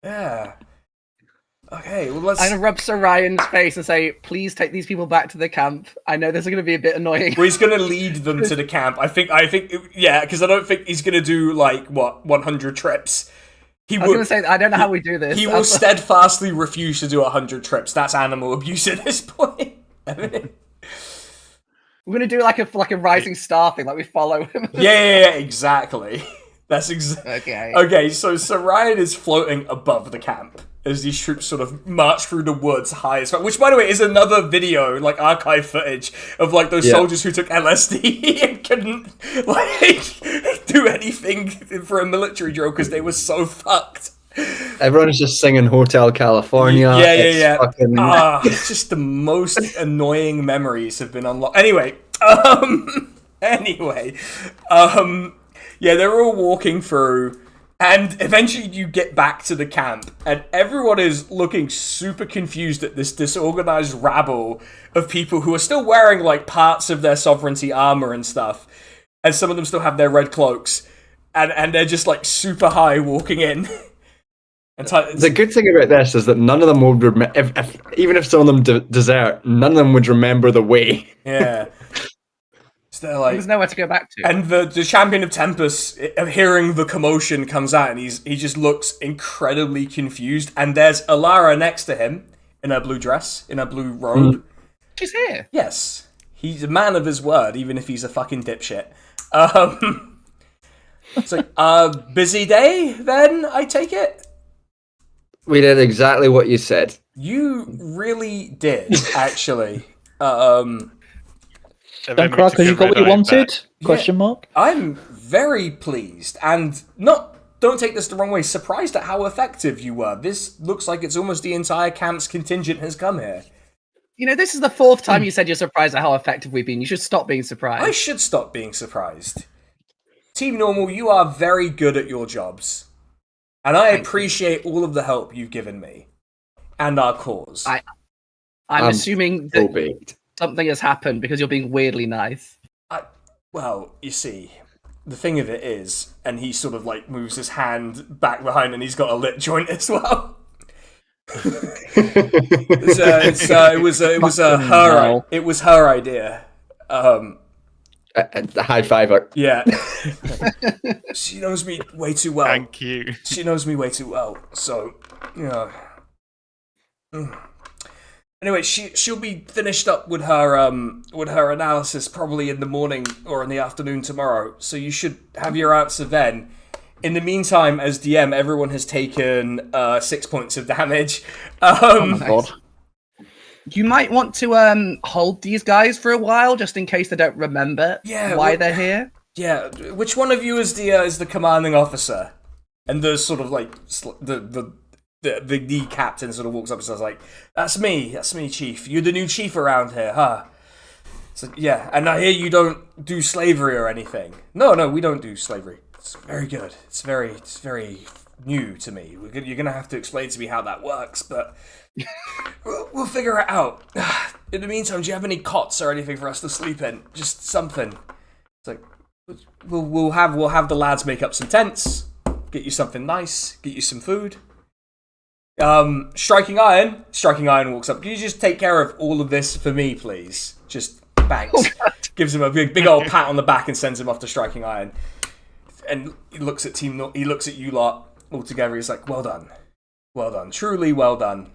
Yeah. Okay, well let's... I'm going to rub Sir Ryan's face and say, please take these people back to the camp. I know this is going to be a bit annoying. Well, he's going to lead them to the camp. I think, yeah, because I don't think he's going to do, 100 trips. I was going to say, I don't know how we do this. He will steadfastly refuse to do 100 trips. That's animal abuse at this point. We're going to do like a rising star thing, like we follow him. Yeah, exactly. That's Okay. Okay, so Sir Ryan is floating above the camp as these troops sort of march through the woods high as fuck. Which, by the way, is another video, archive footage of those soldiers who took LSD and couldn't do anything for a military drill because they were so fucked. Everyone's just singing Hotel California. Yeah. It's just the most annoying memories have been unlocked. Anyway, yeah, they're all walking through, and eventually you get back to the camp, and everyone is looking super confused at this disorganized rabble of people who are still wearing parts of their sovereignty armor and stuff, and some of them still have their red cloaks, and they're just super high walking in. The good thing about this is that none of them would even if some of them desert, none of them would remember the way. Yeah. So they're like, There's nowhere to go back to. and the Champion of Tempus, hearing the commotion, comes out, and he just looks incredibly confused. And there's Alara next to him in her blue dress, in her blue robe. She's here. Yes, he's a man of his word, even if he's a fucking dipshit. It's like, busy day then, I take it? We did exactly what you said. You really did, actually. Don't cry because you got what you wanted? Question mark. I'm very pleased, and don't take this the wrong way, surprised at how effective you were. This looks like it's almost the entire camp's contingent has come here. You know, this is the 4th time you said you're surprised at how effective we've been. You should stop being surprised. I should stop being surprised. Team Normal, you are very good at your jobs. And I appreciate all of the help you've given me. And our cause. I'm assuming that something has happened because you're being weirdly nice. Well, you see, the thing of it is, and he sort of like moves his hand back behind and he's got a lip joint as well. It was her idea. The high fiver. Yeah. She knows me way too well. Thank you. She knows me way too well. So, Anyway, she'll be finished up with her analysis probably in the morning or in the afternoon tomorrow. So you should have your answer then. In the meantime, as DM, everyone has taken 6 points of damage. God. You might want to hold these guys for a while, just in case they don't remember why they're here. Yeah, which one of you is the commanding officer? And the sort of like the captain sort of walks up and says like, "That's me, Chief. You're the new chief around here, huh?" So yeah, and I hear you don't do slavery or anything. No, we don't do slavery. It's very good. It's very new to me. You're gonna have to explain to me how that works, but we'll figure it out. In the meantime, do you have any cots or anything for us to sleep in? Just something. It's like we'll have the lads make up some tents, get you something nice, get you some food. Striking Iron walks up. Can you just take care of all of this for me, please? Just thanks. Gives him a big old pat on the back and sends him off to Striking Iron. And he looks at he looks at you lot all together. He's like, well done, truly well done.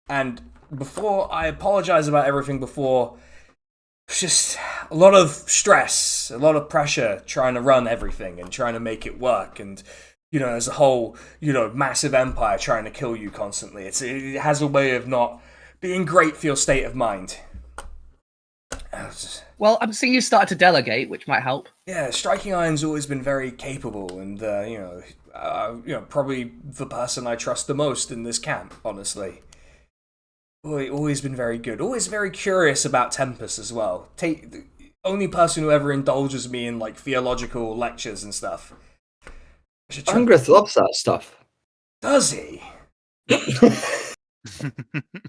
And before I apologize about everything before, it's just a lot of stress, a lot of pressure trying to run everything and trying to make it work. And, as a whole, massive empire trying to kill you constantly. It has a way of not being great for your state of mind. Well, I'm seeing you start to delegate, which might help. Yeah, Striking Iron's always been very capable and, probably the person I trust the most in this camp, honestly. Always been very good. Always very curious about Tempus as well. The only person who ever indulges me in, like, theological lectures and stuff. Angrith loves that stuff. Does he?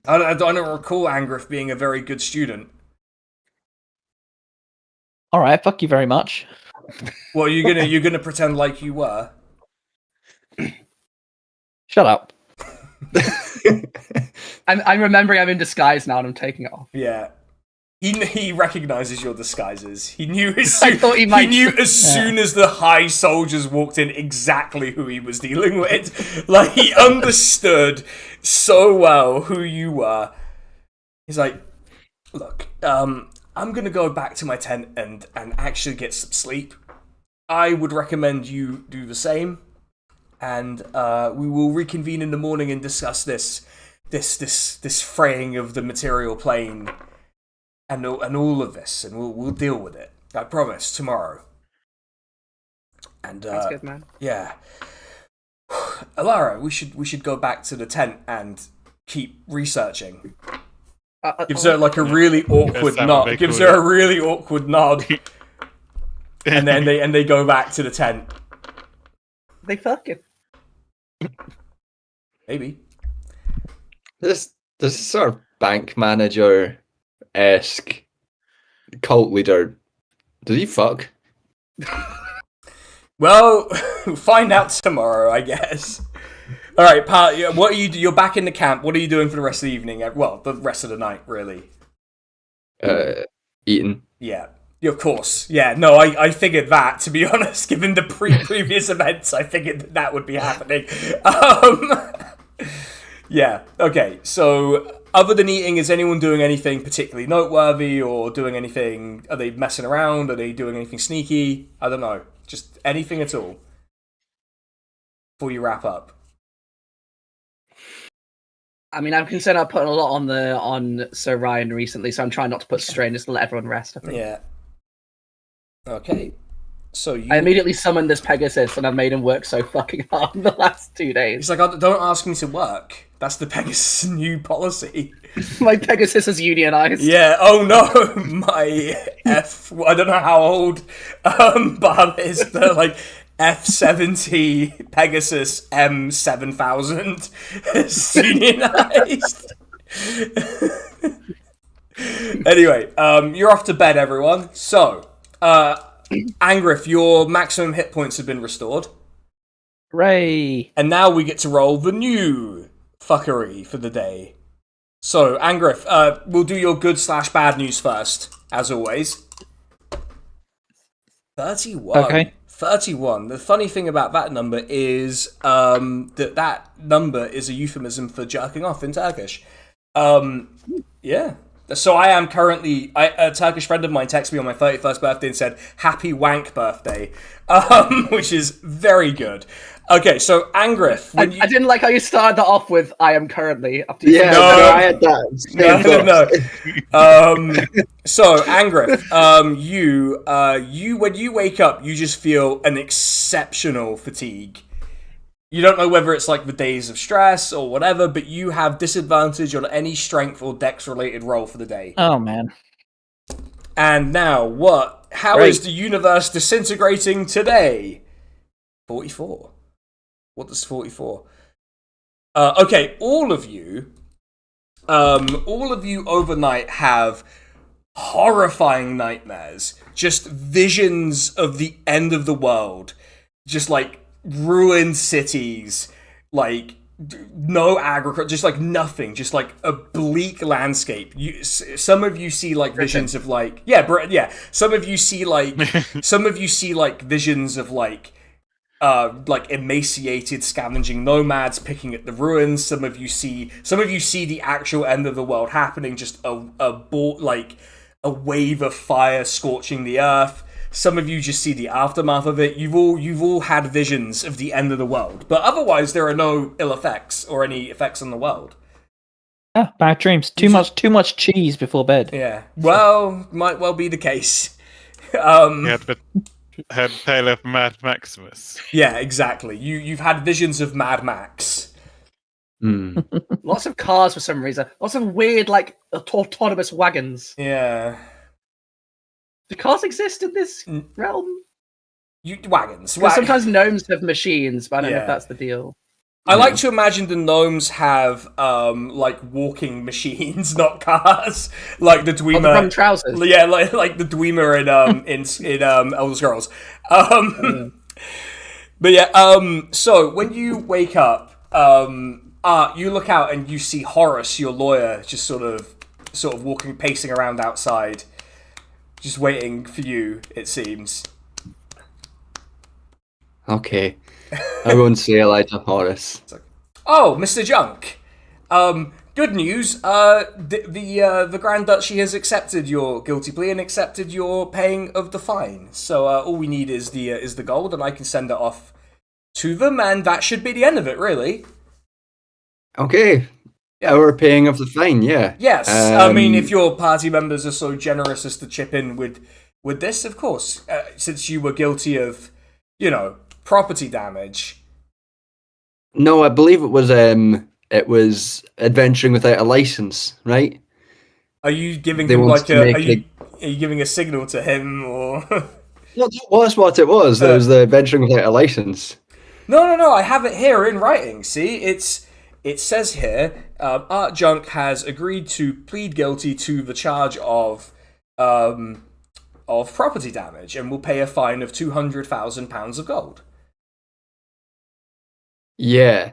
I don't recall Angrith being a very good student. All right, fuck you very much. Well, you're gonna pretend like you were? Shut up. I'm remembering I'm in disguise now and I'm taking it off. Yeah. He recognizes your disguises. He knew soon as the high soldiers walked in exactly who he was dealing with. Like, he understood so well who you were. He's like, look, I'm gonna go back to my tent and actually get some sleep. I would recommend you do the same. And we will reconvene in the morning and discuss this fraying of the material plane and all of this, and we'll deal with it. I promise, tomorrow. And that's good, man. Yeah, Alara, we should go back to the tent and keep researching. Gives her like a really awkward nod. Gives her a really awkward nod, and then they go back to the tent. They fucking. Maybe. This sort of bank manager-esque cult leader. Does he fuck? Well, we'll find out tomorrow, I guess. All right, pal. What are you? You're back in the camp. What are you doing for the rest of the evening? Well, the rest of the night, really. Eating. Yeah. Of course. Yeah, no, I figured that, to be honest. Given the previous events, I figured that would be happening. Yeah, okay. So, other than eating, is anyone doing anything particularly noteworthy or doing anything? Are they messing around? Are they doing anything sneaky? I don't know. Just anything at all before you wrap up. I mean, I'm concerned I've put a lot on Sir Ryan recently, so I'm trying not to put strain, just to let everyone rest, I think. Yeah. Okay. So I immediately summoned this Pegasus, and I've made him work so fucking hard in the last 2 days. It's like, don't ask me to work. That's the Pegasus new policy. My Pegasus is unionized. Yeah, oh no, my I don't know how old Barb is, the like F70 Pegasus M7000 is unionized. Anyway, you're off to bed, everyone. So, Angriff, your maximum hit points have been restored. Hooray! And now we get to roll the new fuckery for the day. So, Angriff, we'll do your good/bad news first, as always. 31. Okay. 31. The funny thing about that number is that number is a euphemism for jerking off in Turkish. Yeah. So I am currently... a Turkish friend of mine texted me on my 31st birthday and said, "Happy wank birthday," which is very good. Okay, so Angriff... I didn't like how you started that off with "I am currently." After Yeah, No. I had that. No. So, Angriff, you when you wake up, you just feel an exceptional fatigue. You don't know whether it's like the days of stress or whatever, but you have disadvantage on any strength or dex-related roll for the day. Oh man. And now, what? How is the universe disintegrating today? 44. What does 44? Okay, all of you overnight have horrifying nightmares. Just visions of the end of the world. Just like ruined cities, like no agriculture, just like nothing, just like a bleak landscape. Some of you see like visions of like Some of you see like visions of like emaciated scavenging nomads picking at the ruins. Some of you see the actual end of the world happening, just a wave of fire scorching the earth. Some of you just see the aftermath of it. You've all had visions of the end of the world, but otherwise there are no ill effects or any effects on the world. Ah, bad dreams. Too much cheese before bed. Yeah, well, might well be the case. Had Tale of Mad Maximus. Yeah, exactly. You've had visions of Mad Max. Lots of cars for some reason. Lots of weird, like, autonomous wagons. Yeah. Do cars exist in this realm? Wagons. Sometimes gnomes have machines, but I don't know if that's the deal. I like to imagine the gnomes have like walking machines, not cars, like the Dwemer. From trousers. Yeah, like the Dwemer in Elder Scrolls. But yeah, so when you wake up, you look out and you see Horace, your lawyer, just sort of walking, pacing around outside, just waiting for you. It seems. Okay. I won't say hello to Horace. Oh, Mr. Junk. Good news. The Grand Duchy has accepted your guilty plea and accepted your paying of the fine. So all we need is the gold, and I can send it off to them, and that should be the end of it, really. Okay. Yeah, we're paying of the fine, yeah. Yes. I mean, if your party members are so generous as to chip in with this, of course, since you were guilty of, property damage. No, I believe it was adventuring without a license, right? Are you giving They him want like to are you giving a signal to him, or? No, that was what it was. There was the adventuring without a license. No. I have it here in writing. See, it says here, Art Junk has agreed to plead guilty to the charge of property damage and will pay a fine of £200,000 of gold. Yeah.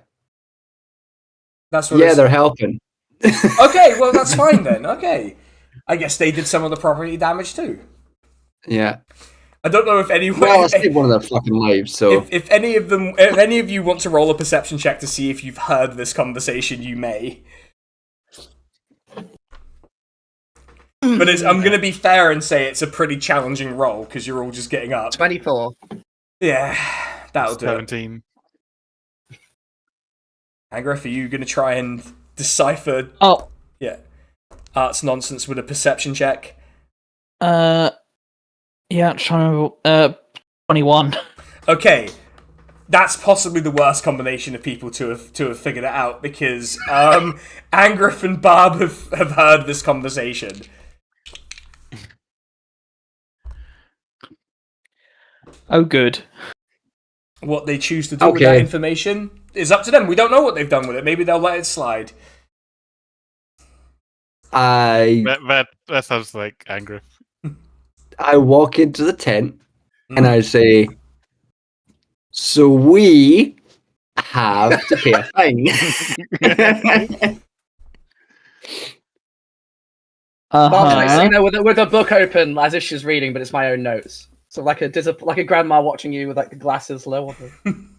That's what. Yeah, they're helping. Okay, well that's fine then. Okay, I guess they did some of the property damage too. Yeah. I don't know if anyone. Well, I saved one of their fucking lives, so... If any of you want to roll a perception check to see if you've heard this conversation, you may. But I'm going to be fair and say it's a pretty challenging roll, because you're all just getting up. 24. Yeah, that'll do it. 17. Angrif, are you going to try and decipher arts nonsense with a perception check? Yeah, trying to 21. Okay, that's possibly the worst combination of people to have figured it out, because Angrif and Barb have heard this conversation. Oh, good. What they choose to do with that information is up to them. We don't know what they've done with it. Maybe they'll let it slide. That sounds like Angrif. I walk into the tent and I say, so we have to pay a fine. Barb's next thing, with a book open as if she's reading, but it's my own notes. So like a grandma watching you with like the glasses low on them.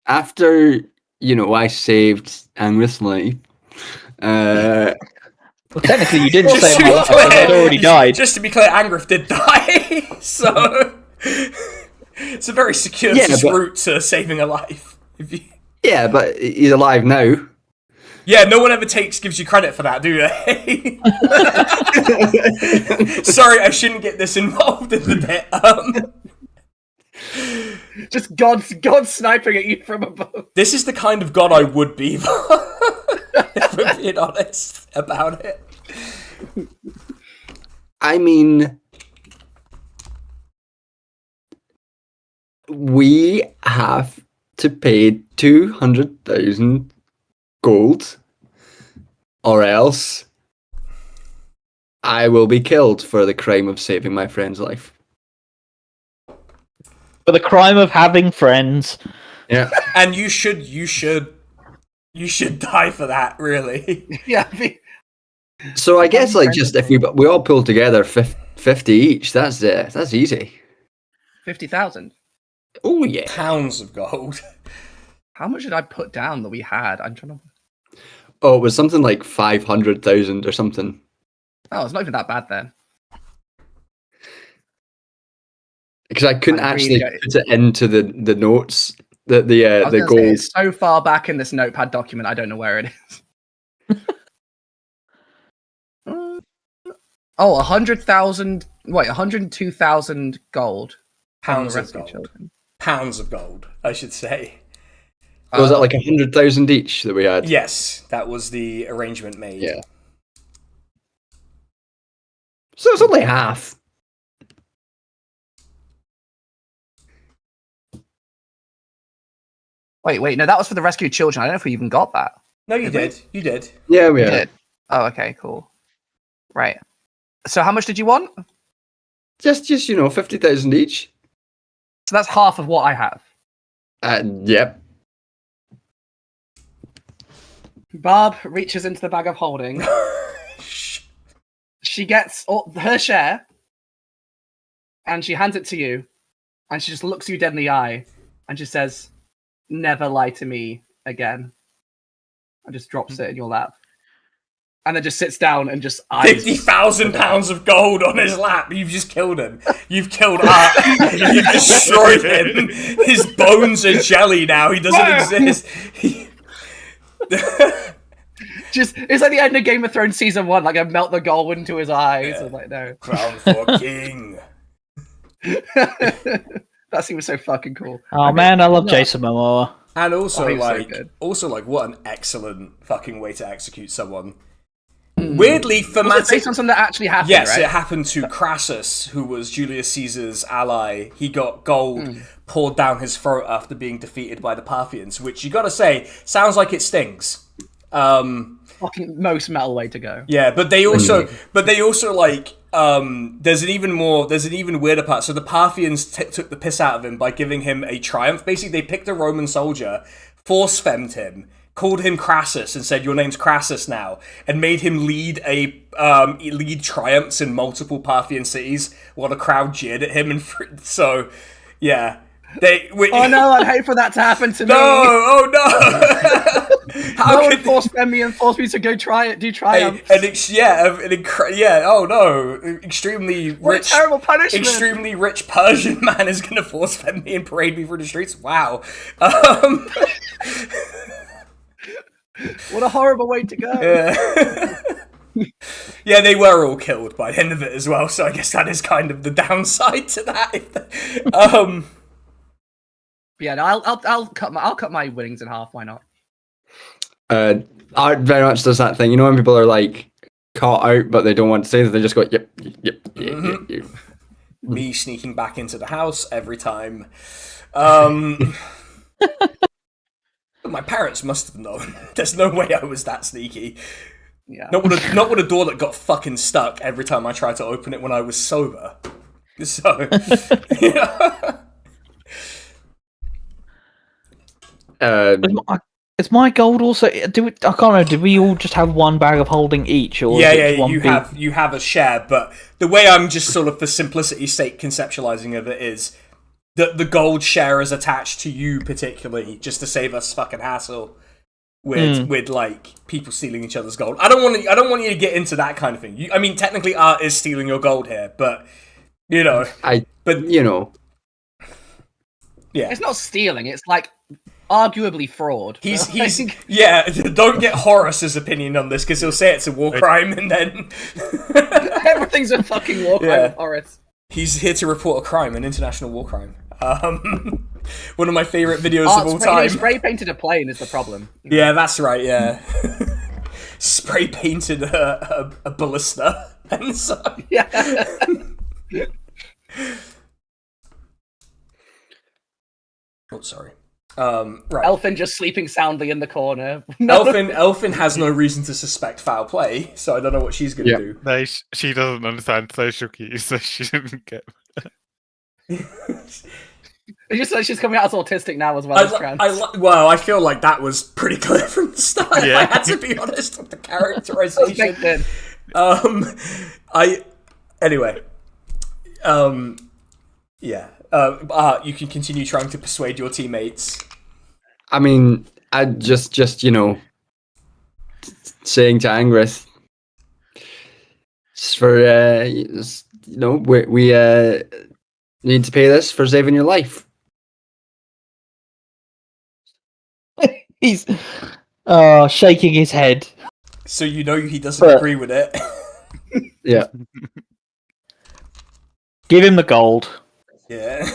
After, I saved Angrith's life, well, technically you didn't say my life, I'd already died. Just to be clear, Angrif did die, so it's a very circuitous route to saving a life. Yeah, but he's alive now. Yeah, no one ever gives you credit for that, do they? Sorry, I shouldn't get this involved in the bit. Just God sniping at you from above. This is the kind of god I would be, if we're being honest about it. I mean, we have to pay 200,000 gold, or else I will be killed for the crime of saving my friend's life. For the crime of having friends. Yeah. And you should die for that, really. Yeah. So I guess just if we all pull together 50 each, that's easy. 50,000. Oh yeah. Pounds of gold. How much did I put down that we had? I'm trying to. Oh, it was something like 500,000 or something. Oh, it's not even that bad then. Because I couldn't actually put it into the notes. The gold. It's so far back in this notepad document, I don't know where it is. 100,000. Wait, 102,000 gold. Pounds of gold. Children. Pounds of gold, I should say. Was that like 100,000 each that we had? Yes, that was the arrangement made. Yeah. So it's only half. Wait, no, that was for the rescued children. I don't know if we even got that. No, you did. You did. Yeah, we did. Oh, okay, cool. Right. So how much did you want? Just 50,000 each. So that's half of what I have. Yep. Barb reaches into the bag of holding. She gets her share, and she hands it to you, and she just looks you dead in the eye, and she says, "Never lie to me again," and just drops it in your lap. And then just sits down and just eyes 50,000 pounds of gold on his lap. You've just killed him. You've killed Art. You've destroyed him. His bones are jelly now. He doesn't exist. It's like the end of Game of Thrones season 1. Like I melt the gold into his eyes. I'm like, no. Crown for king. That seems so fucking cool. Oh man, I love Jason Momoa. And also, so what an excellent fucking way to execute someone. Weirdly thematic. Based on something that actually happened. Yes, right? It happened to Crassus, who was Julius Caesar's ally. He got gold poured down his throat after being defeated by the Parthians, which you gotta say sounds like it stings. Fucking most metal way to go. Yeah, but they also like there's an even weirder part. So the Parthians took the piss out of him by giving him a triumph. Basically, they picked a Roman soldier, force-femmed him, called him Crassus and said, "Your name's Crassus now," and made him lead triumphs in multiple Parthian cities while the crowd jeered at him. And so, yeah. Oh no! I'd hate for that to happen to me. No! Oh no! No one forced me and forced me to go do triumphs. Oh no! Extremely What rich, a terrible punishment! extremely rich Persian man is going to force fed me and parade me through the streets. Wow. What a horrible way to go. Yeah. Yeah, they were all killed by the end of it as well. So I guess that is kind of the downside to that. Yeah, no, I'll cut my winnings in half. Why not? Art very much does that thing. You know when people are like caught out, but they don't want to say that, they just go, yep. Me sneaking back into the house every time. My parents must have known. There's no way I was that sneaky. Yeah. Not with a door that got fucking stuck every time I tried to open it when I was sober. So, yeah. Is my gold also? I can't know. Did we all just have one bag of holding each, or you have a share? But the way I'm just sort of for simplicity's sake conceptualizing of it is that the gold share is attached to you particularly, just to save us fucking hassle with like people stealing each other's gold. I don't want you to get into that kind of thing. I mean, technically, Art is stealing your gold here, but you know, yeah, it's not stealing. It's like arguably fraud. He's yeah. Don't get Horace's opinion on this because he'll say it's a war crime, and then everything's a fucking war crime. Yeah. Horace. He's here to report a crime, an international war crime. One of my favorite videos of all time. Spray painted a plane is the problem. Yeah, that's right. Yeah, spray painted a ballista, and so yeah. Oh, sorry. Right. Elfin just sleeping soundly in the corner. Elfin has no reason to suspect foul play, so I don't know what she's going to do. No, she doesn't understand social cues, so she didn't get. It's just like she's coming out as autistic now as well as trans. Well, I feel like that was pretty clear from the start. Yeah. If I had to be honest with the characterization. Yeah. You can continue trying to persuade your teammates. I mean, I just saying to Angrith, for we need to pay this for saving your life. He's shaking his head. So you know he doesn't agree with it. Yeah. Give him the gold. Yeah.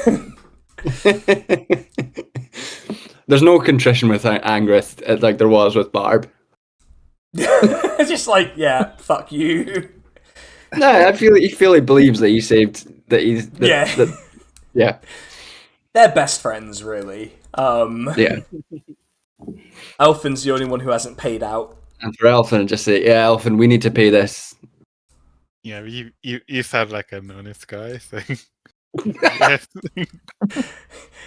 There's no contrition with Angrith like there was with Barb. Just like, yeah, fuck you. No, I feel he believes that he saved yeah. They're best friends, really. Yeah. Elfin's the only one who hasn't paid out. And for Elfin, just say, yeah, Elfin, we need to pay this. Yeah, you sound like an honest guy, so. Yes.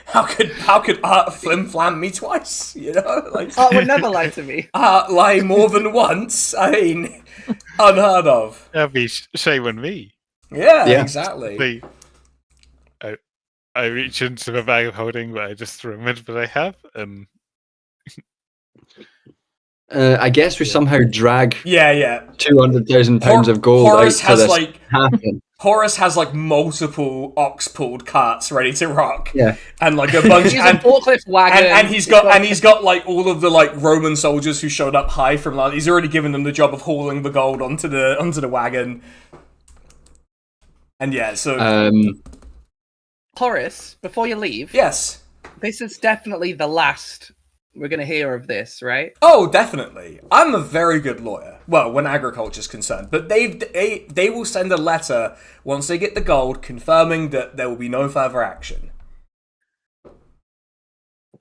How could Art flim flam me twice? You know, like Art would never lie to me. Art lie more than once. I mean, unheard of. That'd be shame on me. Yeah, exactly. I reach into the bag of holding, but I just remembered what I have, and I guess we somehow drag 200,000 pounds of gold Horace out to this happen. Horace has like multiple ox-pulled carts ready to rock. Yeah, and like a bunch He's a forklift wagon, and he's got like all of the like Roman soldiers who showed up high from like he's already given them the job of hauling the gold onto the wagon. And yeah, so Horace, before you leave, yes, this is definitely the last we're going to hear of this, right? Oh, definitely. I'm a very good lawyer. Well, when agriculture's concerned. But they will send a letter once they get the gold confirming that there will be no further action.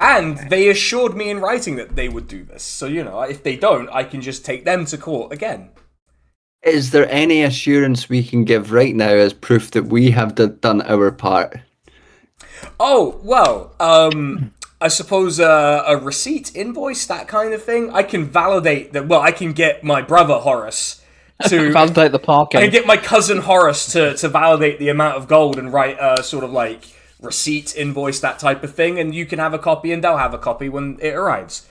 And they assured me in writing that they would do this. So, you know, if they don't, I can just take them to court again. Is there any assurance we can give right now as proof that we have done our part? Oh, well, I suppose a receipt, invoice, that kind of thing. I can validate that. Well, I can get my brother Horace to Validate the parking. I can get my cousin Horace to validate the amount of gold and write a sort of like receipt, invoice, that type of thing, and you can have a copy and they'll have a copy when it arrives.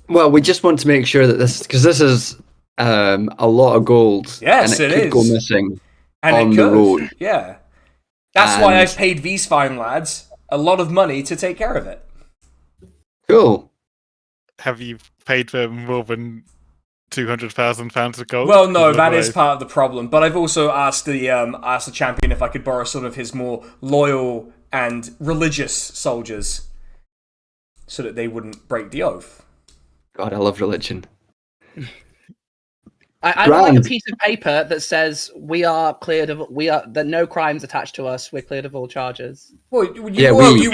Well, we just want to make sure that this is a lot of gold. Yes, and it could is. go missing And on it the could. road. Yeah. That's why And- I've paid these fine lads a lot of money to take care of it. Cool. Have you paid for more than £200,000 of gold? Well, no, that Otherwise- is part of the problem. But I've also asked the champion if I could borrow some of his more loyal and religious soldiers, so that they wouldn't break the oath. God, I love religion. I would like a Grand. piece of paper that says that no crimes attached to us. We're cleared of all charges. Well, Yeah, you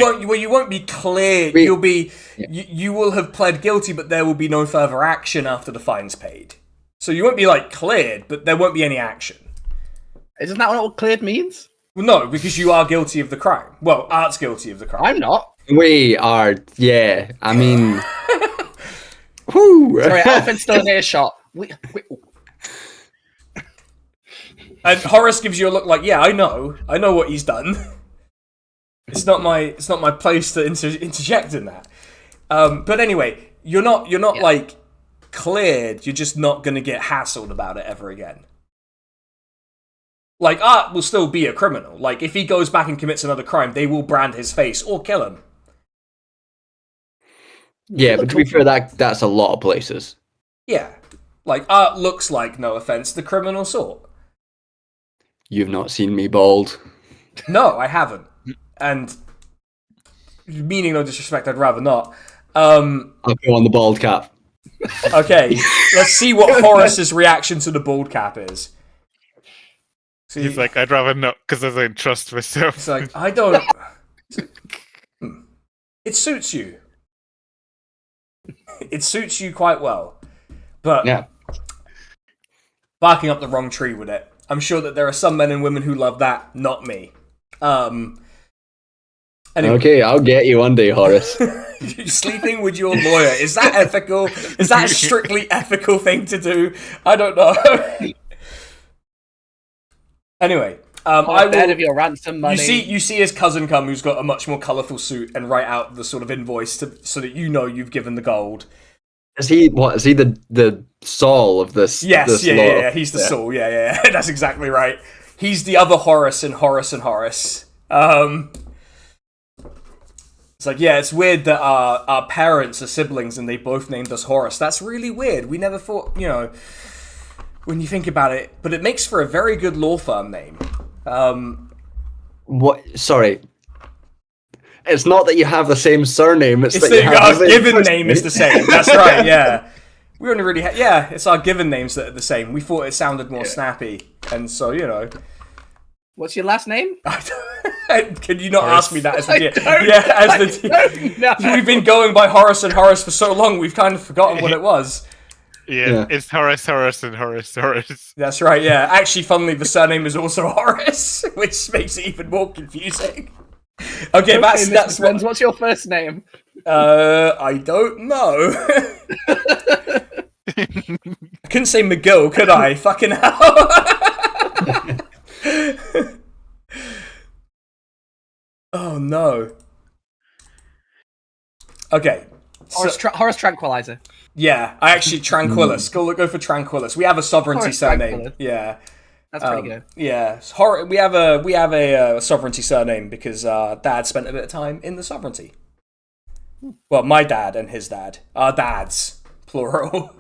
won't be cleared. We- You'll be you will have pled guilty, but there will be no further action after the fine's paid. So you won't be like cleared, but there won't be any action. Isn't that what cleared means? Well, no, because you are guilty of the crime. Well, Art's guilty of the crime. I'm not. We are, yeah. I mean, whoo. Sorry, Alvin's still in earshot. And Horace gives you a look like, yeah, I know what he's done. It's not my place to interject in that. But anyway, you're not like cleared. You're just not gonna get hassled about it ever again. Like, Art will still be a criminal. Like, if he goes back and commits another crime, they will brand his face or kill him. Yeah, but to be fair, that's a lot of places. Yeah. Like, Art looks like, no offense, the criminal sort. You've not seen me bald. No, I haven't. And, meaning no disrespect, I'd rather not. I'll go on the bald cap. Okay, let's see what Horace's reaction to the bald cap is. See, He's like, I'd rather not, because I don't trust myself. it's like, I don't... It suits you. It suits you quite well. But Yeah. barking up the wrong tree with it. I'm sure that there are some men and women who love that, not me. Anyway, Okay, I'll get you one day, Horace. sleeping with your lawyer, is that ethical? Is that a strictly ethical thing to do? I don't know. Anyway, I Bed will... of your ransom money. You see his cousin come, who's got a much more colourful suit, and write out the sort of invoice so that you know you've given the gold. Is he the Saul of this? Yes, this yeah, law? yeah, yeah. He's the Saul. Yeah. That's exactly right. He's the other Horace and Horace and Horace. It's like, yeah, it's weird that our parents are siblings and they both named us Horace. That's really weird. We never thought, when you think about it, but it makes for a very good law firm name. What? Sorry. It's not that you have the same surname. It's It's that you have our the same given first name is the same. That's right. Yeah, we only really it's our given names that are the same. We thought it sounded more snappy, and so What's your last name? Can you not ask me that as the No. We've been going by Horace and Horace for so long, we've kind of forgotten what it was. Yeah, it's Horace, and Horace. That's right. Yeah, actually, funnily, the surname is also Horace, which makes it even more confusing. Okay, that's Mr. Friends, what. what's your first name? I don't know. I couldn't say McGill, could I? Fucking hell. Oh no. Okay. Horace Tranquilizer. Yeah, I actually Tranquillus. Go for Tranquillus. We have a sovereignty Horace surname. Tranquillus. Yeah. That's pretty good. Yeah, we have a sovereignty surname because Dad spent a bit of time in the sovereignty. Well, my dad and his dad, our dads, plural.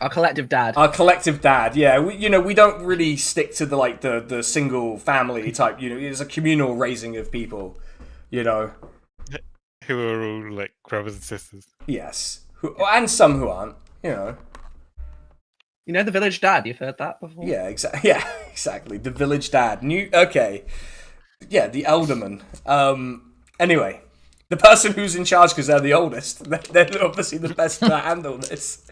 Our collective dad. Our collective dad. Yeah, we don't really stick to the single family type. It's a communal raising of people. Who are all like brothers and sisters. Yes, and some who aren't. You know the village dad? You've heard that before? Yeah, exactly. Yeah, exactly. The village dad. Okay. Yeah, the elderman. Anyway, The person who's in charge, because they're the oldest, they're obviously the best to handle this.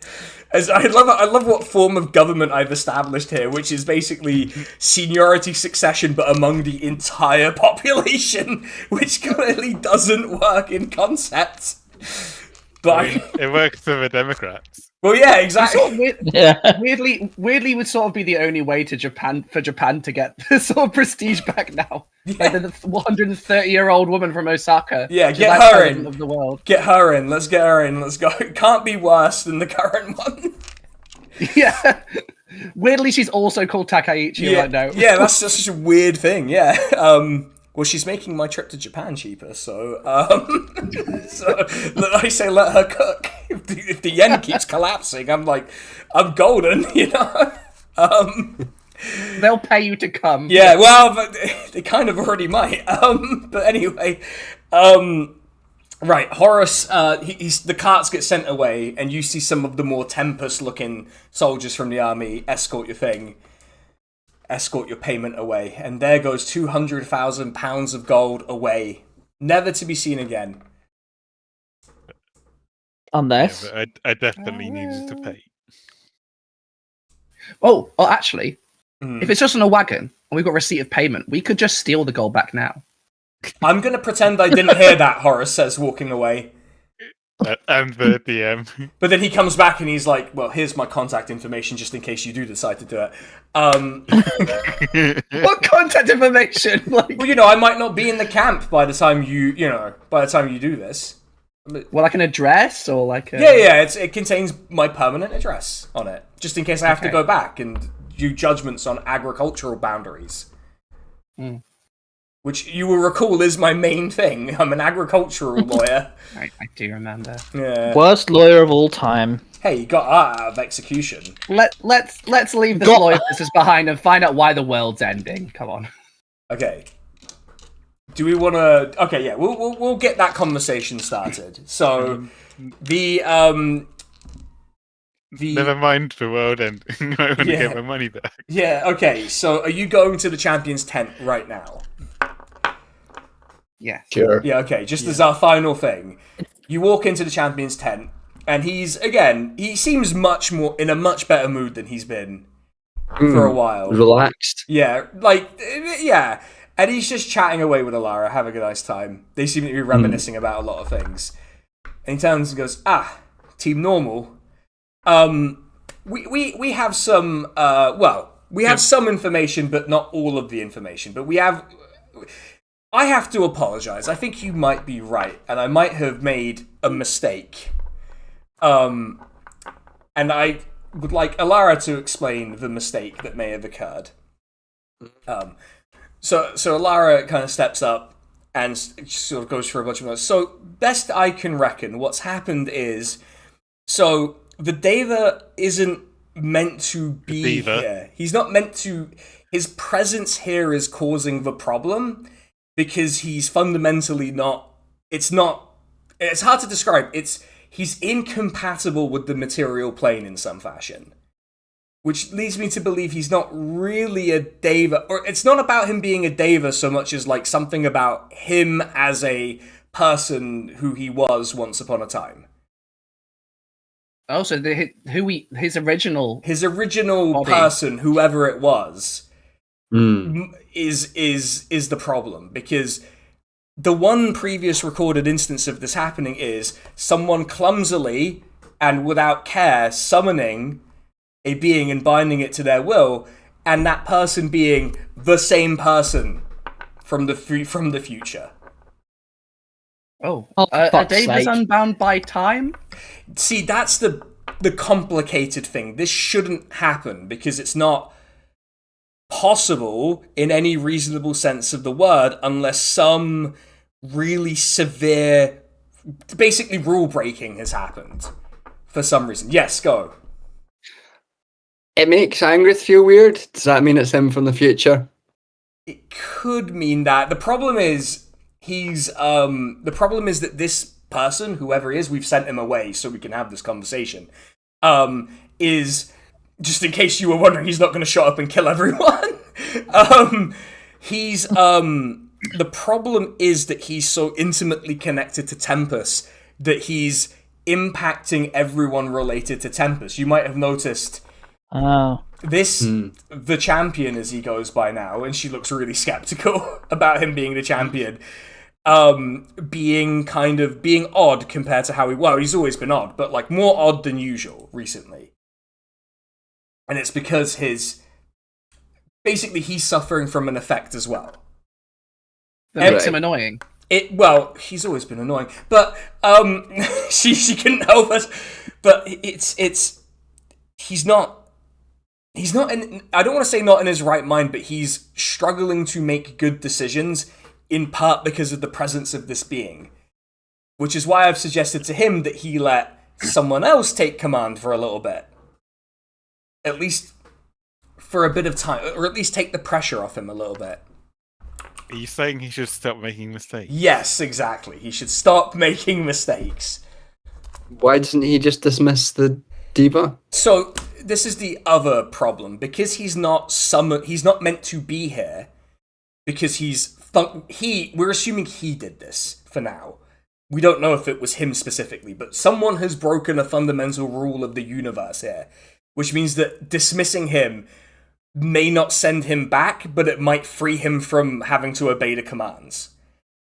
As I love what form of government I've established here, which is basically seniority succession, but among the entire population, which clearly doesn't work in concept. But it works for the Democrats. Well, yeah, exactly. Weirdly would sort of be the only way for Japan to get this sort of prestige back now. Yeah. Like the 130-year-old woman from Osaka. Yeah, she's get like her president in. of the world. Get her in. Let's get her in. Let's go. It can't be worse than the current one. Yeah. Weirdly, she's also called Takaichi right now. Yeah, that's just such a weird thing. Yeah. Well, she's making my trip to Japan cheaper, so I say let her cook. If the yen keeps collapsing, I'm golden, you know. They'll pay you to come. Yeah, well, but they kind of already might. But anyway, right, Horace. The carts get sent away, and you see some of the more Tempus-looking soldiers from the army escort your payment away, and there goes 200,000 pounds of gold away, never to be seen again. Unless Yeah, but I definitely needed to pay. Oh, actually, if it's just on a wagon and we've got receipt of payment, we could just steal the gold back now. I'm gonna pretend I didn't hear that, Horace says, walking away. And the DM. But then he comes back and he's like, well, here's my contact information just in case you do decide to do it. What contact information? Like, Well, I might not be in the camp by the time you do this. well, like an address or like a... Yeah, it contains my permanent address on it, just in case I have to Okay. go back and do judgments on agricultural boundaries. Which you will recall is my main thing. I'm an agricultural lawyer. I do remember. Yeah. worst lawyer of all time. Hey, you got art out of execution. Let's leave this lawyer business behind and find out why the world's ending. Come on. Okay. Do we want to? Okay, yeah, we'll get that conversation started. So, Never mind the world ending. I want to get my money back. Yeah. Okay. So, are you going to the champion's tent right now? Yeah. Sure. Yeah. Okay. Just as our final thing, you walk into the champion's tent, and he seems in a much better mood than he's been for a while. Relaxed. Yeah. And he's just chatting away with Alara, having a nice time. They seem to be reminiscing about a lot of things. And he turns and goes, Team Normal. We have some, we have some information, but not all of the information. But I have to apologize. I think you might be right, and I might have made a mistake. And I would like Alara to explain the mistake that may have occurred. So Alara kind of steps up and sort of goes for a bunch of notes. So, best I can reckon, what's happened is, so the Deva isn't meant to be here. He's not meant to. His presence here is causing the problem because he's fundamentally not. It's hard to describe. He's incompatible with the material plane in some fashion. Which leads me to believe he's not really a Deva, or it's not about him being a Deva so much as like something about him as a person who he was once upon a time. Oh, so his original body. Person, whoever it was, is the problem, because the one previous recorded instance of this happening is someone clumsily and without care summoning a being and binding it to their will, and that person being the same person from the future. Oh, Oh, for fuck's David's sake. unbound by time? See, that's the complicated thing. This shouldn't happen because it's not possible in any reasonable sense of the word unless some really severe, basically rule breaking has happened for some reason. Yes, go. It makes Angrith feel weird. Does that mean it's him from the future? It could mean that. The problem is that this person, whoever he is, we've sent him away so we can have this conversation. Is, just in case you were wondering, he's not going to show up and kill everyone. He's the problem is that he's so intimately connected to Tempus that he's impacting everyone related to Tempus. You might have noticed Oh. the champion, as he goes by now, and she looks really skeptical about him being the champion, being odd compared to how he's always been odd, but like more odd than usual recently. And it's because he's suffering from an effect as well. That makes him annoying. He's always been annoying, but she couldn't help us. But he's not in, I don't want to say not in his right mind, but he's struggling to make good decisions, in part because of the presence of this being. Which is why I've suggested to him that he let someone else take command for a little bit. At least for a bit of time, or at least take the pressure off him a little bit. Are you saying he should stop making mistakes? Yes, exactly. He should stop making mistakes. Why doesn't he just dismiss the Deva? So, this is the other problem. Because he's not meant to be here, because we're assuming he did this for now. We don't know if it was him specifically, but someone has broken a fundamental rule of the universe here, which means that dismissing him may not send him back, but it might free him from having to obey the commands.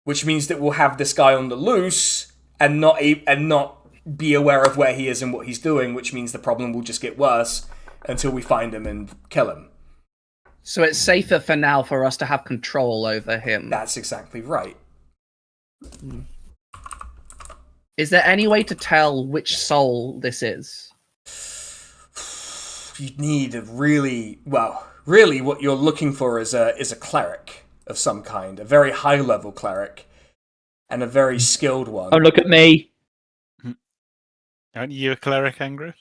Which means that we'll have this guy on the loose and not be aware of where he is and what he's doing, which means the problem will just get worse until we find him and kill him. So it's safer for now for us to have control over him. That's exactly right. Is there any way to tell which soul this is? You need really what you're looking for is a cleric of some kind, a very high level cleric, and a very skilled one. Oh, look at me! Aren't you a cleric, Angrith?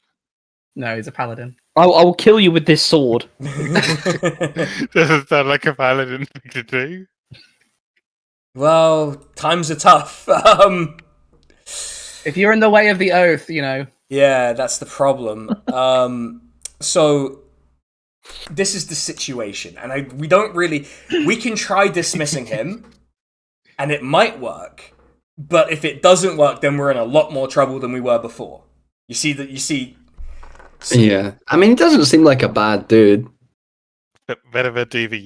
No, he's a paladin. I will kill you with this sword. Doesn't sound like a paladin thing to do. Well, times are tough. If you're in the way of the oath, Yeah, that's the problem. So this is the situation, and we can try dismissing him, and it might work, but if it doesn't work, then we're in a lot more trouble than we were before. You see. Yeah, I mean, he doesn't seem like a bad dude. But better of a Deva,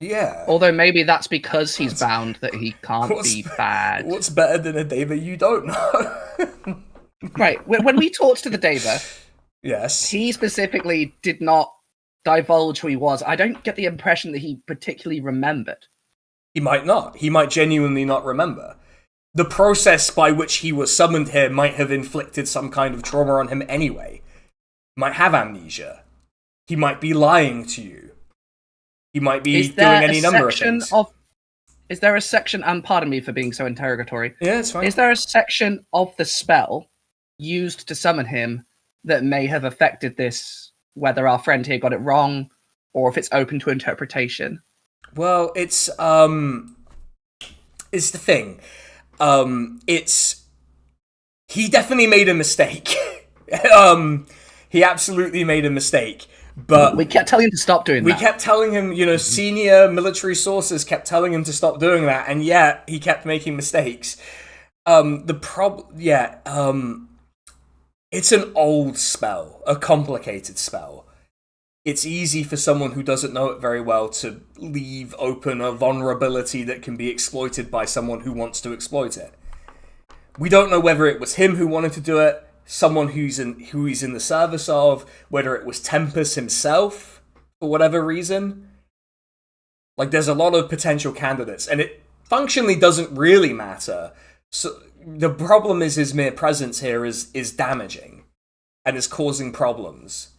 Yeah. Although maybe that's because he's bound that he can't be bad. What's better than a Deva you don't know? Right, when we talked to the Deva, yes, he specifically did not divulge who he was. I don't get the impression that he particularly remembered. He might not. He might genuinely not remember. The process by which he was summoned here might have inflicted some kind of trauma on him anyway. Might have amnesia. He might be lying to you. He might be doing any number of things. Is there a section, and pardon me for being so interrogatory, Yeah, it's fine. is there a section of the spell used to summon him that may have affected this, whether our friend here got it wrong, or if it's open to interpretation? Well, it's the thing. He definitely made a mistake. He absolutely made a mistake. But we kept telling him to stop doing that. We kept telling him, senior military sources kept telling him to stop doing that, and yet he kept making mistakes. It's an old spell, a complicated spell. It's easy for someone who doesn't know it very well to leave open a vulnerability that can be exploited by someone who wants to exploit it. We don't know whether it was him who wanted to do it, someone who he's in the service of, whether it was Tempus himself, for whatever reason. Like, there's a lot of potential candidates, and it functionally doesn't really matter. So the problem is his mere presence here is damaging, and is causing problems.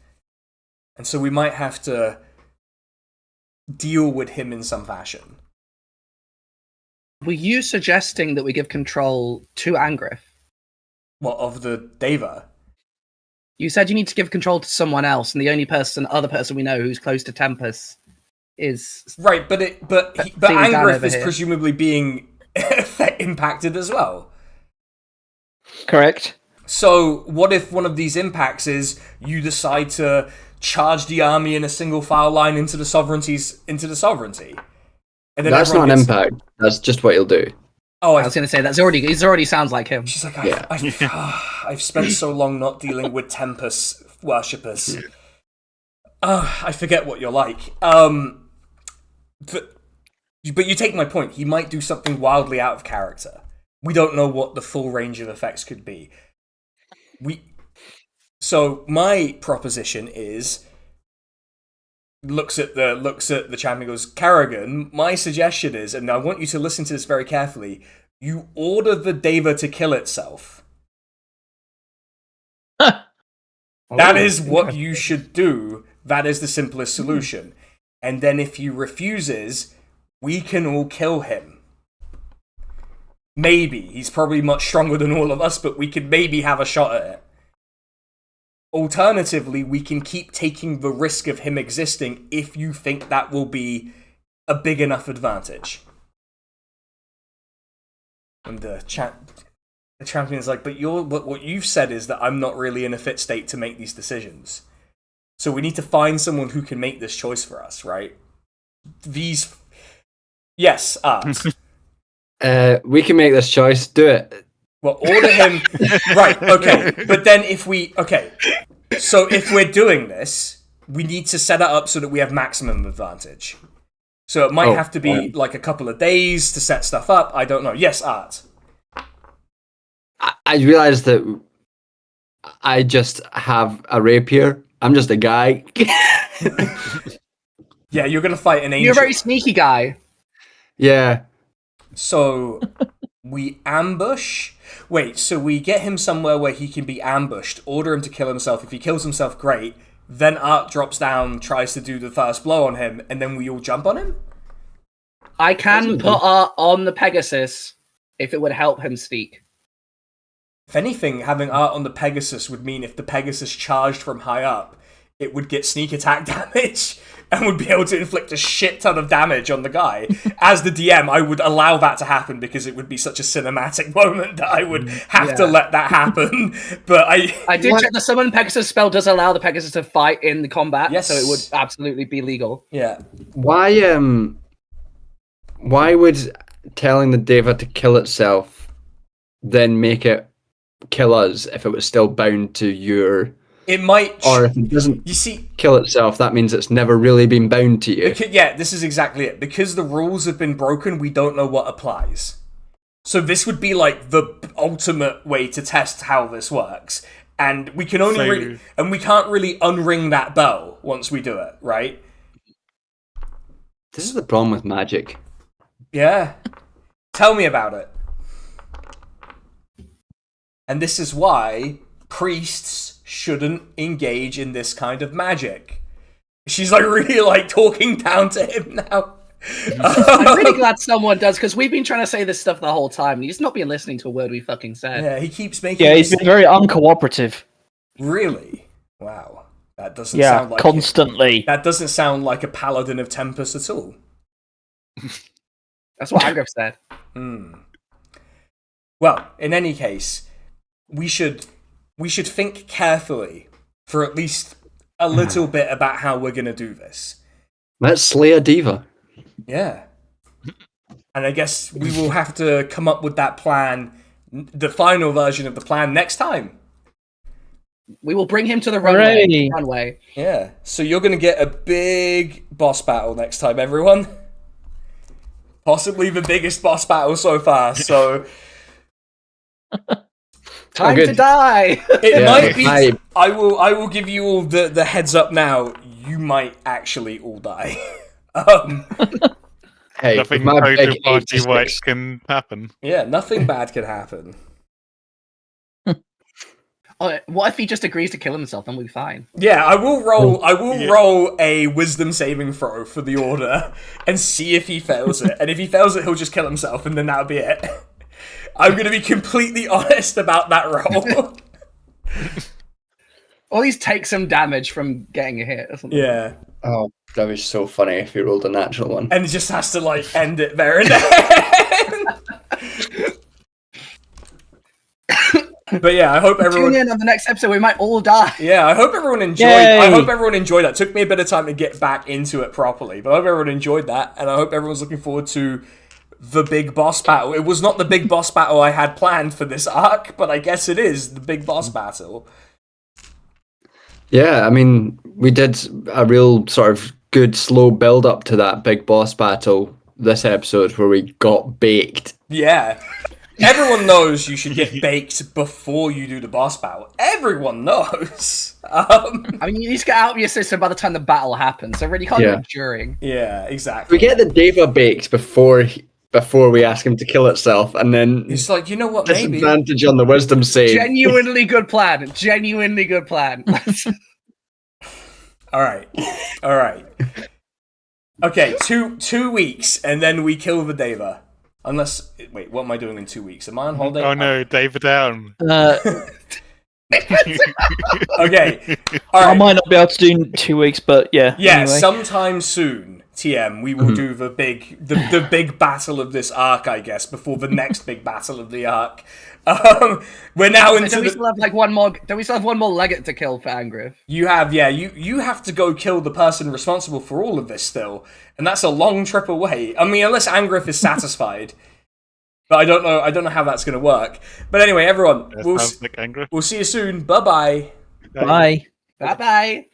And so we might have to deal with him in some fashion. Were you suggesting that we give control to Angrith? What, of the Deva? You said you need to give control to someone else, and the only other person we know who's close to Tempus is... Right, but Angrith is presumably being impacted as well. Correct. So, what if one of these impacts is you decide to charge the army in a single file line into the sovereignty? And then That's not everyone an gets- impact. That's just what he'll do. Oh, I was going to say it already sounds like him. she's like, Yeah. I've spent so long not dealing with Tempus worshippers. I forget what you're like. But you take my point. He might do something wildly out of character. We don't know what the full range of effects could be. So my proposition is looks at the champion, goes, Kerrigan, my suggestion is, and I want you to listen to this very carefully, you order the Deva to kill itself. That is what you should do. That is the simplest solution. And then if he refuses, we can all kill him. Maybe. He's probably much stronger than all of us, but we could maybe have a shot at it. Alternatively, we can keep taking the risk of him existing if you think that will be a big enough advantage. And the champion's like, but what you've said is that I'm not really in a fit state to make these decisions. So we need to find someone who can make this choice for us, right? Yes, Art. We can make this choice. Do it. Well, order him. Right, okay. But then so if we're doing this, we need to set it up so that we have maximum advantage. So it might have to be like a couple of days to set stuff up. I don't know. Yes, Art. I realized that I just have a rapier. I'm just a guy. Yeah, you're going to fight an angel. You're a very sneaky guy. Yeah. So we ambush. Wait, so we get him somewhere where he can be ambushed, order him to kill himself. If he kills himself, great. Then Art drops down, tries to do the first blow on him, and then we all jump on him? I can put Art on the Pegasus if it would help him sneak. If anything, having Art on the Pegasus would mean if the Pegasus charged from high up, it would get sneak attack damage and would be able to inflict a shit ton of damage on the guy. As the DM, I would allow that to happen because it would be such a cinematic moment that I would have to let that happen. But I did check the summon Pegasus spell does allow the Pegasus to fight in the combat, Yes. so it would absolutely be legal. Yeah. Why would telling the Deva to kill itself then make it kill us if it was still bound to your... It might... Or if it doesn't You see... kill itself, that means it's never really been bound to you. Yeah, this is exactly it. Because the rules have been broken, we don't know what applies. So this would be like the ultimate way to test how this works. And we can only we can't really unring that bell once we do it, right? This is the problem with magic. Yeah. Tell me about it. And this is why priests shouldn't engage in this kind of magic. She's like really like talking down to him now. I'm really glad someone does, because we've been trying to say this stuff the whole time, and he's not been listening to a word we fucking said. Yeah, he keeps making... Yeah, he's been very uncooperative. Really? Wow. That doesn't Yeah, sound like... constantly. That doesn't sound like a paladin of Tempus at all. That's what Agrif said. Well, in any case, we should think carefully for at least a little bit about how we're going to do this. Let's slay a Deva. Yeah. And I guess we will have to come up with that plan, the final version of the plan, next time. We will bring him to the Hooray. runway. Yeah. So you're going to get a big boss battle next time, everyone. Possibly the biggest boss battle so far, so... Time to die! It might be... I will give you all the heads up now. You might actually all die. Hey, Nothing my big total party 86 white can happen. Yeah, nothing bad can happen. What if he just agrees to kill himself? Then we'll be fine. Yeah, I will roll a wisdom saving throw for the order and see if he fails it. And if he fails it, he'll just kill himself, and then that'll be it. I'm going to be completely honest about that roll. Or at least take some damage from getting a hit or something. Yeah. Oh, that was so funny if you rolled a natural one. And it just has to, like, end it there and then. But yeah, I hope everyone. Tune in on the next episode. We might all die. Yeah, I hope everyone enjoyed. Yay! I hope everyone enjoyed that. It took me a bit of time to get back into it properly, but I hope everyone enjoyed that, and I hope everyone's looking forward to the big boss battle. It was not the big boss battle I had planned for this arc, but I guess it is the big boss battle. Yeah, I mean, we did a real sort of good slow build up to that big boss battle this episode where we got baked. Yeah. Everyone knows you should get baked before you do the boss battle. Everyone knows. I mean, you need to get out of your system by the time the battle happens. So really can't do it during. Yeah, exactly. We get the Deva baked before we ask him to kill itself, and then It's like, you know what, maybe. disadvantage on the wisdom save. Genuinely good plan. Genuinely good plan. All right. Okay, 2 weeks, and then we kill the Deva. Unless, wait, what am I doing in 2 weeks? Am I on holiday? Oh no, David down. Okay. All I right. might not be able to do in 2 weeks, but yeah. Yeah, anyway. sometime soon, TM, we will do the big battle of this arc, I guess, before the next big battle of the arc. We're now into Don't we still have like one more? Don't we still have one more legate to kill for Angriff? You have, yeah, you have to go kill the person responsible for all of this still, and that's a long trip away. I mean, unless Angriff is satisfied, but I don't know how that's going to work. But anyway, everyone, Sounds like anger. we'll see you soon. Bye-bye. Bye. Bye bye.